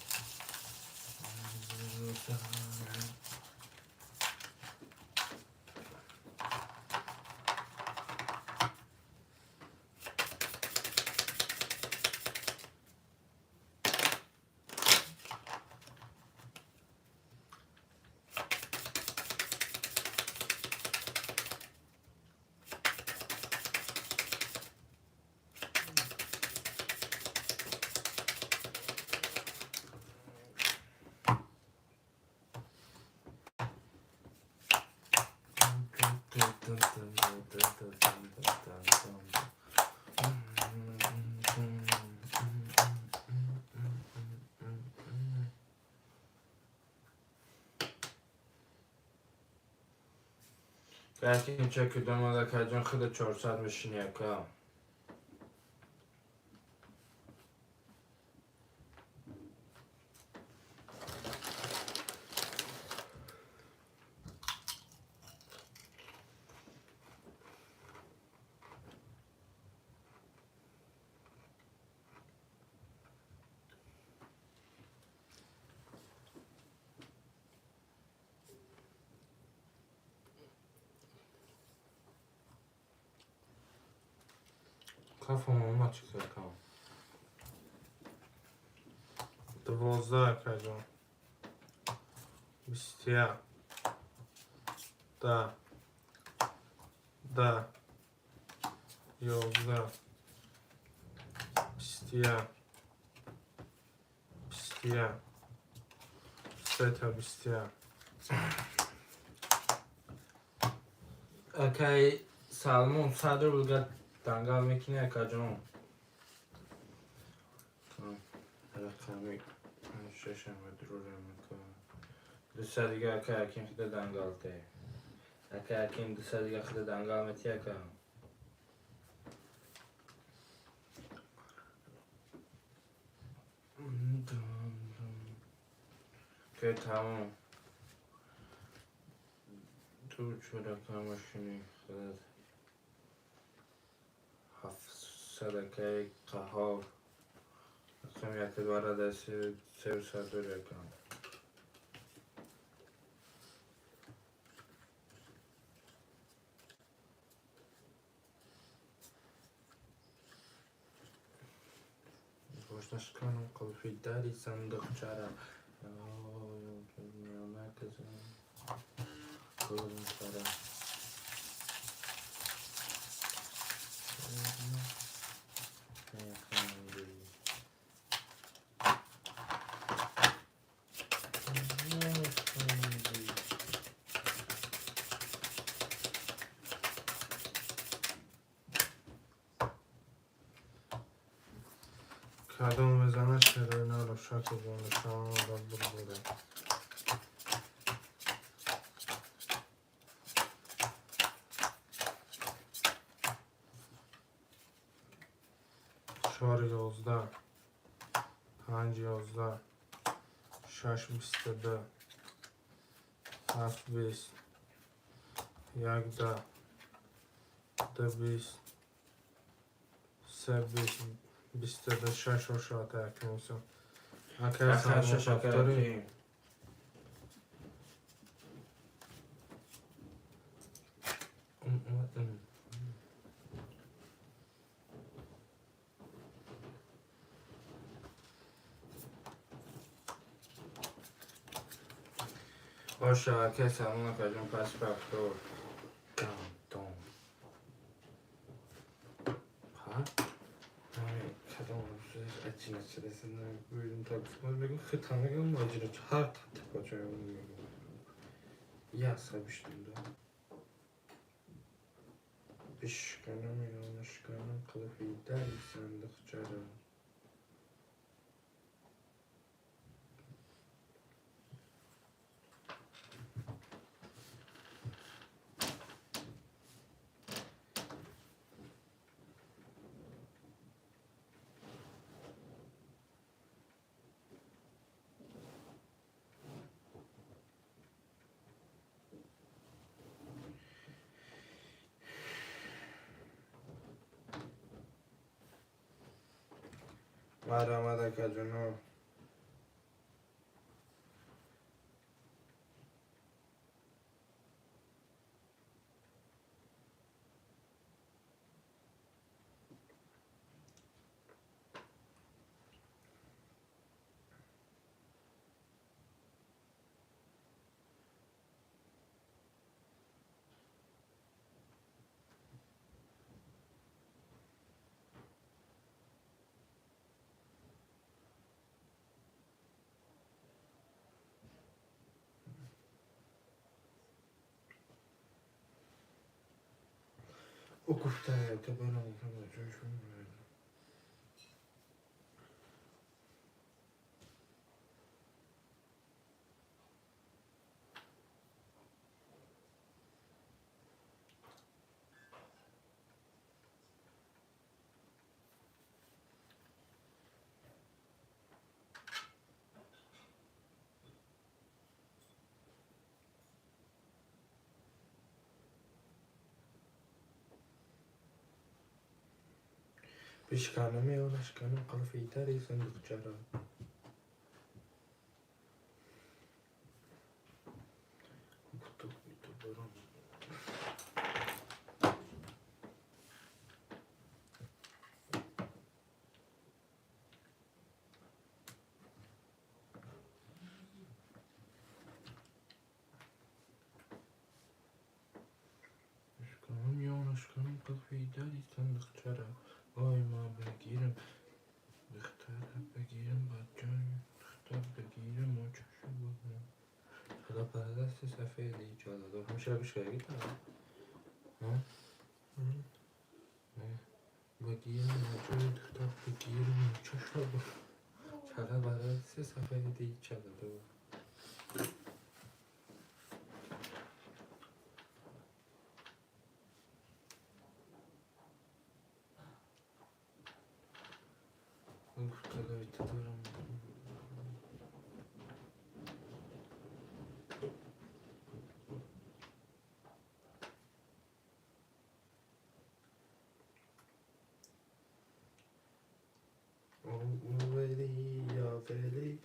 اکین چک دو اکجان خود 400 بشینی اکا کافم اومد چکر کنم 12 اکجان 21 10 10 11 21 21 3 تا 21 اکای سالمون صدر بلگت دنگال میکنی اکجان رقمی 6 درور میکنم 200 دیگه اکا اکین خود دنگال ته اکا اکین 200 دیگه خود دنگال میتی اکا که تمام تو چه رقمشونی خود 700 اکای قهار رقم یک دواره دست 300 رقم گوشتش کنم قلفی داری صندوق چرا مرکزم کلون چرا کدوم بزنه شروع نالو شاکی بانه شما داد بوده چهار 11 5 11 6 22 7 20 1 10 2 20 3 20 22 6 و شاته اکنوسم اکر اکر سامو شش اکر فاکتوری اکی باشه اکر سامو اکجون پس فاکتور دام 같이 나치레스는 buyurun tabii. Bugün kıtanıyorum macera her tatlı koçayım. Ya sabıştım da. Işkanım yanlışkanım kılıfı der sandık çare. Maramada kacano. O kuftaya taban oldu çocuğum. Işkanım yanlışkanım kılıfı der sandık çare. Kutu baram. Işkanım yanlışkanım kılıfı der sandık çare. Oy ma بگیرم بختر بگیرم بچه بختر بگیرم و چشم بگیرم خدا پردست صفحه دیجالا دار همیشه رو شکری دارم بگیرم بچه بختر بگیرم و چشم بگیرم خدا پردست صفحه دیجالا دار خدا دارم ولی یا ولی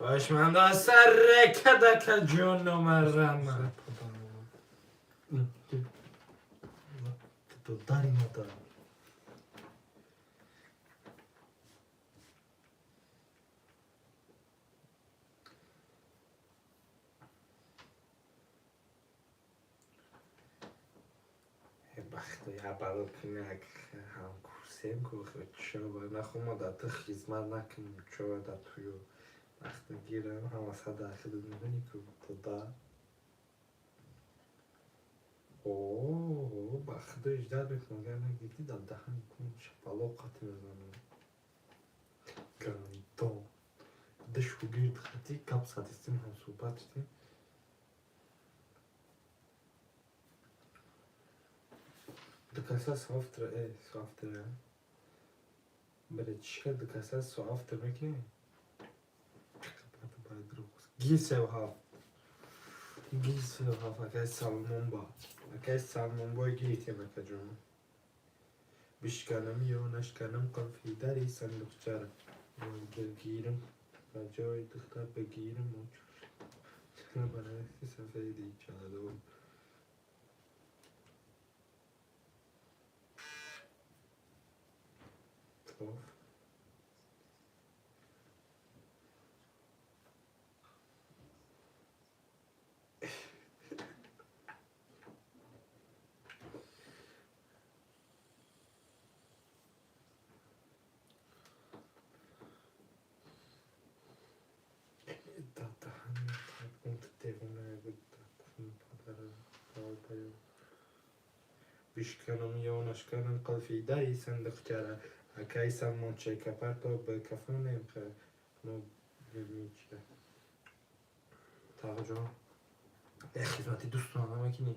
خواهشمند از سر کدک جون مرم تو داری ندارم بخت یا برای کنک هم کورسیم که خود شو باید نخون ما در خیزمت نکنیم چو در تویو وقتی گیرم همه صدا خیلی میدونی که تو دا اوه وقتی اجدر بکنم گرم گیتی دم دهن کن شپلاقات میزنم گرانتون دشو گیرد خطی کپ ساتیستیم هم صحبت شدیم دکاسه صافتره برای چیکار دکاسه صافتر میکنی؟ باید رو گیسه و هاف گیسه و هاف اکای سالمون با گیتی مکا جون بشکنم یا نشکنم قلفی داری صندوق چرا بگیرم و جای دختر بگیرم و چرا برای سفیدی چادر خب بشکنم یا نشکنم قلفی دایی صندوق چرا اکای سلمان چه کپر تو به کفن نمیخواه نو میچه تاقا جان خدمتی دوستان مکنی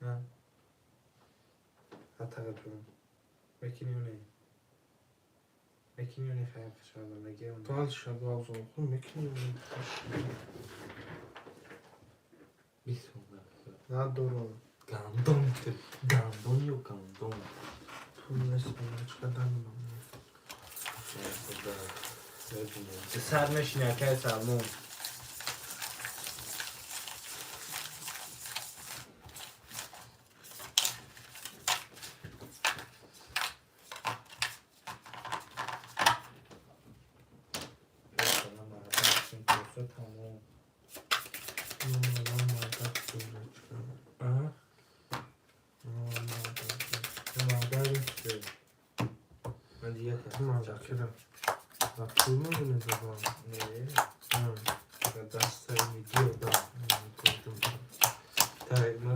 نه تاقا جان مکنی و نه مکنی و نه خیلی خشم نگه اون Dal şad ağzını oku mekini بیسون ne doğru. گندم یا گندم Pul nesmini çıkardan mı? سر میشینی اکای سلمون من دیگه Mazakira. Pul mu yine de var? نه دست میگیر دا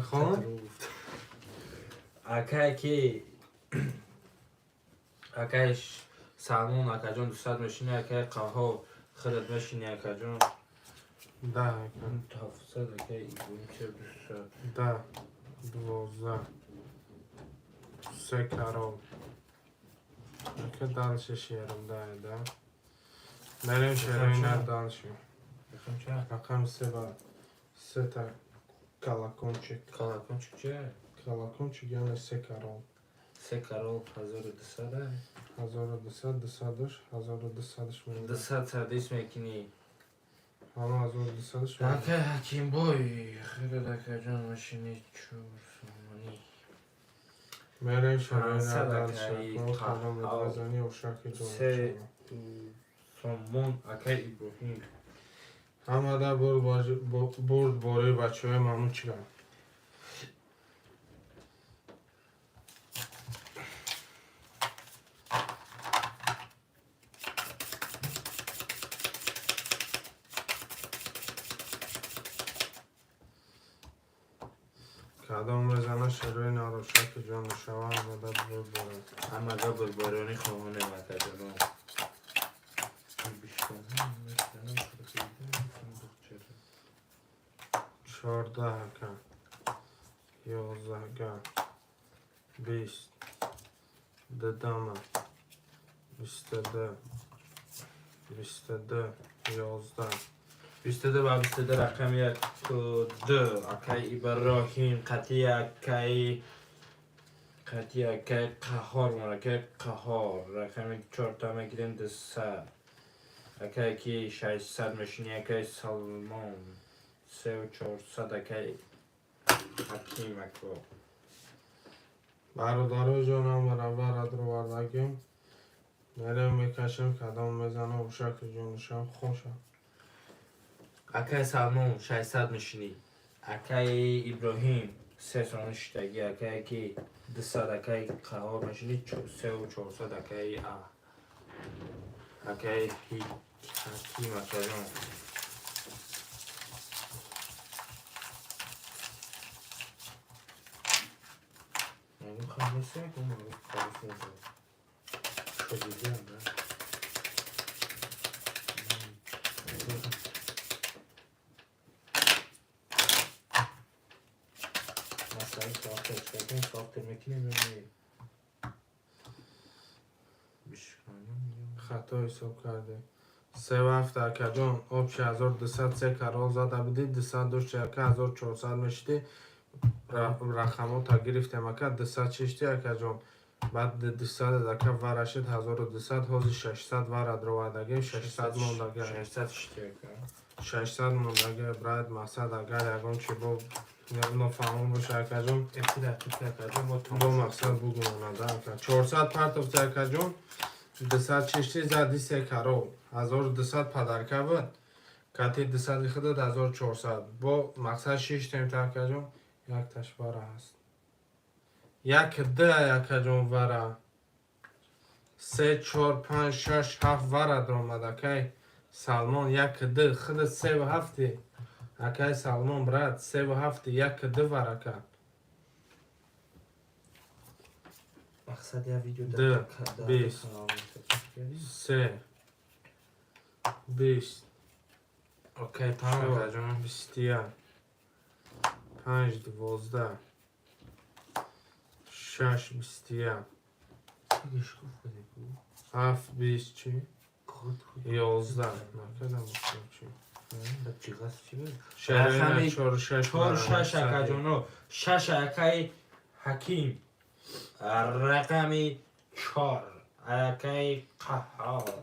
Xan? اکایش سلمون اکا جون دوستت میشینی اکای قهوه خودت میشینی اکا جون Da. تفصیل اکای ایگویم چه دوستت Da. 12. 3 karol. که دانشش یارم دایده بریم شروعی دانشیم بخیم چه؟ رقم 3 با 3 تا کلاکونچک کلاکونچک چه؟ کلاکونچک یعنی 3 karol 3 karol 1200 1200 200 1200 میلیون 200 سردیس میکنی همه 1200 میلیون اکای حکیم بای خیلی اکا جون میشینی چور سومانی بریم شروعی صد دانشیم اکای خانم بزنی و شاکی جون سه سومون اکای ایبراهیم همه در برد باره بچه های مامون چی کنم کدام بزنه شروع ناروشک جان شما همه در برد باره همه دا بربارانی خواهانه مکجانو بیشتر 14 کن 11 کن 20 ددامه 22 22 11 22 و 22 رقم 1 2 اکای ابراهیم قطعی اکای قهار مرکه قهار رقم 4 تا میگیریم 200 اکای کی 600 میشینی اکای سلمان 3 و 400 اکای حکیم اکو برادرای جانم برابر رو وردگیم بریم میکشیم کدام بزنه و شکل جانشم خوشم اکای سلمان 600 میشینی اکای ابراهیم 300 شتگی اکای کی 200 اکای قهار میشینی 3 و 400 اکای اگه حکیم اکرم یعنی خمسه کنم خمسه شدیدی هم نه مثلا ساختر میکنیم خطا حساب کرده 3 و 7 اکجان آبش 1203 کرال زده بودی 202 میشتی رقمات تا گرفتیم اکا 206 اکجان بعد 200 دکه ورشید 1200 حاضر 600 ورد رو ودگیم 600 موندگه 600 موندگه برایت مقصد اگر یکان چی با نفهمون باشه اکجان با مقصد بگمانده اکا 400 پرتوفت اکجان 260 زدی 3 کرال 1200 پدرکه بود کتی 200 خودت 1400 با مقصد 6 تیم اکجان یک تشواره هست یک ده اکجان وره 3 4 5 6 7 وره در آمده که سلمان یک ده خودت 3 و 7 اکای سلمان برد 3 و 7 یک ده وره که مقصد یا ویدیو ده 20 3 20 اوکی تمام اکجان 21 5 12 6 21 7 20 چی؟ 11 نکردم چی؟ شهرین 4 6 اکجانو 6 اکای حکیم رقمی 4 اکای قهار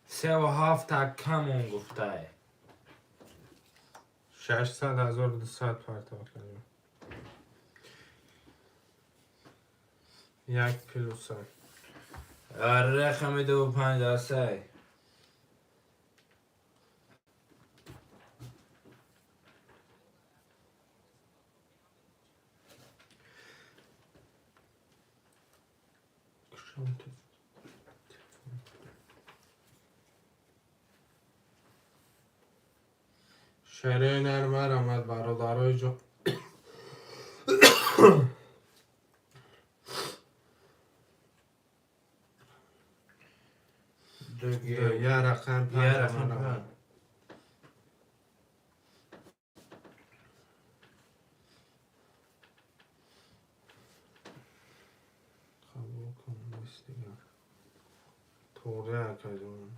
سه و هفت اکمون گفته 600 1200 پرتاب کردیم یک پلوس رقمی 253 شهرین ارمر آمد برادرای جو یه رقم 5 آمد قبول کنم بس دیگه توقعه اکجان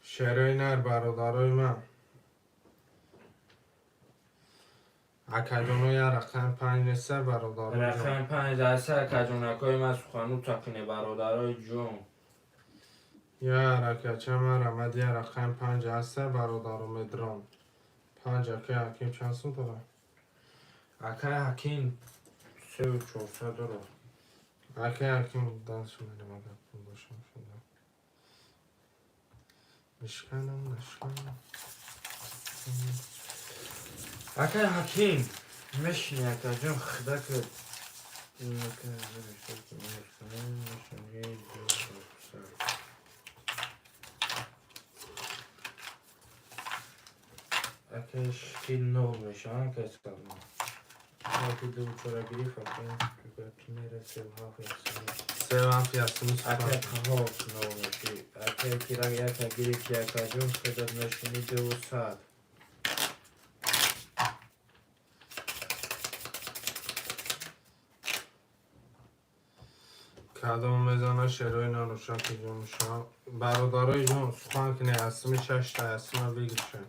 شهرین ار برادرای من اکجانو یه رقم 5 نسه برادرای رقم 5 درصد اکجانکای من سخنو تقینه برادرای جون یه رکچه من آمد یه رقم 5 هسته برادر مدران 5 اکه حکیم چند سو داره اکای حکیم 3 و 400 داره اکه حکیم دست میده مگر پول باشم شده نشکنم اکای حکیم مشنی اکا جون خدا که اکش که نو میشن که اسکالما اکی دو چورا گریف اکا پیمیر سه و هاف یکسانی 3 و 7 یستونی اکا کهاف نو میشی اکا کیرا یکا گریف یکا جون خدا نشینی 200 کدام میزانه شروع نروشن که جون شما برادرای جون سخن کنه اسمی 6 تا اسمی بگیرشن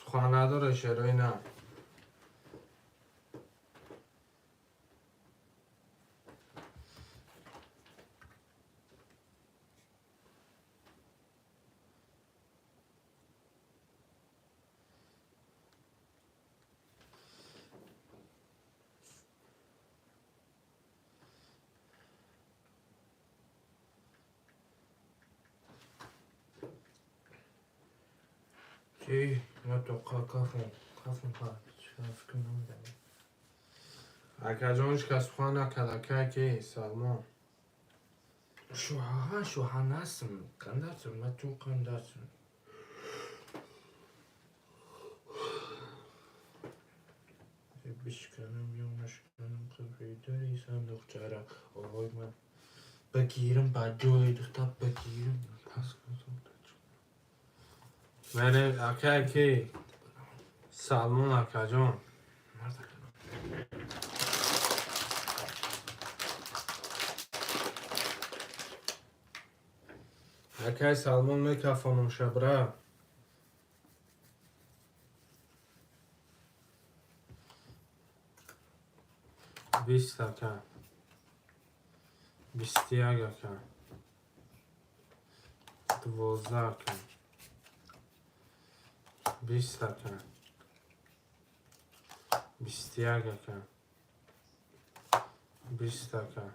سخن نداره شروع نه ای نه تو کافون ها شاف کنم دارم اکا جانش کس خواه نکد که سلمان شوها نسم کندرسم من تو کندرسم بشکنم یا نشکنم قلبی داری صندوق چرا آهای من بگیرم بعد جای دختر بگیرم پس کنم مره اکا که سلمان اکا جان اکا سلمان میکفانم شبره 20 اکا 21 اکا 12 اکا 20 اکا 21 اکا 20 اکا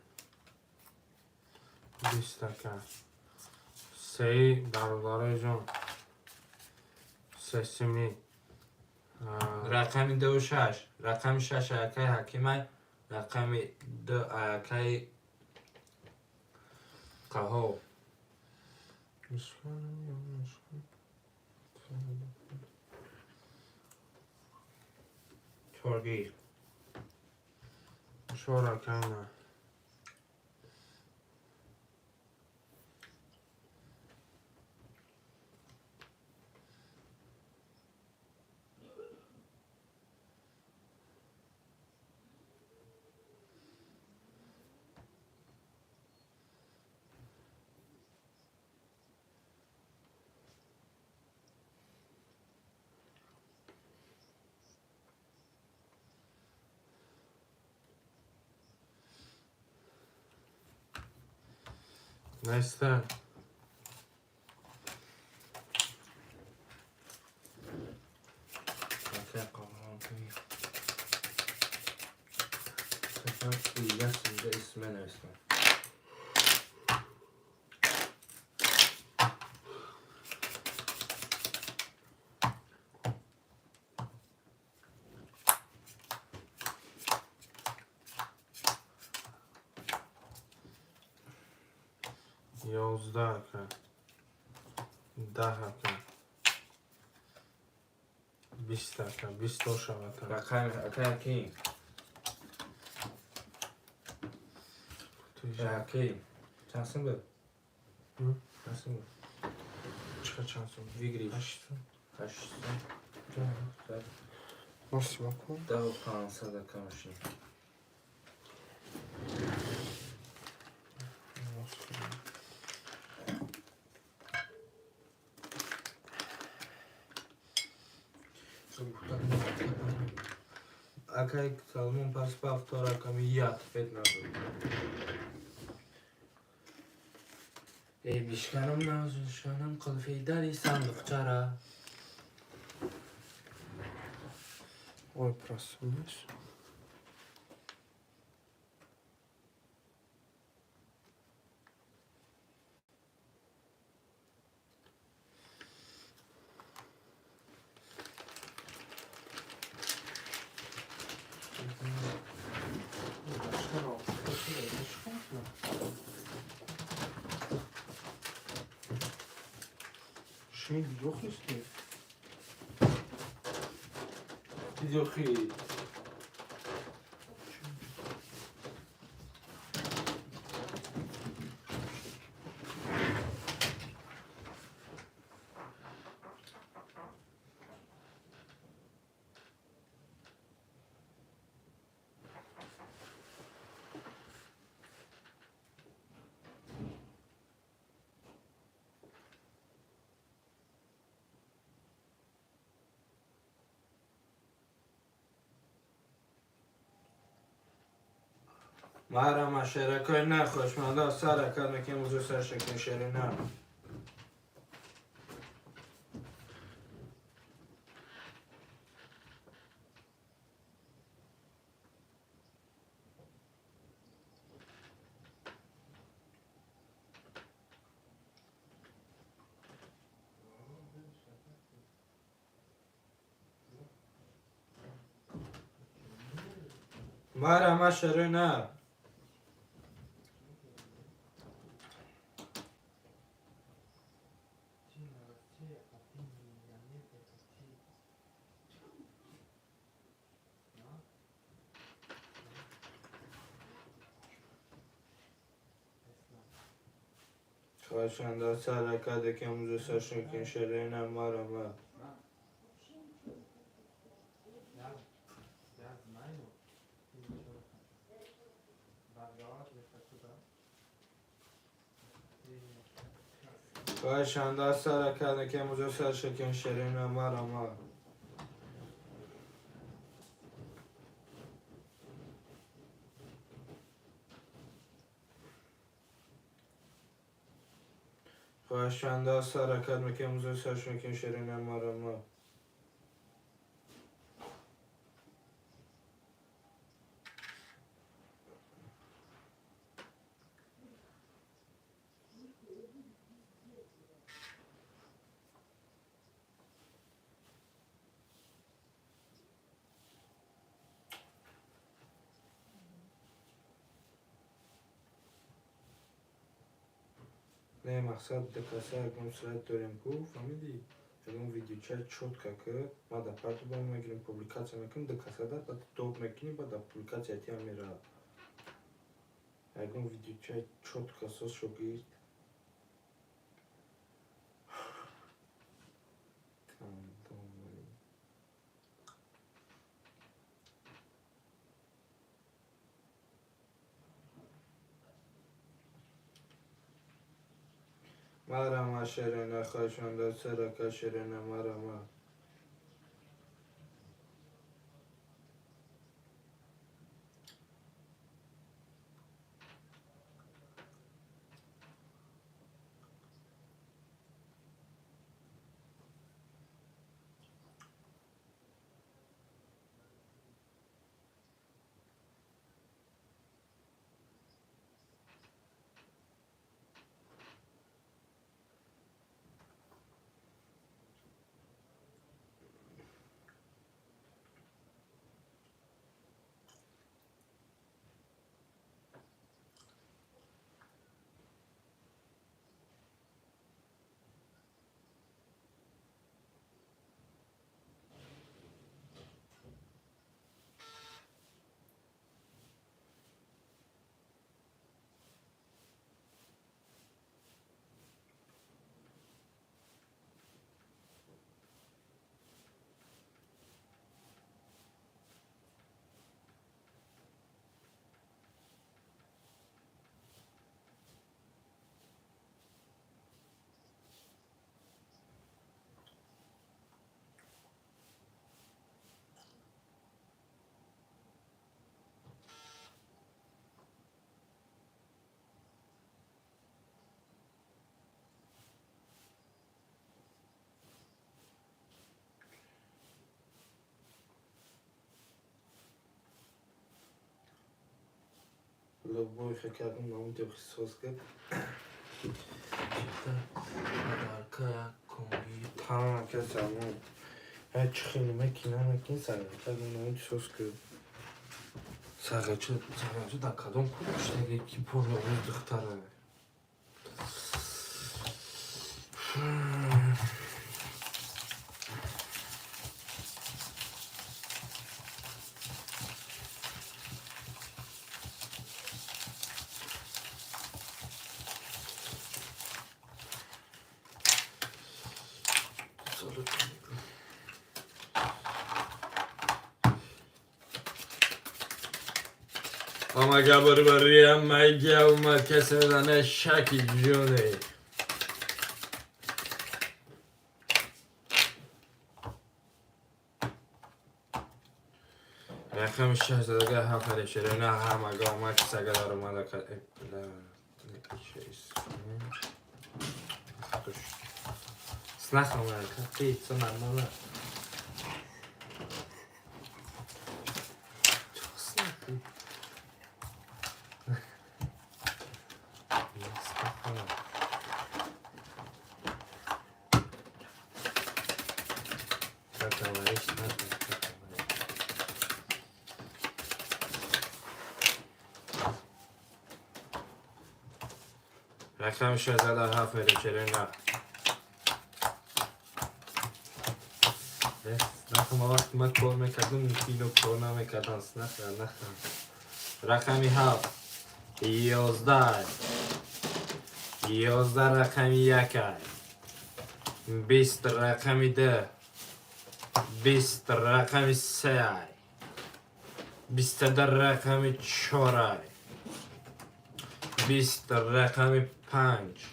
20 اکا سه برادرای جان سسیمی رقم 26 رقم 6 اکای حکیمه رقم 2 اکای قهو چارگیر 4 اکای نه نسته اکای قهو خفت ایگه سنده اسمه نوستم یازده اکا 10 اکا 20 اکا 20 تا شود رقم اکای حکیم حکیم چند سن بود؟ چند سن بود؟ چقدر چند سال؟ ویگریش 8 8 مرسی بکن 10 و 500 اکامشیم اکای سلمون پس بافتار اکامی یاد فید نبود ای بیشکنم نازشکنم قلفی داری صندوق چرا Ой, просунешь. Şey yok işte. دیدوخی مرا مشارکای نخوشمنده سر کردن که موضوع سر شکل شری نه مرا شرنا خواهشان سر کده که موزه سرشون کن شرنا مرا ما خواهشان سر کده که موزه سرشون کن شرنا مرا ما خواهشان سر کده که موزه سرشون کن شرنا مرا ما نه مقصد دکاسه اگم سرعت داریم کو فهمیدی؟ اگم ویدیو چه چوتکا که ما دا پارتو باید میگیریم پوبلیکاسیا میکنیم دکاسه دار بعد دوب میکنیم بعد دا پوبلیکاسیا تیا میره اگم ویدیو چه چوتکا سوز شو گیر مرا ما شرنا خواهشان دا سر که شرنا مرا ما لبوی خکردم نمون دیو خیصوز کرد مدارکه کنگی تمام کسی همون هیچ خیلی مکنه مکن سرگه کردم نمون دیو کرد سرگه چه در کدام کدوش دیگه کی پر نمون دختره اما گبری بری هم میگه اومد کسی میدنه شکی جونه رقم 16 هفته شده نه هم اگه اومد کسی اگه دار اومده که سنخ اومده که پیتزا مرموله رقم 607 فرچرین نه. نخم وقتی من کار میکردم کینو کار نمیکردن نخم. رقمی 7 11 رقمی 1 20 رقمی 10 20 رقمی 3 22 رقمی 4 20 رقمی 5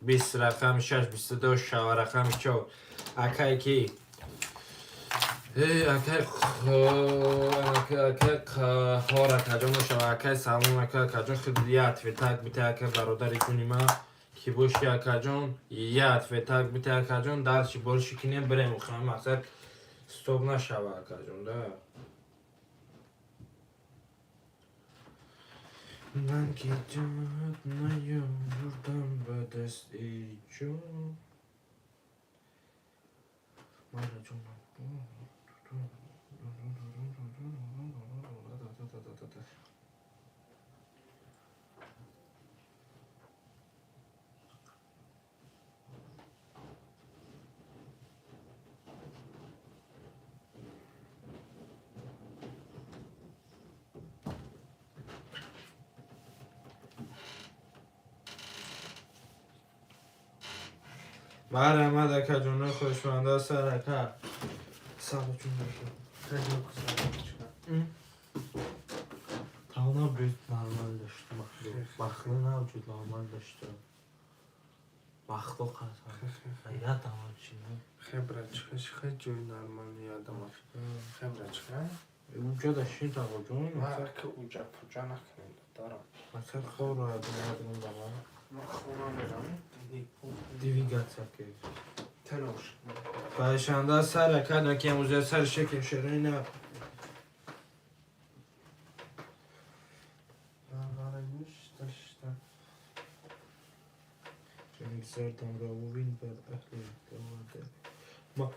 20 رقمی 6 22 رقمی 4 اکای کی اکای خورا کجان شما اکای سامون اکای کجان خدیات و تاک بیت اکای برادری کنی ما کی بوشی اکای جان یات و تاک بیت اکای جان درشی بولشی کنی بریم خواهم اکثر استوب نشوه اکای جان ده من کی جمعت نیاوردم به دست ای جان مالا جان بله آمد اکا جونه خوشمانده سر اکا سالو جون بشو خیلی کسا تاونا بیت نرمال داشت مخلو نوجود نرمال داشت مخلو قصد غیرت نرمال چی نه خبره خیلی جوی نرمالی آدم هست خبره اونجا داشتین تا جون من که اونجا پوجا نکنید دارم مثلا خور رو ادنه دارم من خونم برم دیوی گت سکه تلوش خواهشانده سر اکا نکه موزه سر شکل شروعی نه داشتم چنین سرتم را ببین بر اهل دوانده ما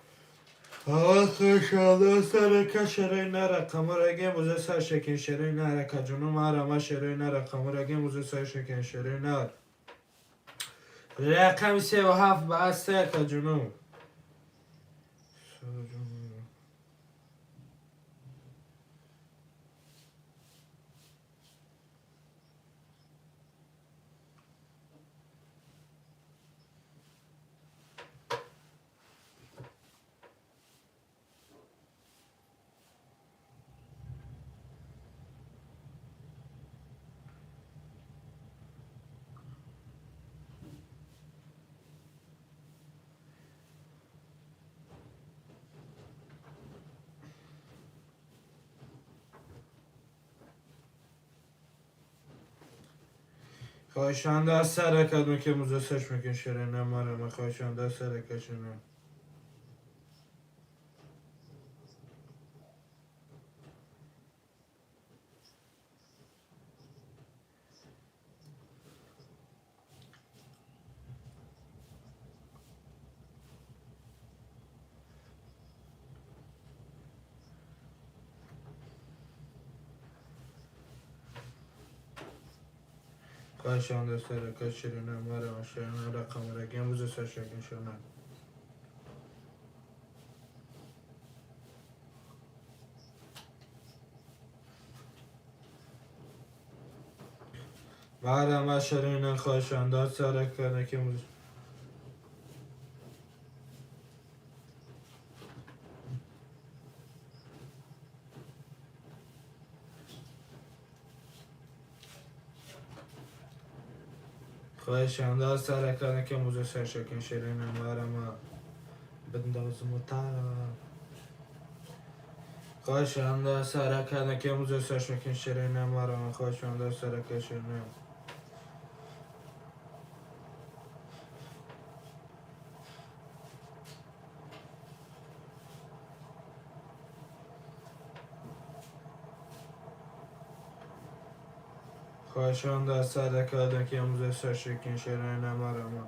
خواهشانده سر اکا شروعی نه رقم رگه موزه سر شکل شروعی نه رکا جنوم هرما شروعی نه رقم رگه موزه سر شکل شروعی نه رقم 37 به از سه اکا جنوم خواهشانده سر اکا که موزه سرش میکن شروعی نه مارم خواهشانده سر اکا شنو خواهشانده سر اکا شروعی نه مارم شروعی نه رقم رگه موزه سر شکل شنو بعد شروعی نه خواهشانده سر اکا که موزه خواهشانده سر اکا که موزه سر شکل شروعی نه مارم بندازم و تارم خواهشانده سر اکا که موزه سر شکل شروعی نه مارم خواهشانده سر اکا شروعی خواهشانده سر اکا که موزه سر شکل شروعی نه مارم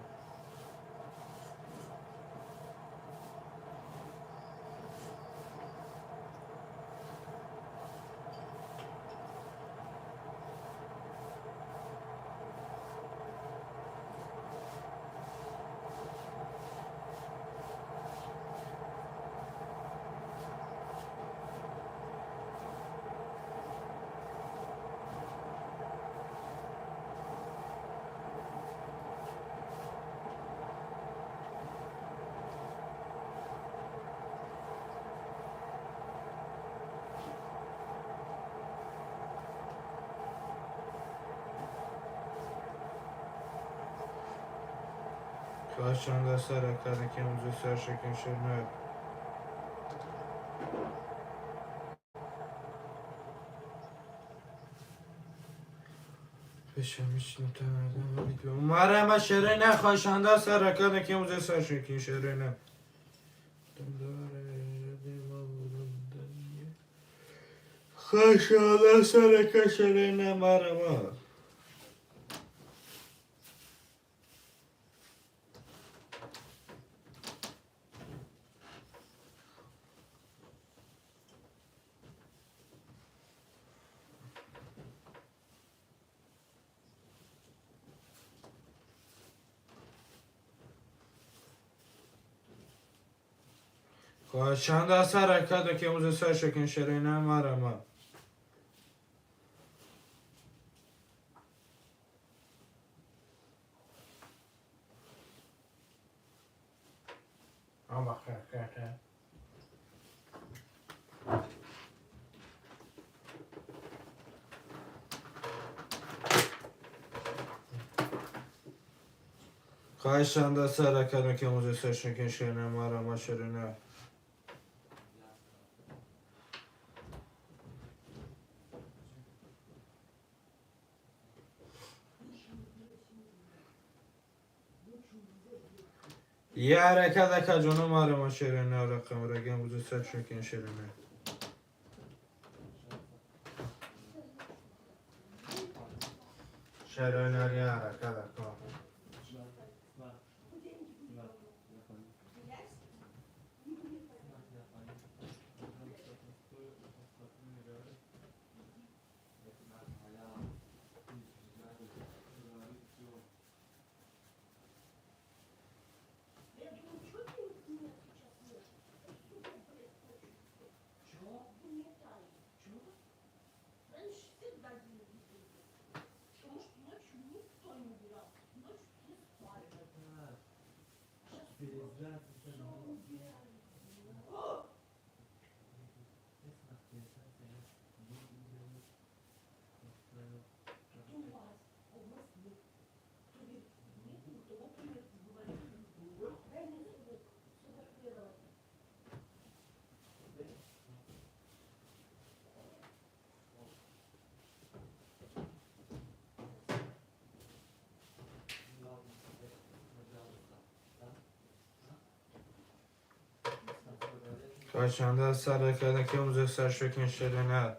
خواهشان دست حرکت که موزه سر شکن شرنه بشه میشنیم تنده بیدو مرمه شرینه خواهشان دست حرکت که موزه سر شکن شرینه خواهشان دست حرکت شرینه مرمه خواهشان دست حرکت که موزه سر شکن شرینه مرمه اما خیلی خواهشان دست حرکت که موزه سر شکن شرینه مرمه شرینه یه حرکت که جانو مرمه شرینه رقم رگه موزه سر شکن شرینه شرینه یه حرکت کن خواهشان دست حرکت که موزه سر شکن شرینه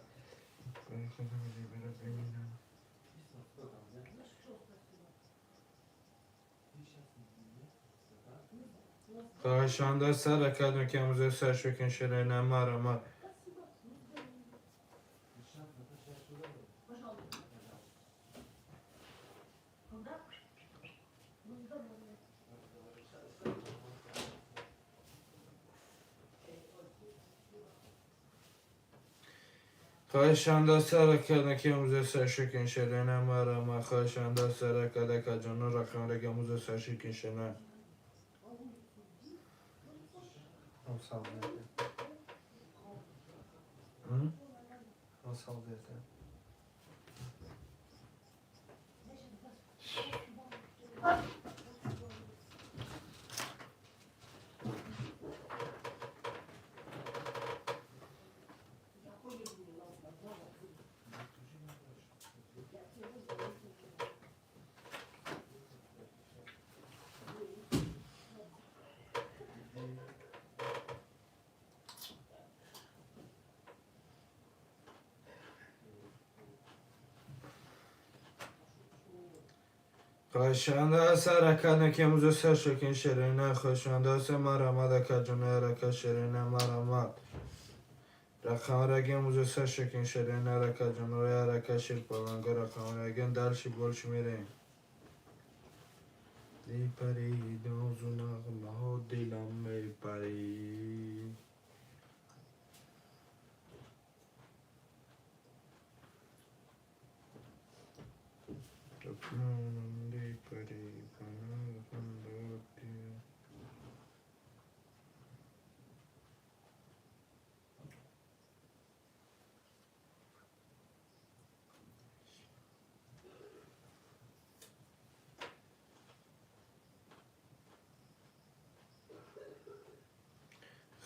خواهشان دست حرکت که موزه سر شکن شرینه مرمه خواهشان دست حرکت که موزه سر شکن شرینه مرمه خواهشان دست حرکت که جانو رقم رگه موزه سر شکن شرینه خواهشان دست حرکت که موزه سر شکن شرینه خواهشان دست مرمه که جانو حرکت شرینه مرمه رقم رگه موزه سر شکن شرینه رکه جانو حرکت شیر پاگانگه رقم رگه دلشی بولش میرین دی پری دوزو نغمه ها دلم می پری دی پری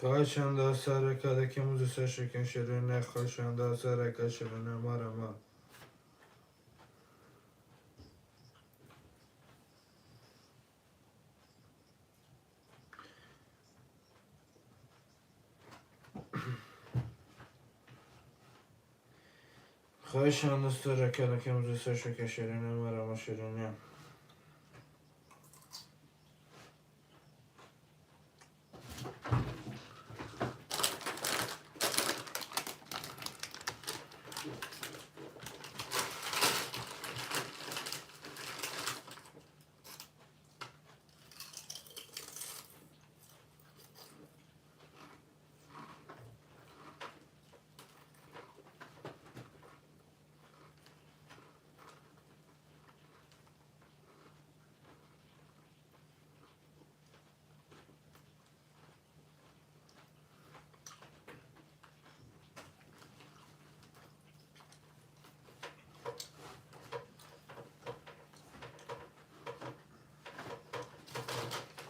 خواهشان دا سر کده که موزو سشکن شرونه خواهشان دا سر که شرونه ما خواهشان دا سر کده که موزو سشکن شرونه ما شرونه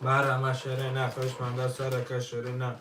مرا شرونه خواهشان دا سر که شرونه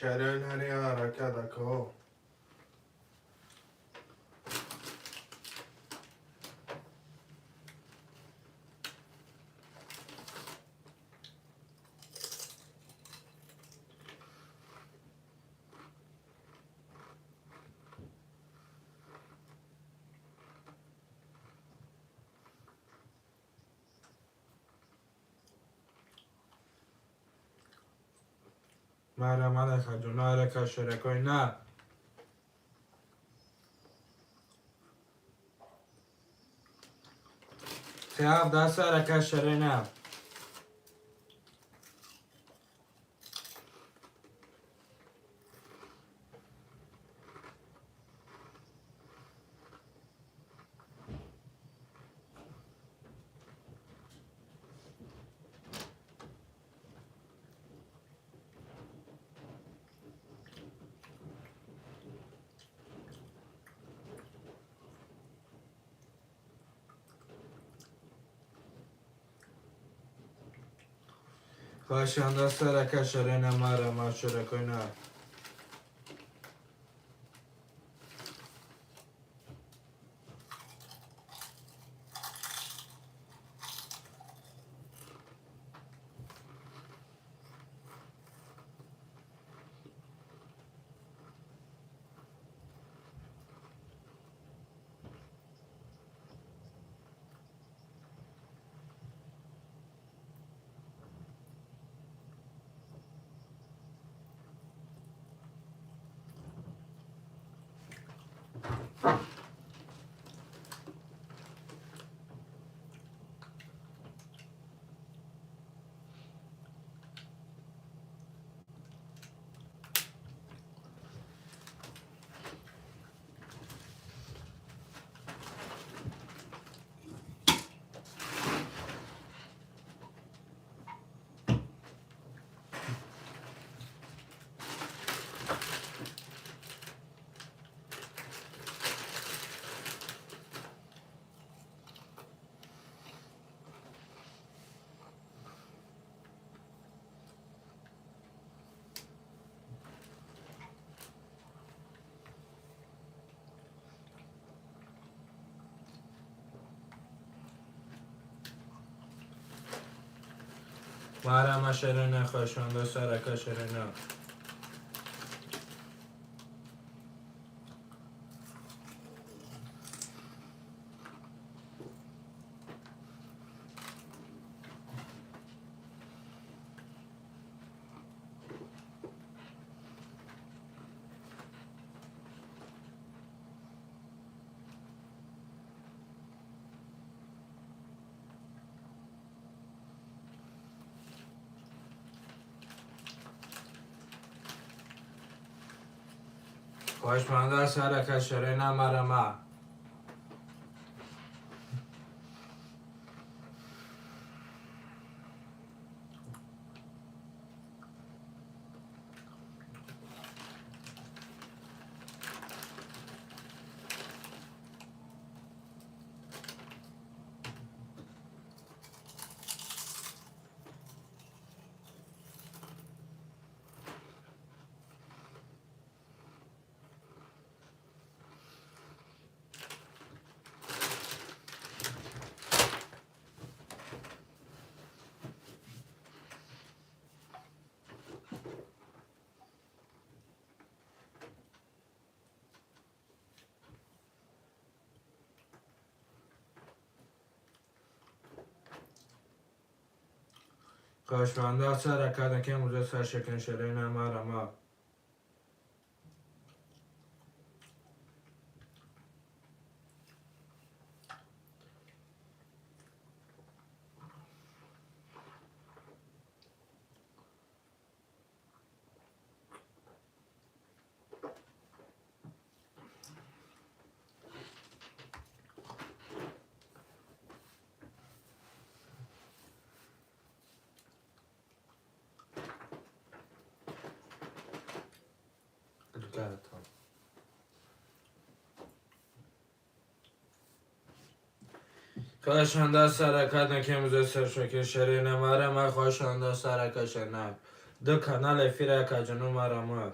شرونه ریا رکده که مرا ملکه جونه که شرکای نه خیاب دا سر که شرونه خواهشان دا سر که شرونه مرا ما شرکای نه مرا ما شرونه خواهشان دا سر که شرونه خواهشمند است حرکت شرین مرمه. خواهشمند است حرکت که موزه سرشکن شرین مرمه. خواهشمند است حرکت که موزه سرشکن شرین مرمه. خواهشمند است حرکت شرین دو کانال افیره که جنو مرمه.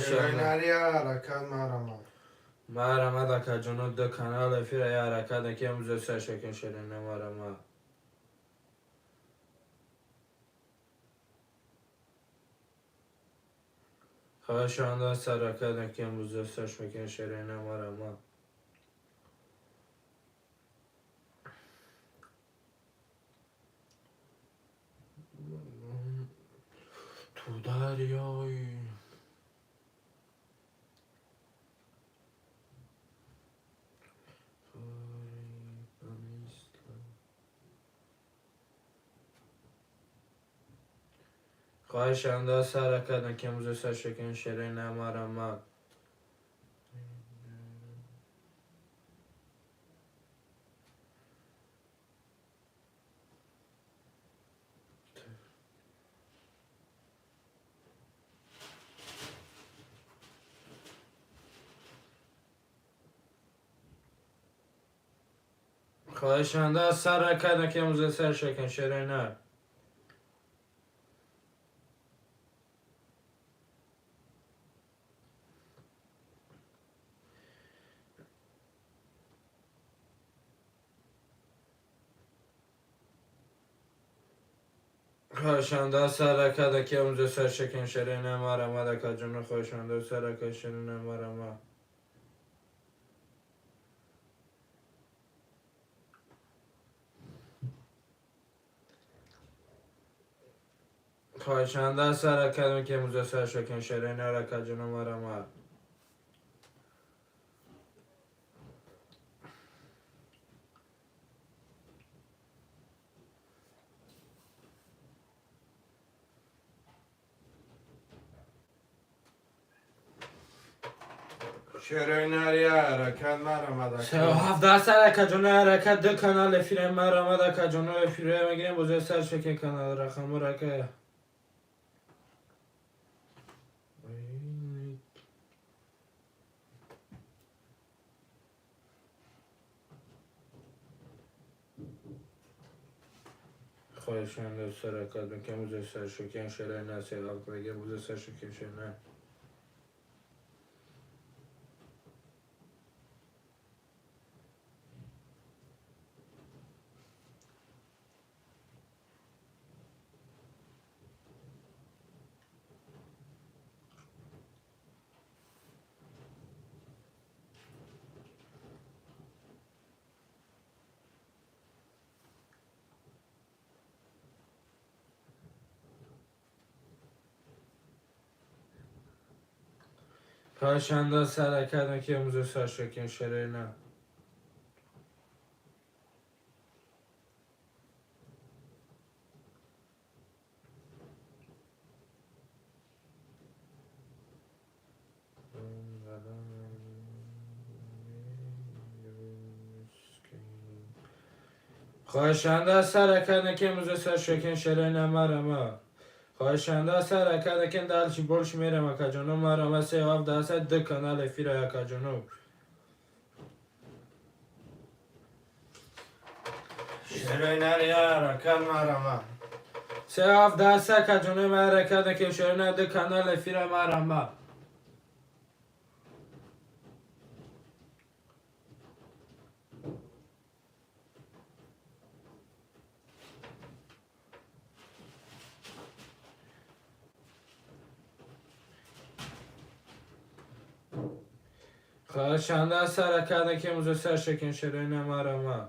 شرین حرکت مرمه. مرمه که جنو دو کانال افیره حرکت که موزه سرشکن شرین مرمه. خواهشمند است حرکت که موزه سرشکن شرین مرمه. تو دریای خواهشمند است حرکت که موزه سرشکن شرین مرمه. خواهشمند است حرکت که موزه سرشکن شرین. خواهشمند است حرکت که موزه سرشکن شرین مرمه که جنو. خواهشمند است حرکت شرین مرمه. خواهشمند است حرکت که موزه سرشکن شرین حرکت جنو مرمه. شرین حرکت مرمه. هفته است حرکت جنو حرکت دو کانال افیره مرمه که جنو افیره میگیریم موزه سرشکن کانال رقم مرکه. خواهشمند است حرکت که موزه سرشکن شرین است میگیریم موزه سرشکن شرین. خواهشنده سر کردن که موزه سر شکن شرای نه. خواهشنده سر کردن که موزه سر شکن شرای نه مرمه. خواهشنده سر کردن که دلشی بولش میرم اکا جانو مرمه. سه آف دسته دو کانال افیره اکا جانو. شروع نریا رکن مرمه. سه آف دسته که جانو مره کردن که شرای نه دو کانال افیره مرمه. خواهشنده سر کردن که موزه سر شکن شرای نه مرمه.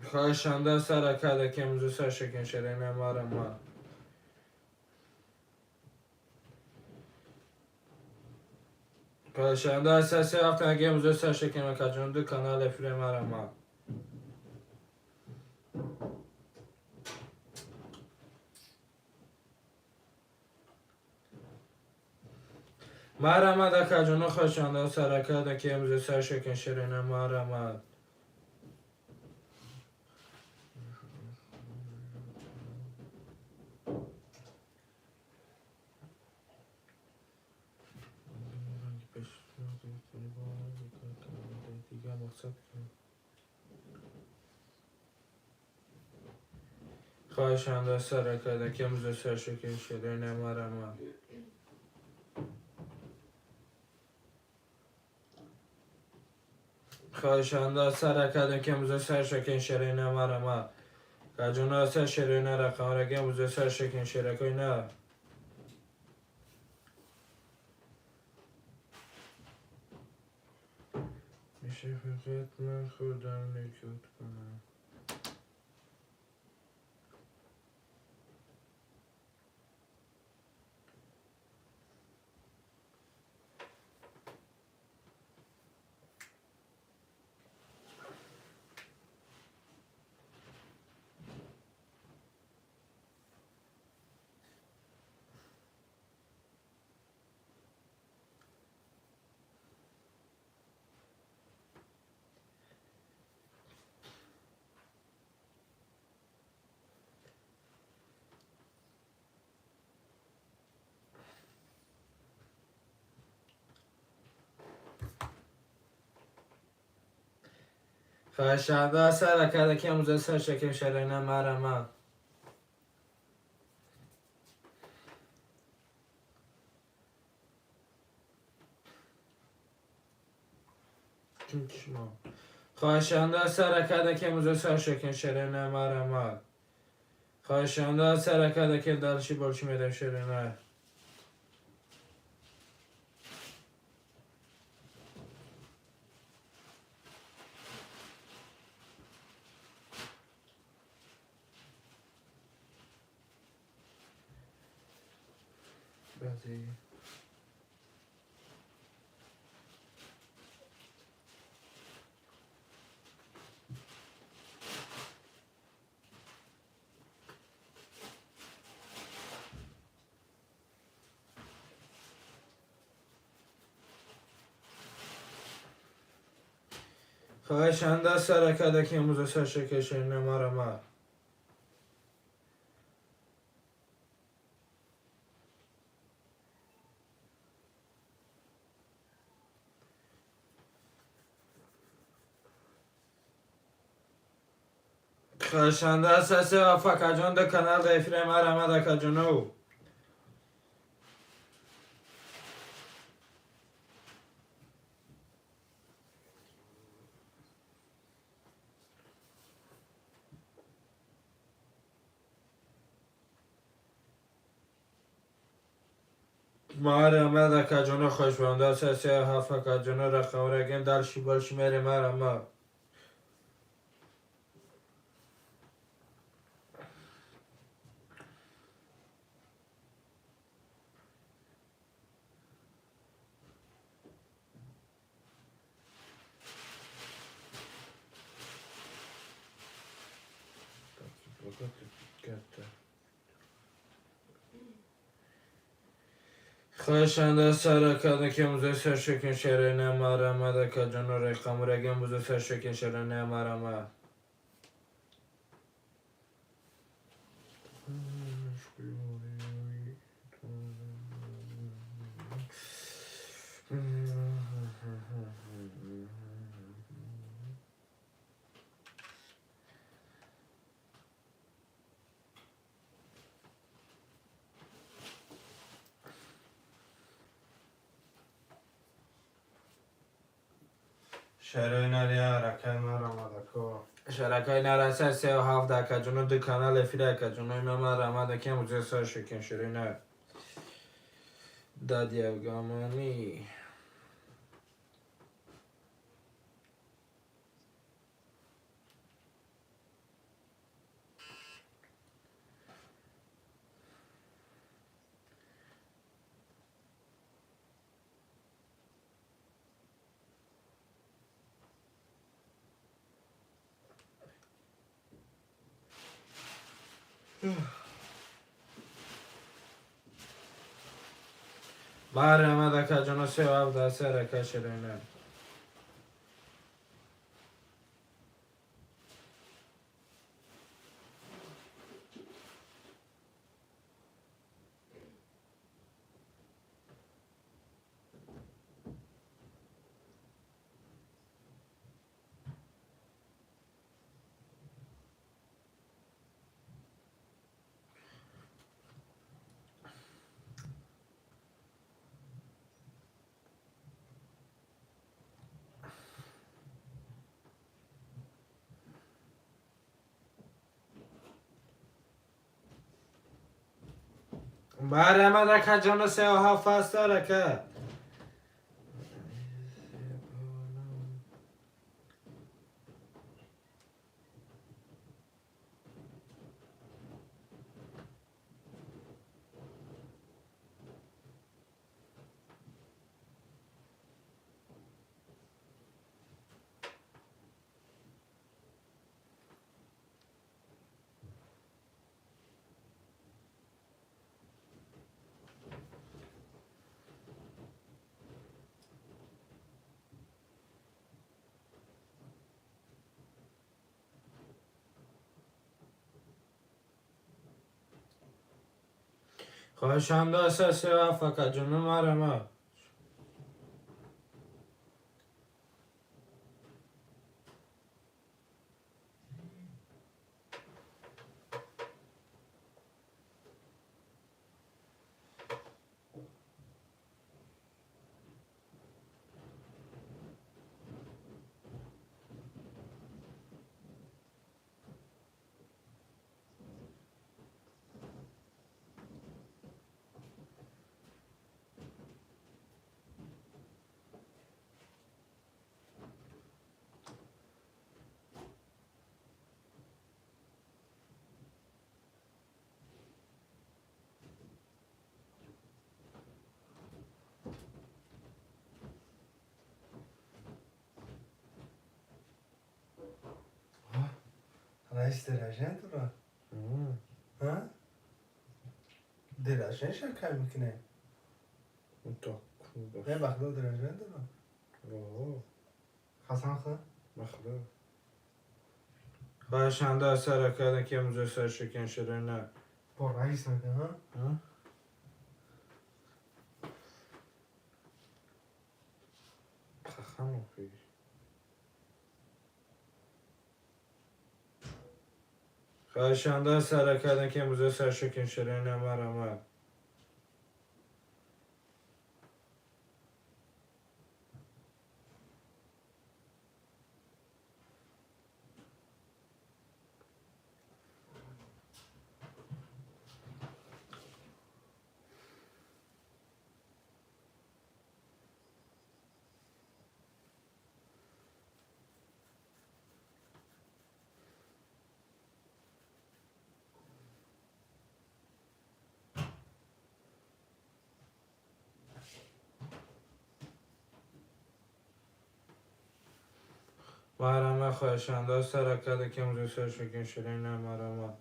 خواهشنده سر کردن که موزه سر شکن شرای نه مرمه. خواهشنده اساسی هفتن اگه موزه سر شکن اکا جانو دو کانال افیره مرمه. مرمه دکا جانو خواهشنده سر کردن که موزه سر شکن شرای نه مرمه. خواهشنده سر کردن که موزه سر شکن شرای نه مرمه. خواهشنده سر کردن که موزه سر شکن شرای نه مرمه. که جانو سر شرای نه رقم رگه موزه سر شکن شرای نه. میشه فقط من خودم نکرد کنم. خواهشنده سر کردن که موزه سر شکن شرای نه مرمه. خواهشنده سر کردن که موزه سر شکن شرای نه مرمه. خواهشنده سر کردن که دلشی بولش میرم شرای نه. بعدی خواهشنده سر کردن که موزه سر شکن شرای نه مرمه. خواهشنده اساسی آفا که جان ده کانال ده افیره مرمه دکا جانو. Mağara da kacana xoşbanda sesi hafa kacana raqavragen dalşi balşi mere marama. خواهشنده سرکانه که موزه سرشکن شرینه مرمه ده کجان و رقم رگم موزه سرشکن شرینه مرمه شراینا رکای مرمه دکو شرکای نرسه 37 ده کجان و دو کانال افیره کجان و مرمه ده که موزه سرشکن شرینه دادی افگامانی مرمه ده کجان و 37 ده سرکه شرینه مرمه ده کجان و 37 سرکه خواهشنده اساسی و فقط جنو مرمه رئیس درجه تو را ها؟ درجه شکر میکنه نه بخدا درجه تو را خواستم خود؟ بخدا خواهشنده سرکه که موزه سرشکن شرینه با رئیس میکنه ها؟ خخم خویش خواهشنده سرکه که موزه سرشکن شرینه مرمه Marama خواهشانده سرکده که امروز سرشکن شده نه marama.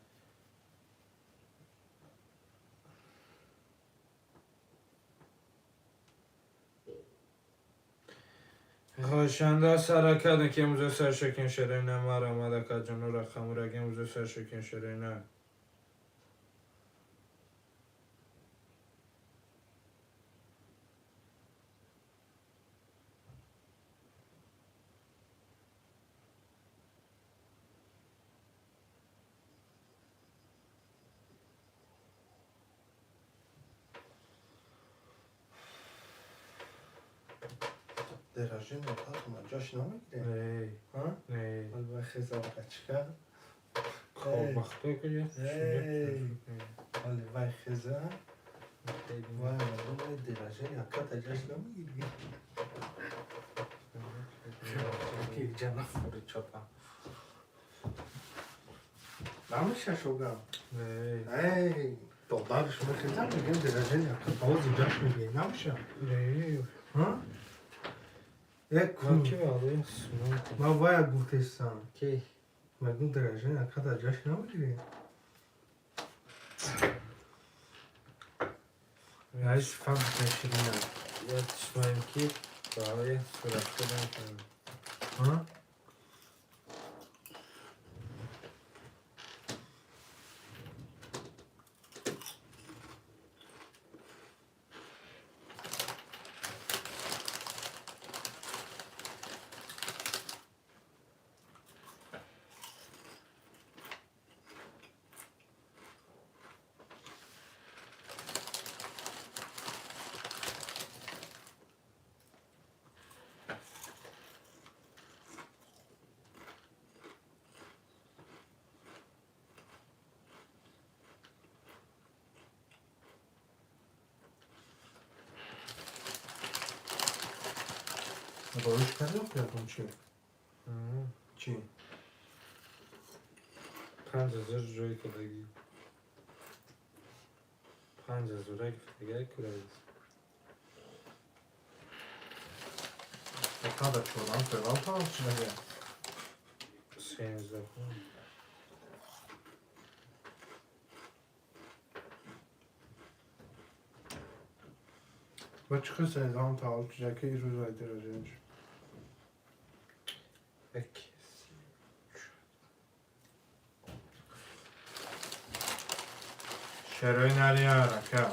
خواهشانده سرکده که امروز سرشکن شده نه marama دکت جنو رقم رگه امروز سرشکن شده نه. درجه نکات من جاش نمیگیره. نه ها؟ نه حالا خیزا وقت چیکار؟ خواب وقتی کجا؟ حالا وای خیزا وای مردم درجه نکات جاش نمیگیری. که جناب فوری چپا نمیشه شوگم. نه دادارش میخیزم میگم درجه نکات آوازی جاش میگیری نمیشه. نه ها؟ یک من که واقعی سنم ما باید گفتستم که مردم درجه نکات جاش نمیگیری. هیچ فهم نشدیم. یا تشمایم که باید صورت کردن کنم. ها؟ باش کردم چی؟ چی؟ 5000 روی کدایی 5000 روی کدایی کدایی Cada çorban falan falan içine. 13 Ve çıkırsa ezan ta alçacak ki yüz ay derece. Peki. Şeroin aliya raka.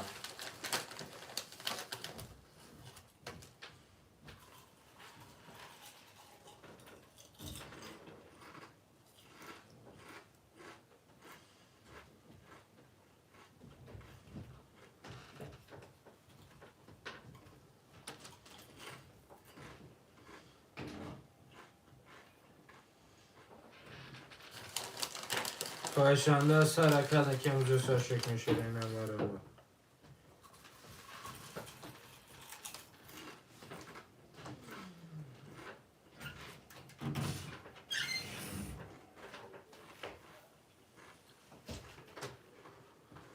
خواهشانده سرکده که امروز سرشکن شده نمارم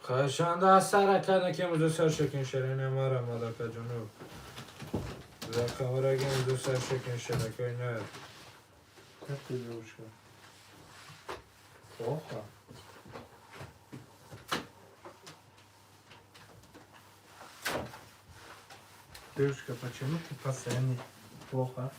خواهشانده سرکده که امروز سرشکن شده نمارم مدکه جنوب رقم رگه امروز سرشکن شده که نه Hep geliyor şu. Oha. Девушка, почему ты постоянно плохо?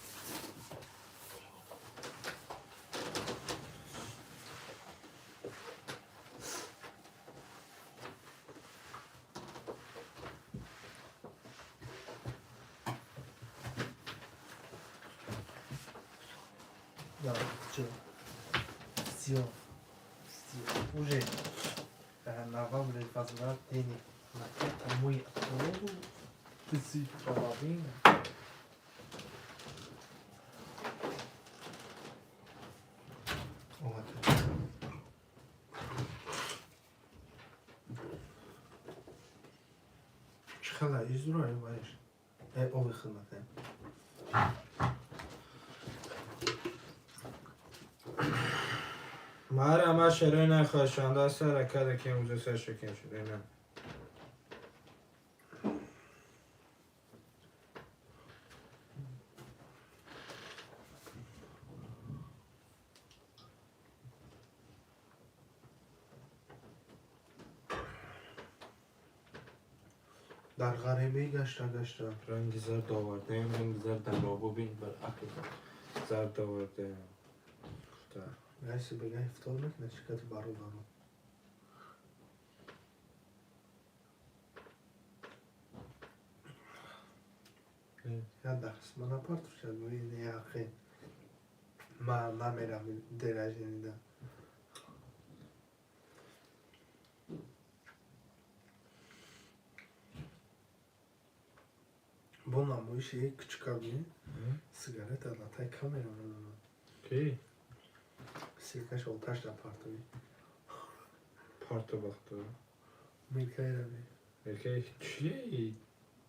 Да, все. Все. Уже навалили возврат денег на это мой автомобиль. Ты половина. Вот. Çıkala izlıyor var. O hükümete. مرا شروع نخواهشانده سرکده که امروز سرشکن شده نه در غریبی گشته رنگ زرد آورده ایم، رنگ زرد در آبو بین بر عقل زرد آورده ایم. گیسی بگه افتار نکنه چکت برو دارم. یا درس من اپارت شد میدونی اخی من میرم درج نیدم. Bu namuyu şeyi küçük abi. Sigaret alatay kamera mı? کی؟ Silkaş oltaş da partoyu. پارتو وقتا Milkayır abi. میگه چیه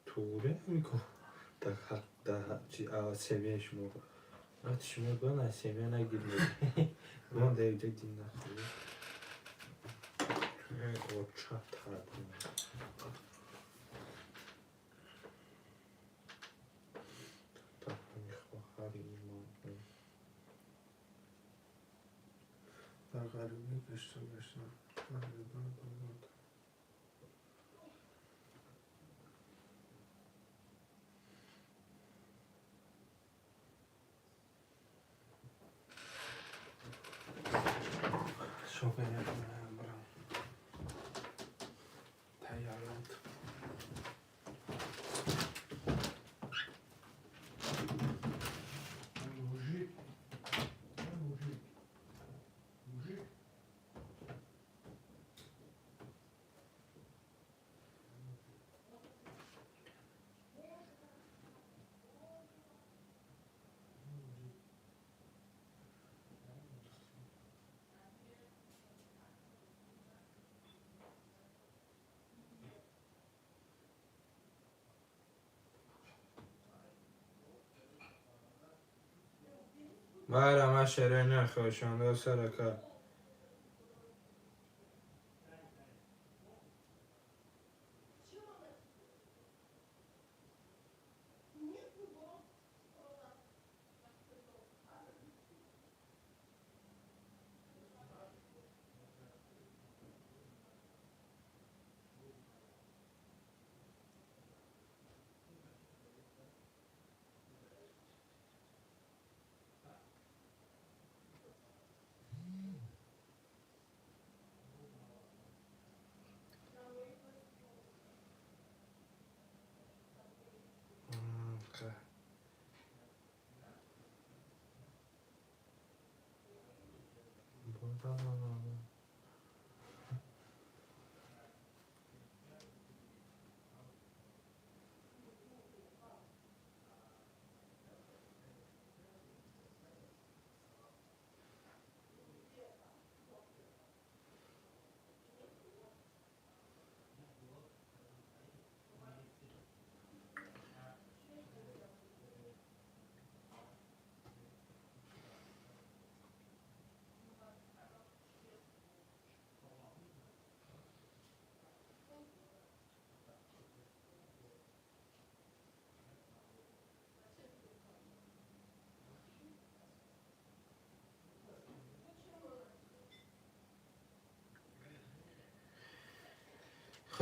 توره میگو در چی سویه شما وقتی شما گاه سویه نگیرید گاه دیگه دین نخوری او چه تردیم تفهمی خواهر ایمان Dar garibi geçtim. Şoför yapmaya bırak. Tayyarat. بله من شرعی نخواهشانده سرکار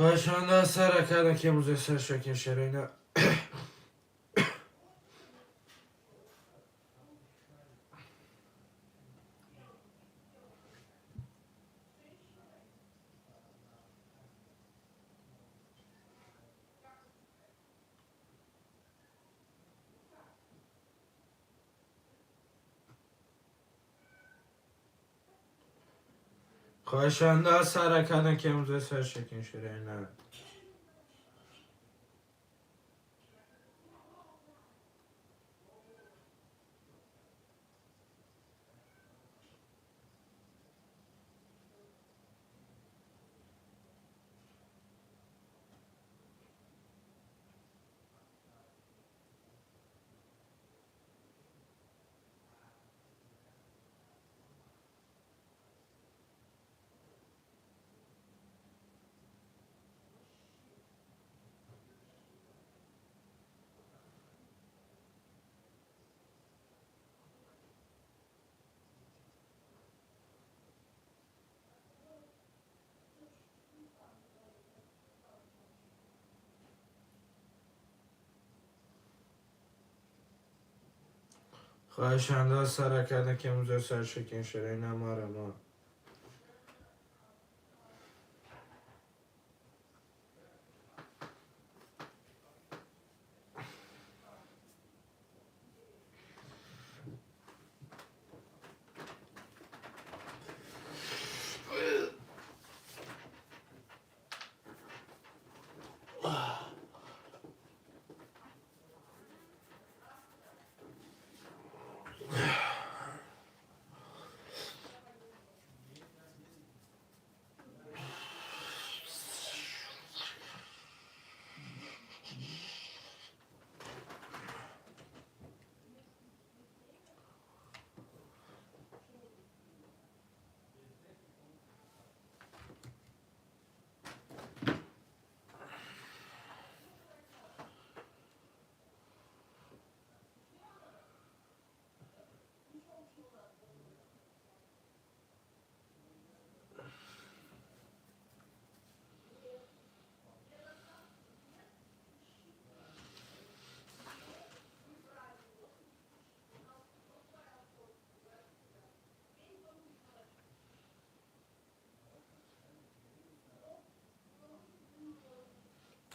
خواهشانده سرکار که موزه سر شکن شرعی نه خواهشانده سرکار که موزه سر شکن شرعی نه خواهشنده از سر حرکت که موزه سر شکن شده نماره ما.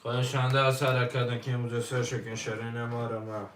خواهشنده از سر حرکت که موزه سر شکن شده نماره ما.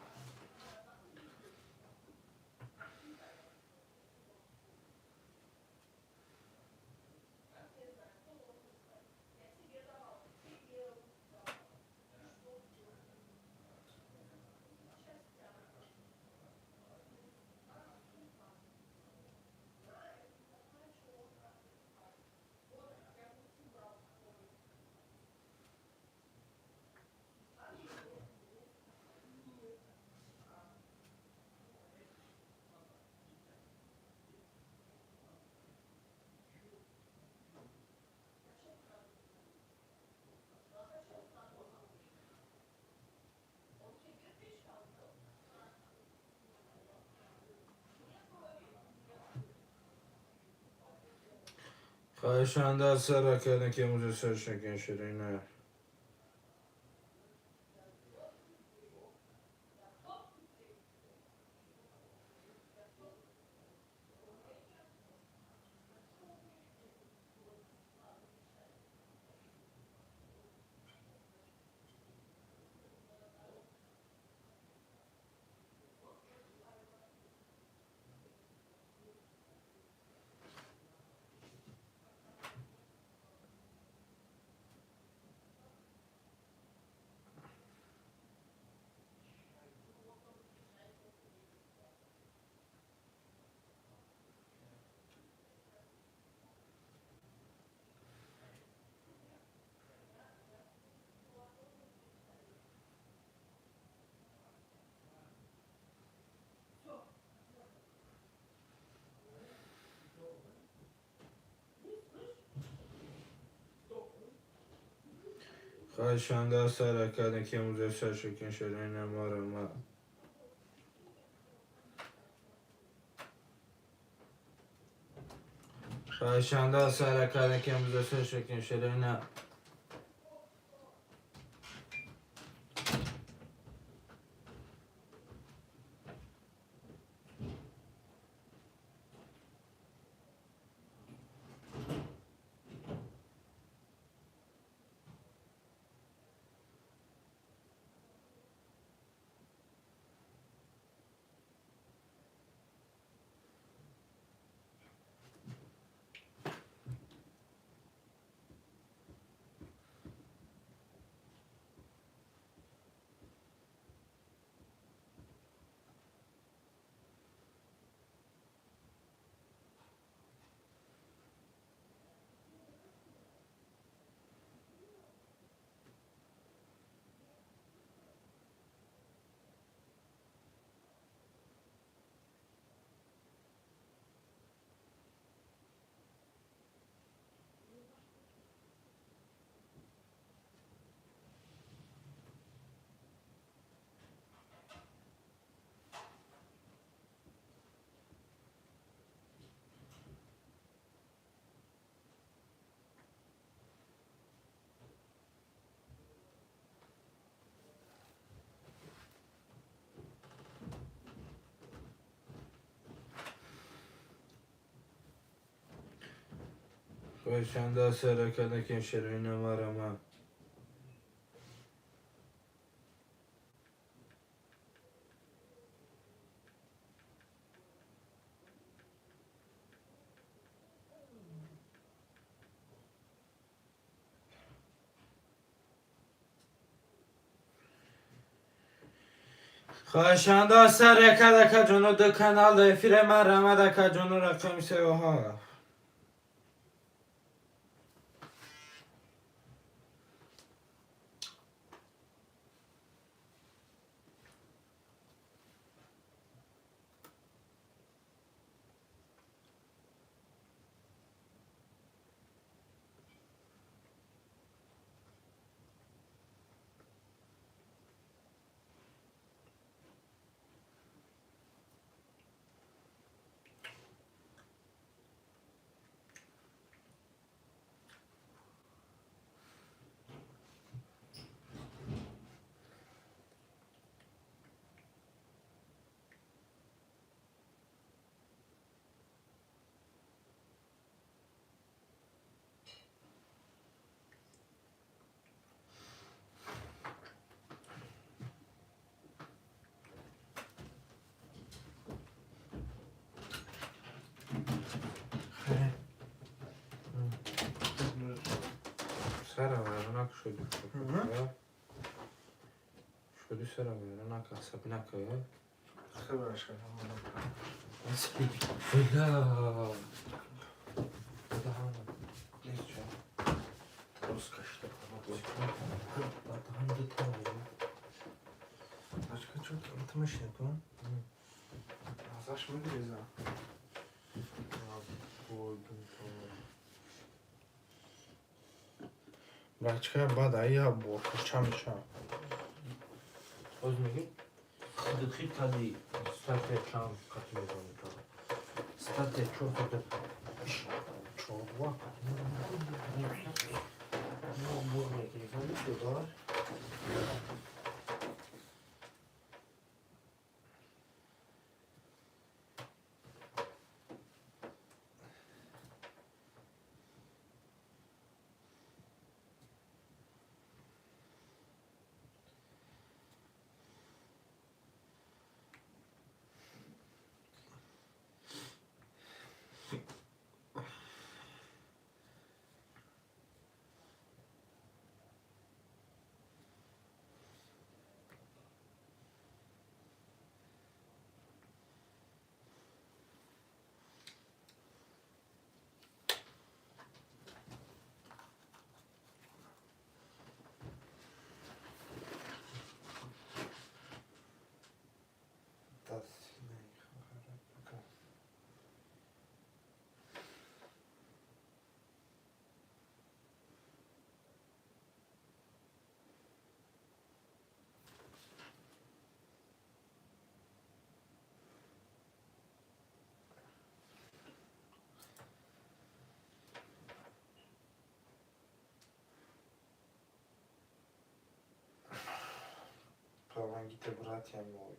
خواهشنده از سر حرکت که موزه سر شکن شده نه. خواهشنده از سر حرکت که موزه سر شکن شده نماره ما. خواهشنده از سر حرکت که موزه سر شکن شده نه. Koşanda serekede kimşerine var ama. Koşanda serekede kacunu da kanalda efire merhamede kacunu rakam seyoha. Sera veranak şöyle. Şöyle sera veranak asap nakaya. خبرش کردم Fela. نیست درست کشته Başka çok tanıtmış yapın. Azaş mı giriyor? Başka badaya bu çamışa. Az میگی دخیل تادی سطح چند قطع میکنی تا سطح چون خود چوبا bu میکنی چه دار Помогите братьям мои.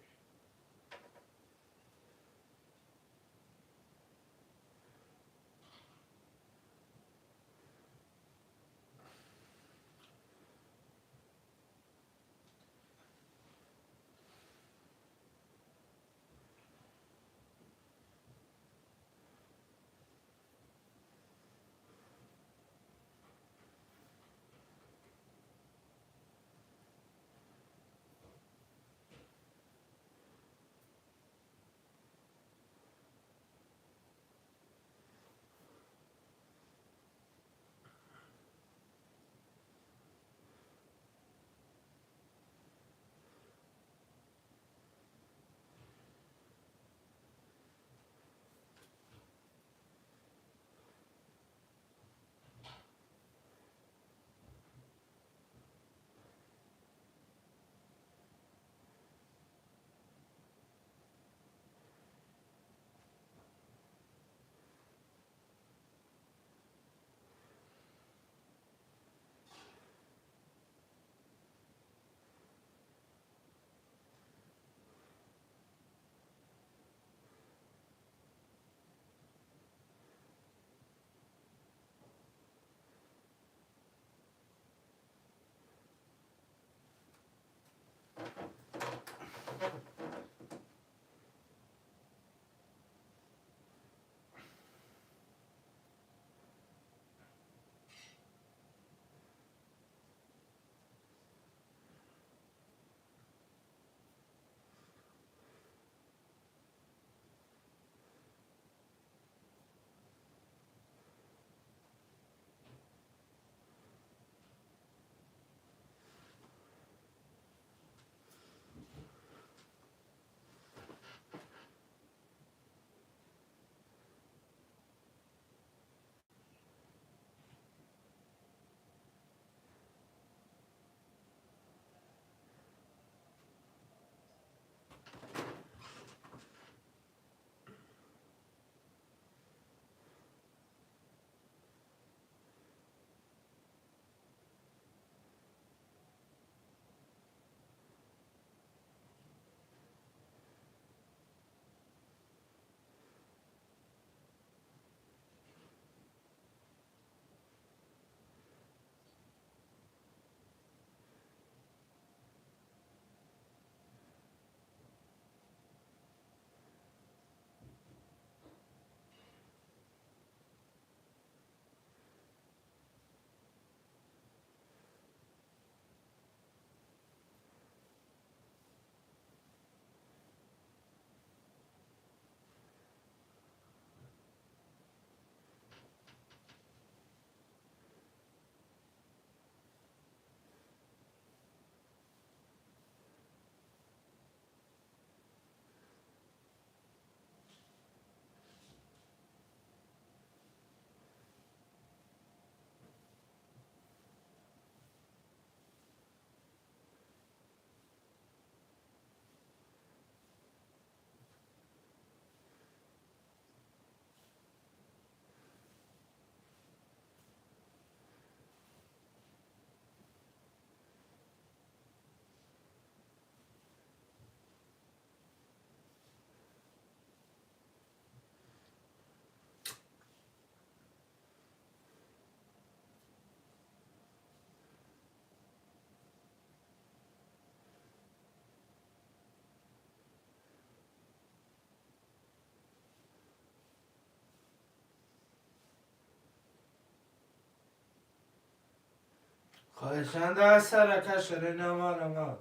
خواهشند از سرکش نمارم.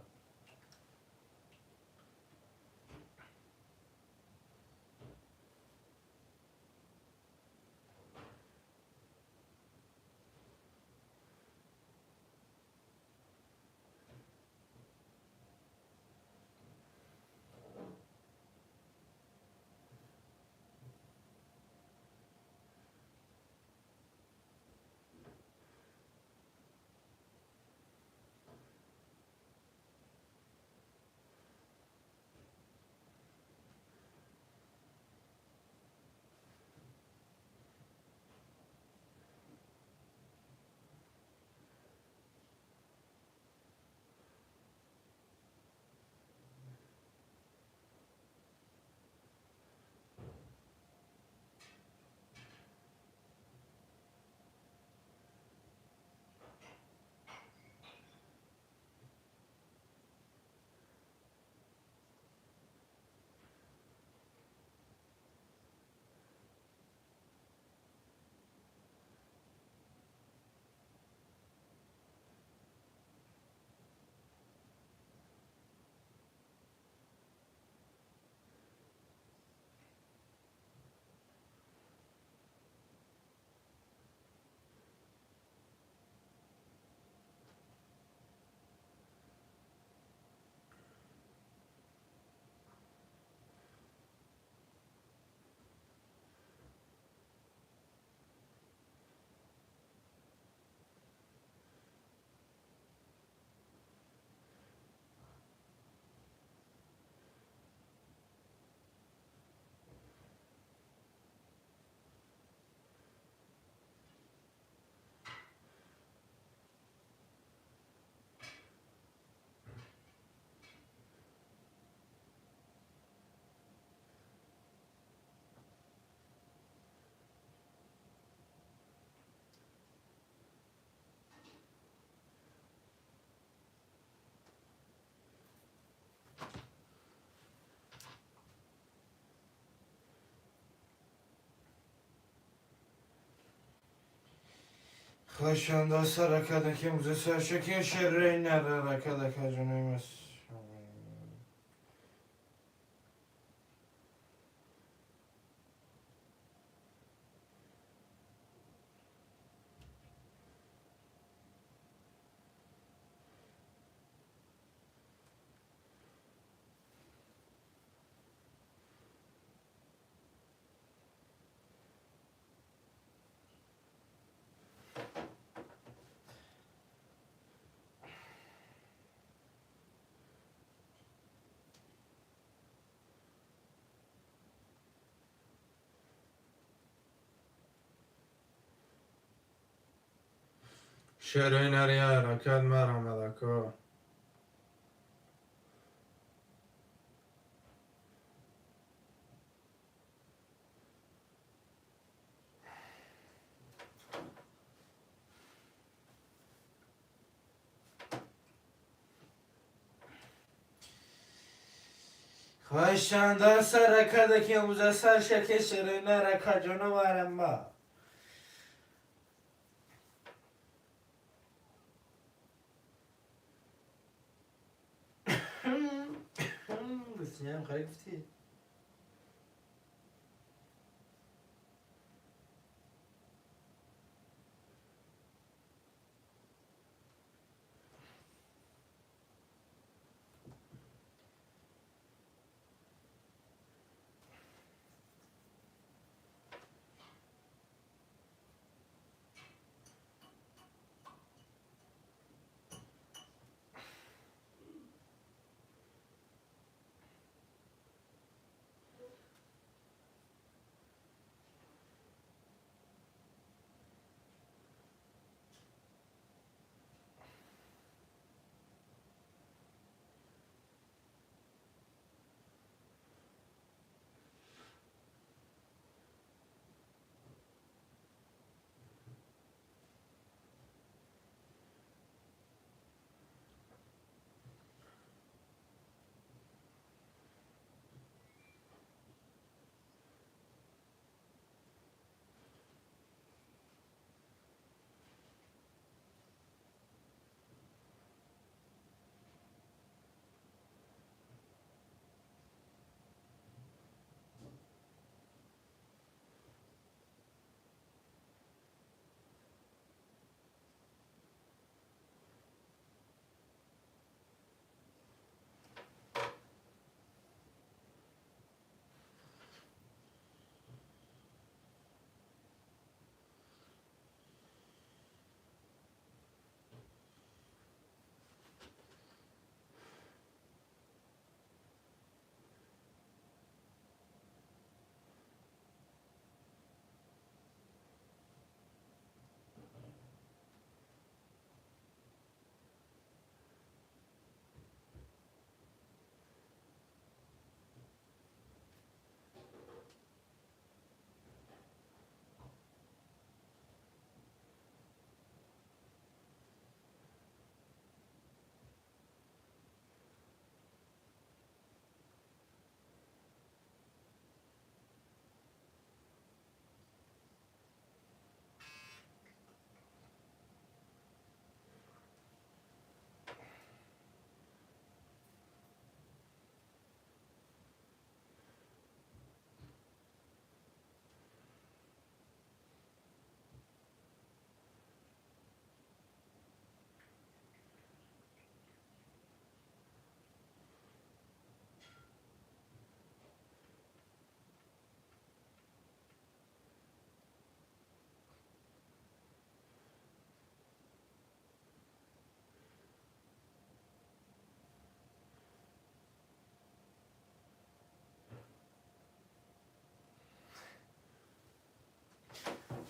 خواهشند از سرکت که موزه سرشکی شرری نره رکت جنویم است. شرری نره رکت مرم مدکا. خواهشند از سرکت که موزه سرشکی شرری نره رکت جنویم با. بسیارم خواهی گفتی؟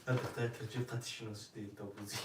الدكتور ترجيب قد شنو ستيل توبوزي.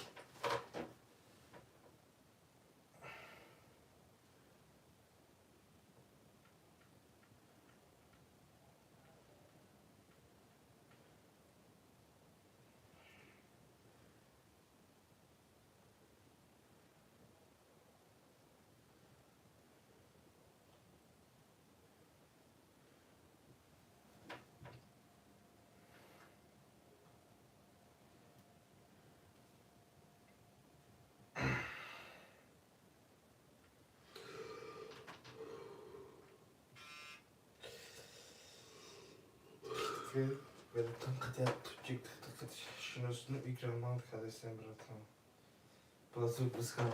Welcome хотя тупчик شنو إكرامات هذا سمرتهم. بس بسخن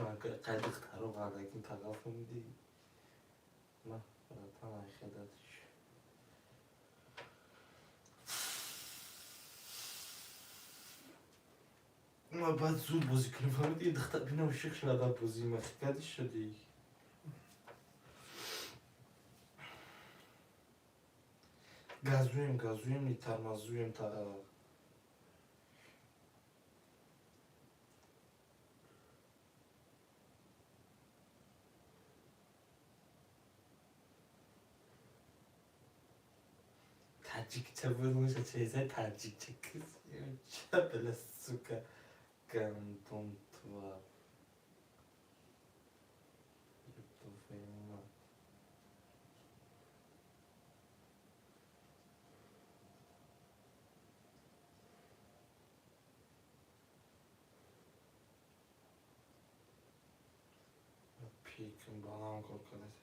قاعد اختاروا بعد لكن تغافهم دي ما طبعا خدتش. ما بعد زود بازی کنیم فهمیدی دختر بینا و شیخ شده بازی مخکدش شدی. گازویم نی ترمازویم تا Tacikçe bulmuş şeyse tacikçe kız. Ya böyle suka gandon tuva. پیکم بالام korkarız.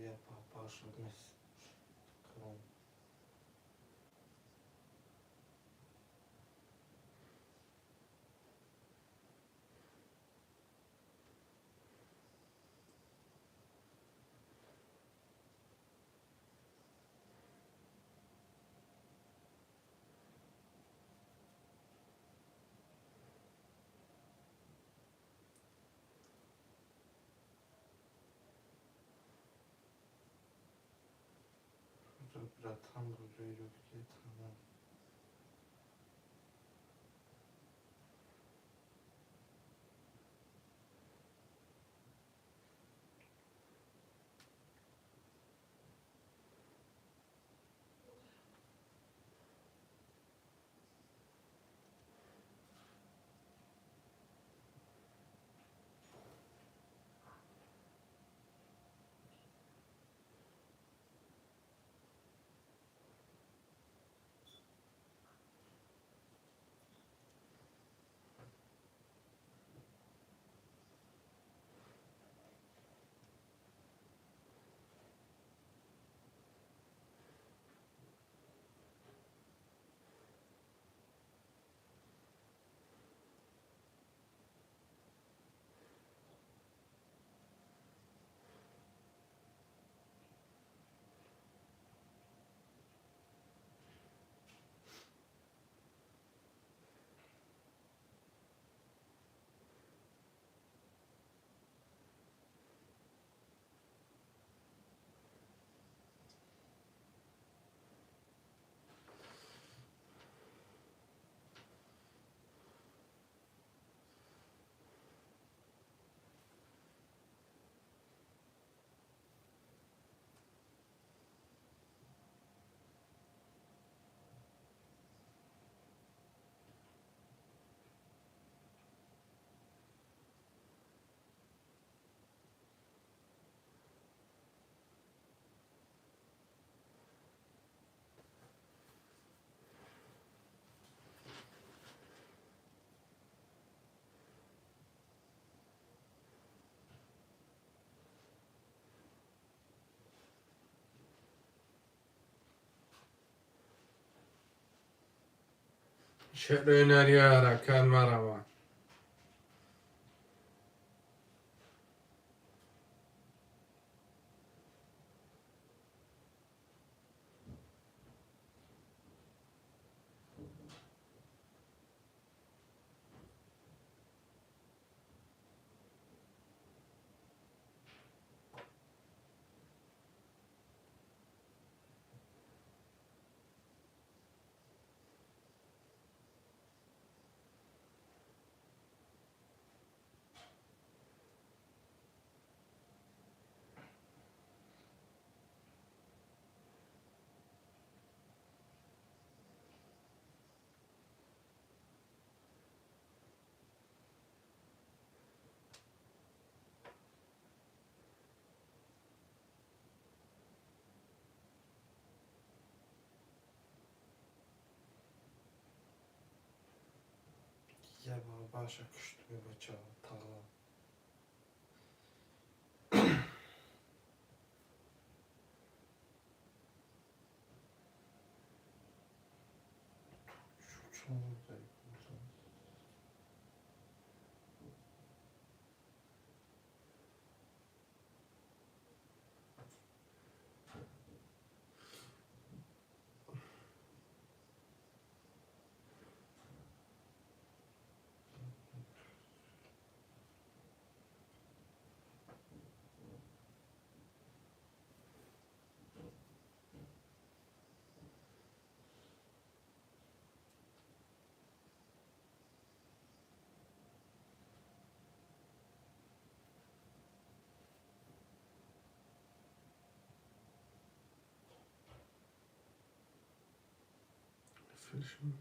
Ya başlamış. Tamam. Biraz tam buraya yok ki tamam. شعر يا كان مروا. باشه کشت به بچه تالا چون داری فیلم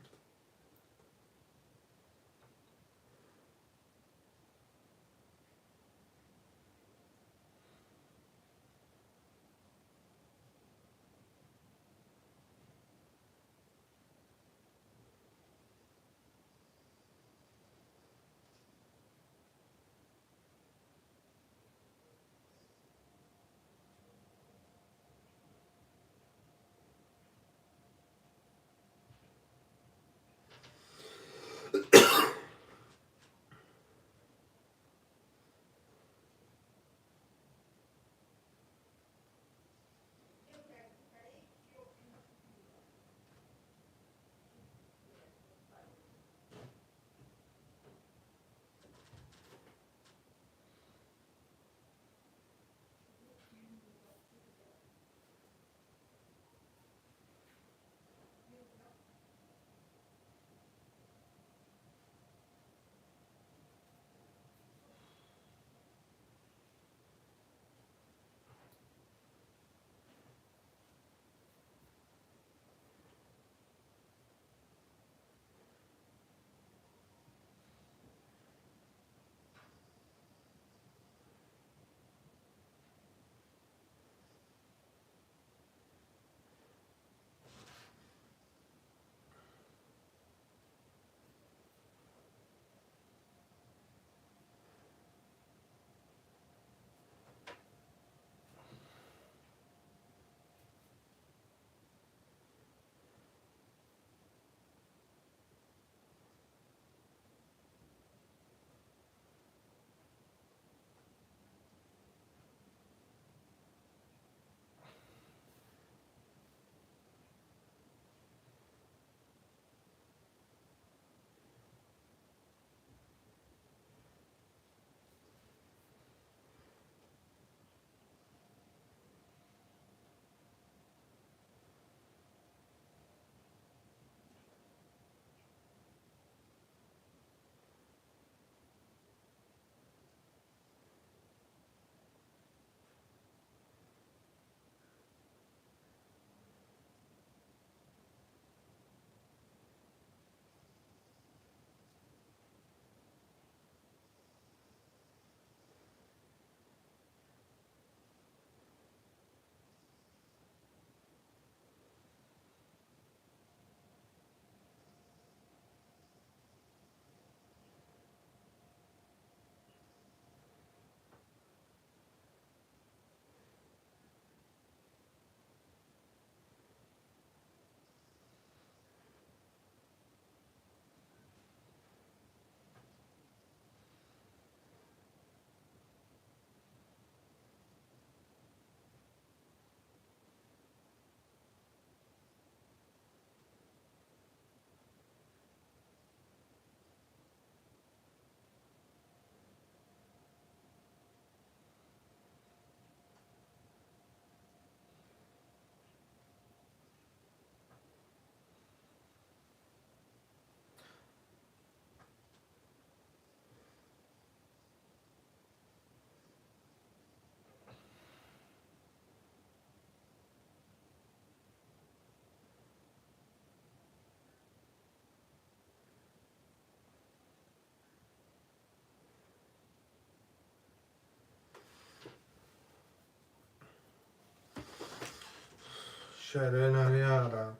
شهر نریارا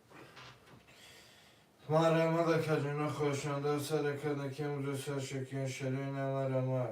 مرمه da kacına koşanda sadaka kemzu saçıkın şerine meremar.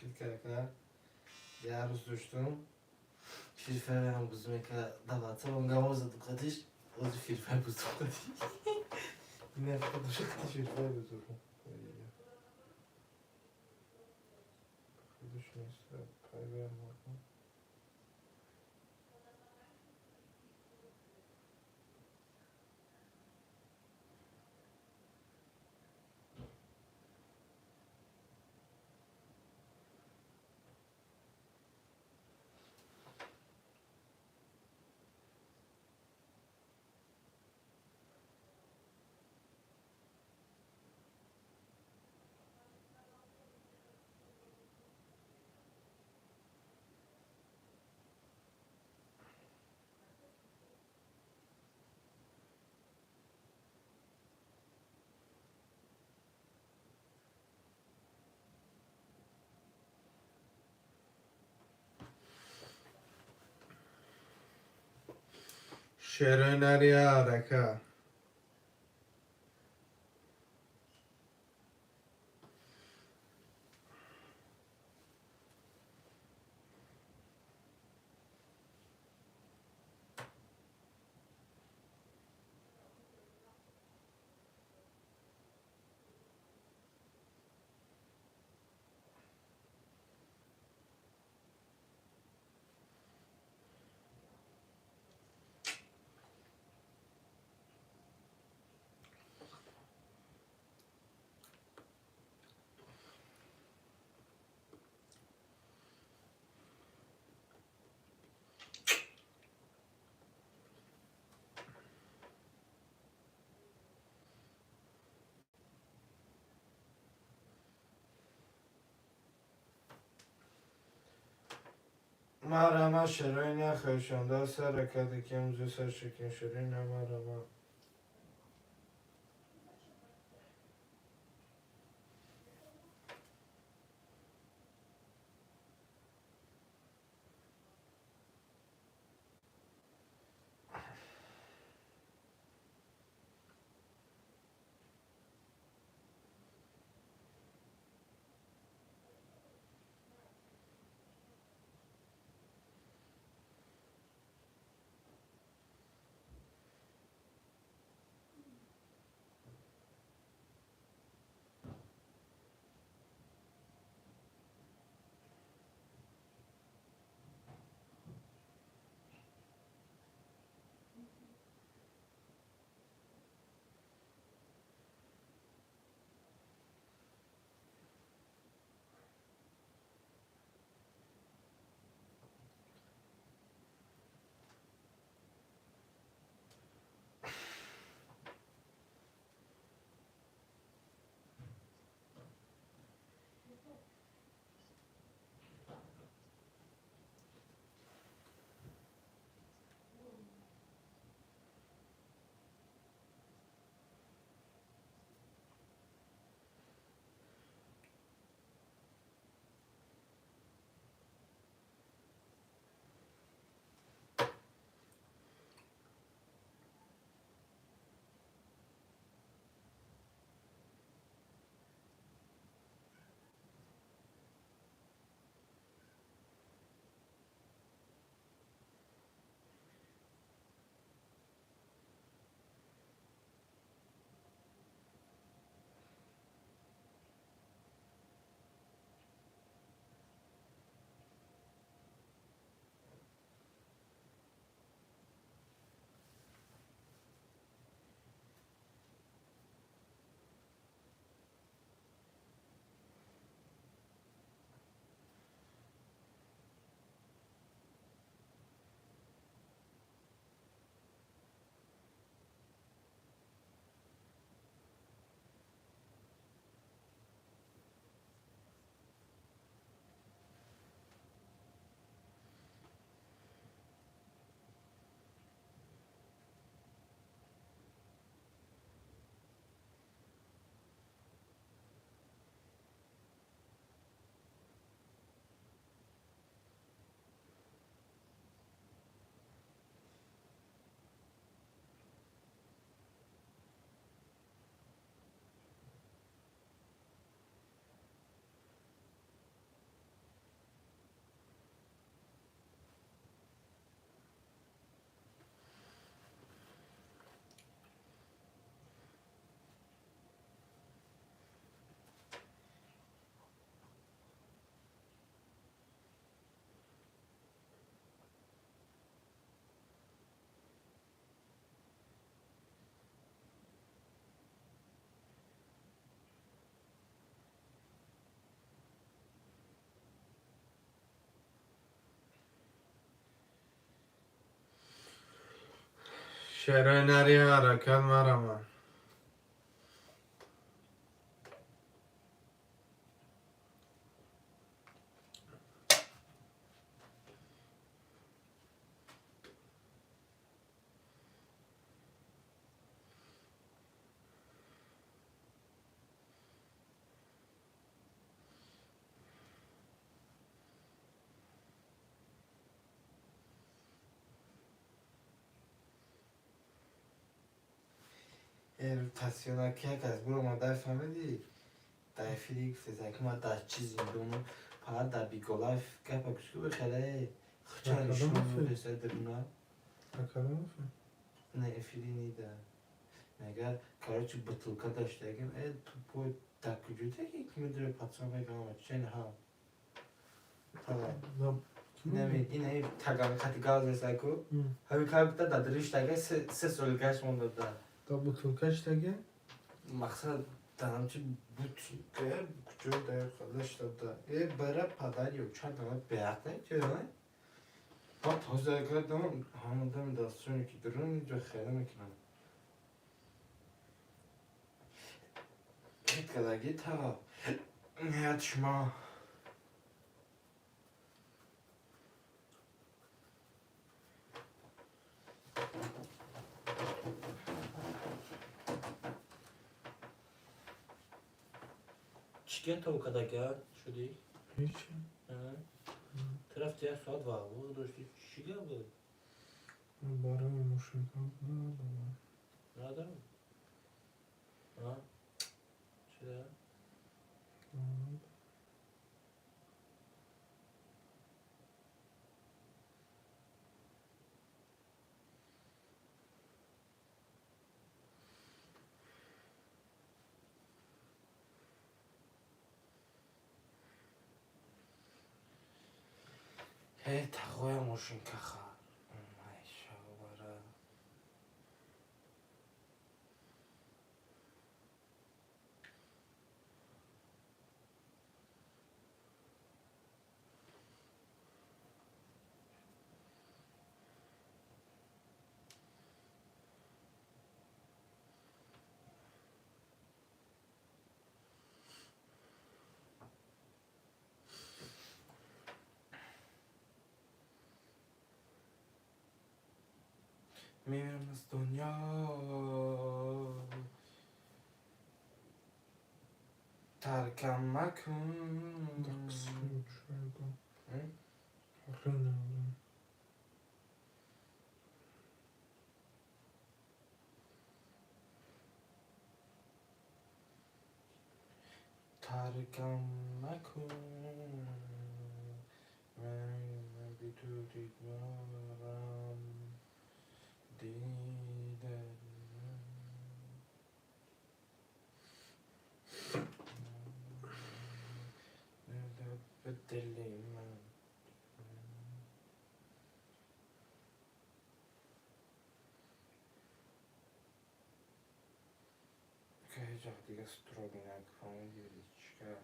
Kilka ja rozduszczą. Filfem هم بزرگ دلات هم گاموز دکتیش از فیلم بزرگ نه خودش خودش فیلم بزرگ خودش نیست پایه ما شرنری آرکا مرمه شرای نخوشنده سر رکت کم زو سر شکن شرای نمرمه شعرهای نری حرکت مرمه. تصویر که از برو مادر فهمیدی در فیلیک فیزیک ما در چیزی دونو فقط در بیگو لایف گپ کشکو بخره خچه نشون بسه درونه اکادمی نه افیلی نیده مگر کارچی بطلقه داشته اگه تو پای دکجوده که میدره پاتسان بگم چه نه ها نمی اینه تاگام کاتیگال رساکو همین کار بوده دادرش تاگه سه سال گشت مونده داد تا بطلقش تگه مقصد دارم چی بود که کجا در خودش داده ای برای پدر یا چند دارم بیعت نه چه نه با تازه کردم همون دم دستشونی که درون اینجا خیلی میکنم کت کداگی تا نیاد شما چیکه تو کداگی شدی؟ هیچی طرف تیه ساعت واقعا داشتی چیکه بود؟ برای مشکل ندارم ها؟ چیه؟ هی تقوی موشین که خواه مایشا برا میرم از دنیا ترکم مکن ترکم مکن من بی تو دیدارم دیدن به دلی من که هیچ وقت دیگه ستروگی نکنم دیدی چیکار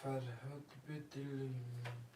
فرهاد به دلی من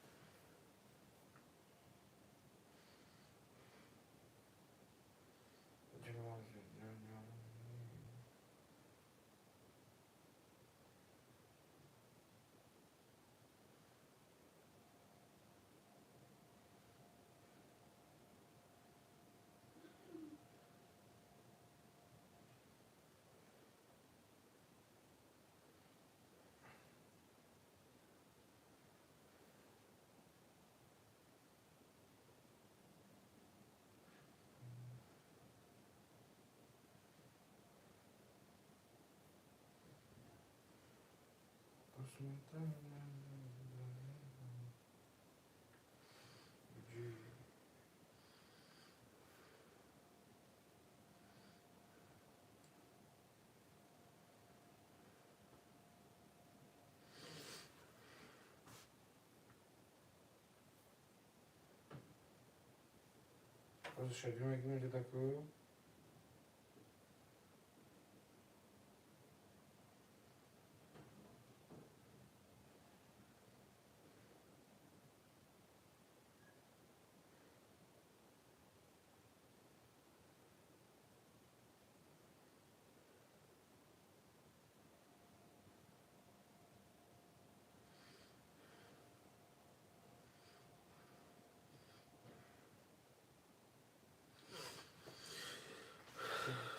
باز شدیم اگه میگه دکو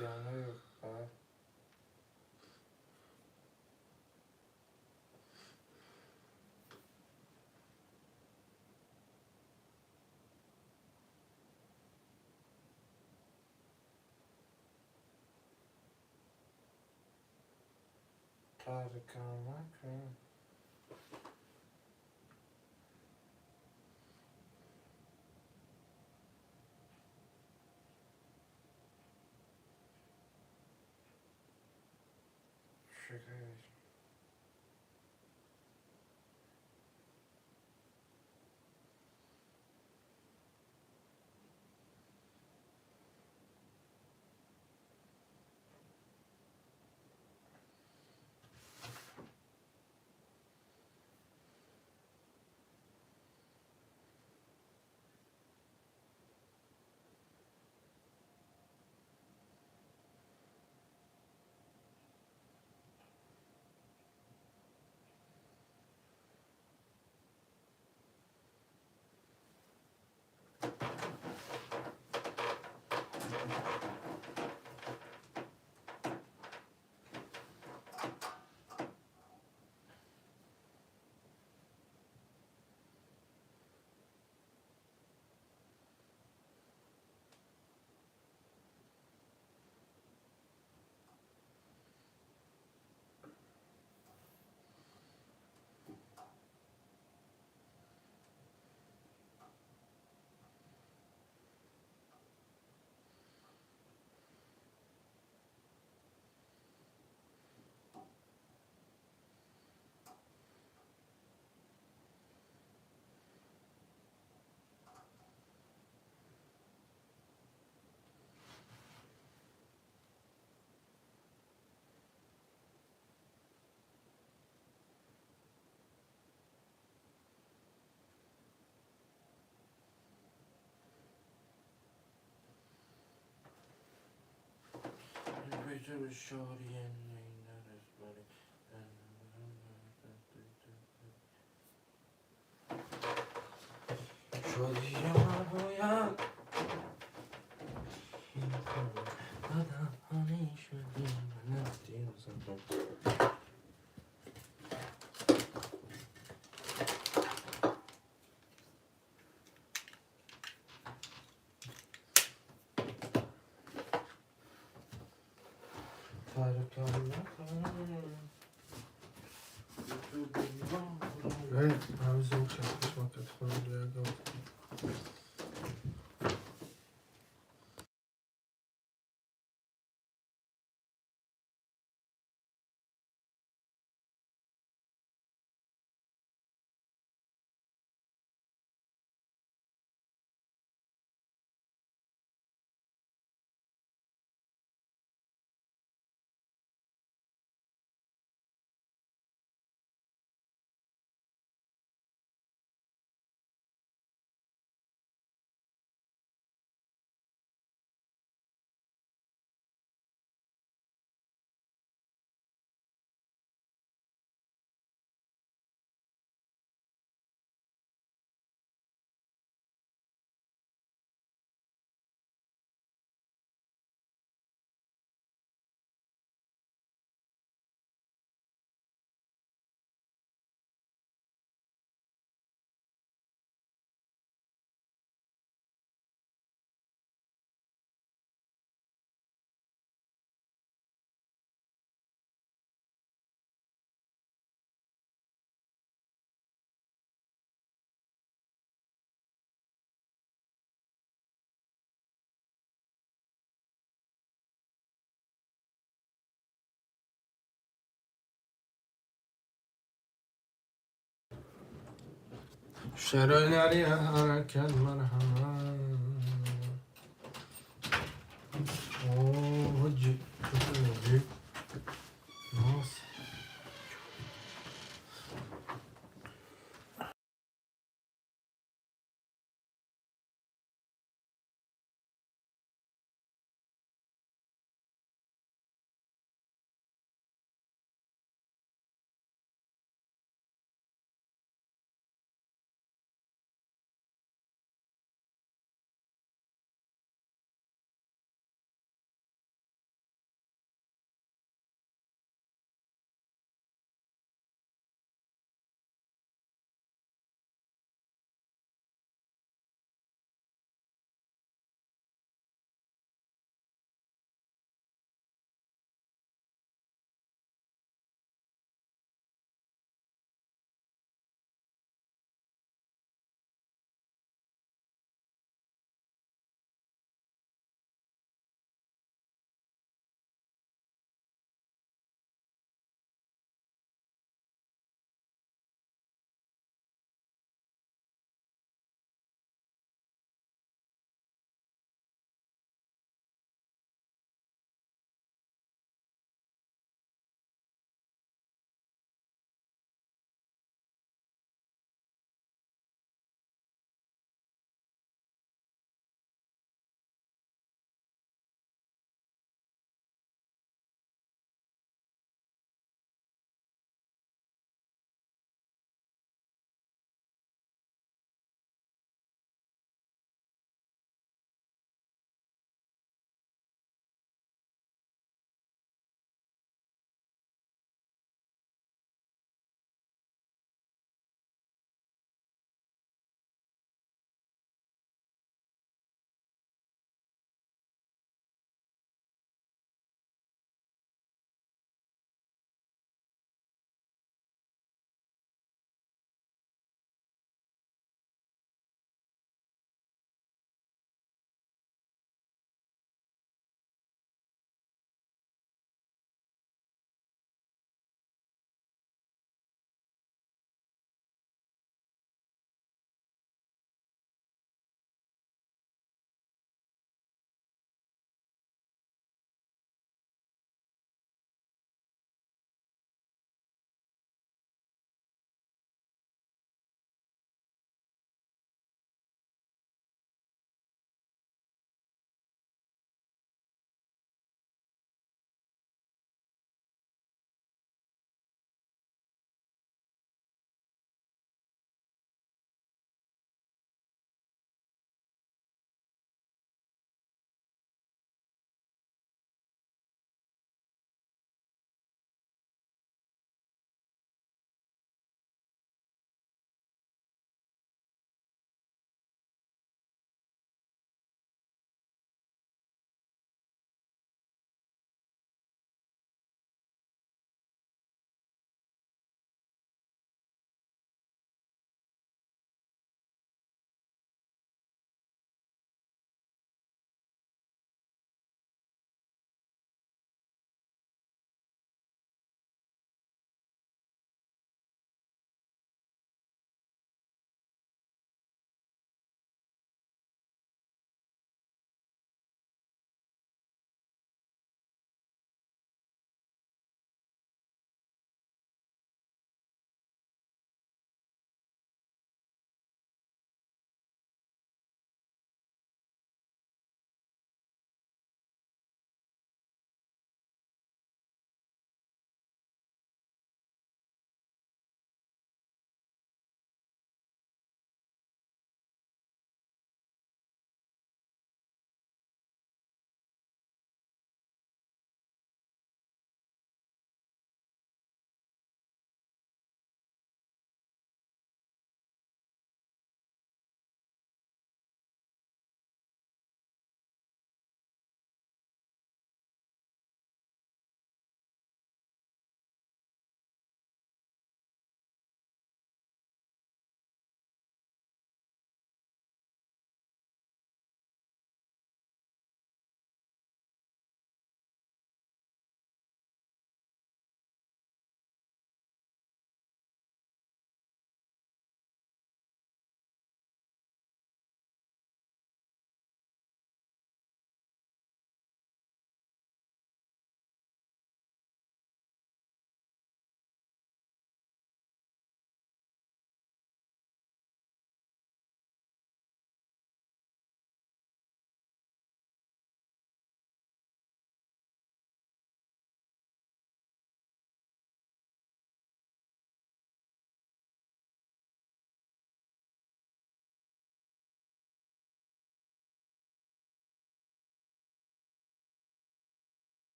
دیانه yok ha. Tarıkamak ha. Şöyle. Bir şariyen neyler ezberi. Şadiye mahoya. Adam hani şadiye ne diyorsun? Evet, abi soğuk yapmış vakit kuruluyor. شرایط علی حرکت مرحمت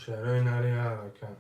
شهرهای نری هرکن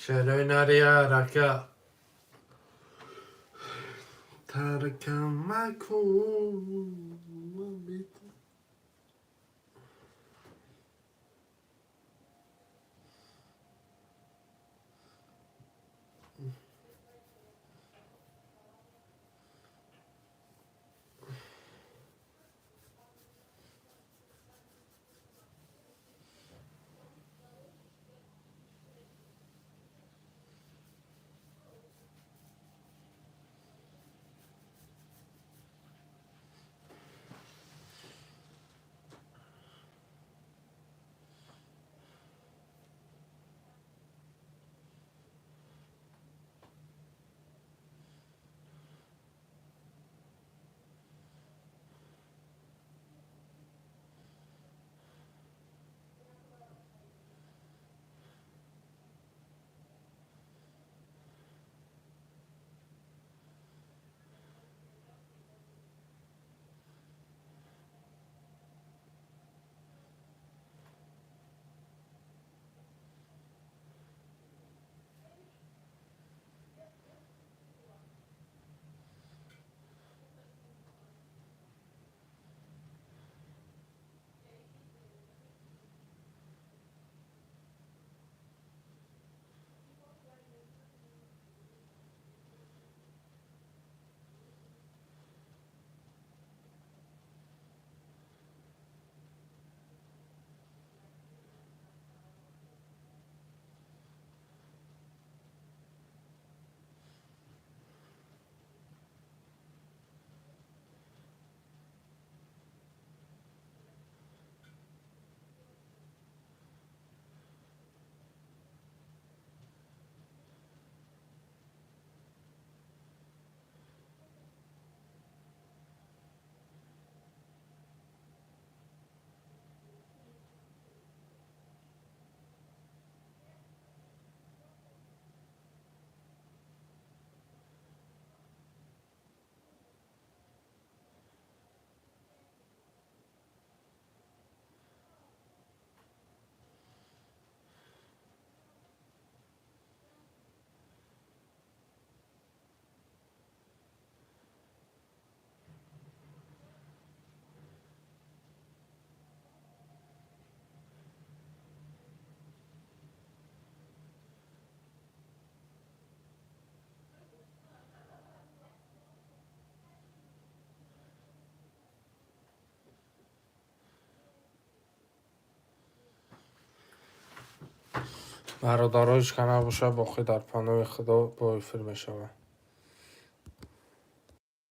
شعرهای نریه که ترکم مکن. برادرایش کنار باشه باقی در پناه خدا با افیر می شود.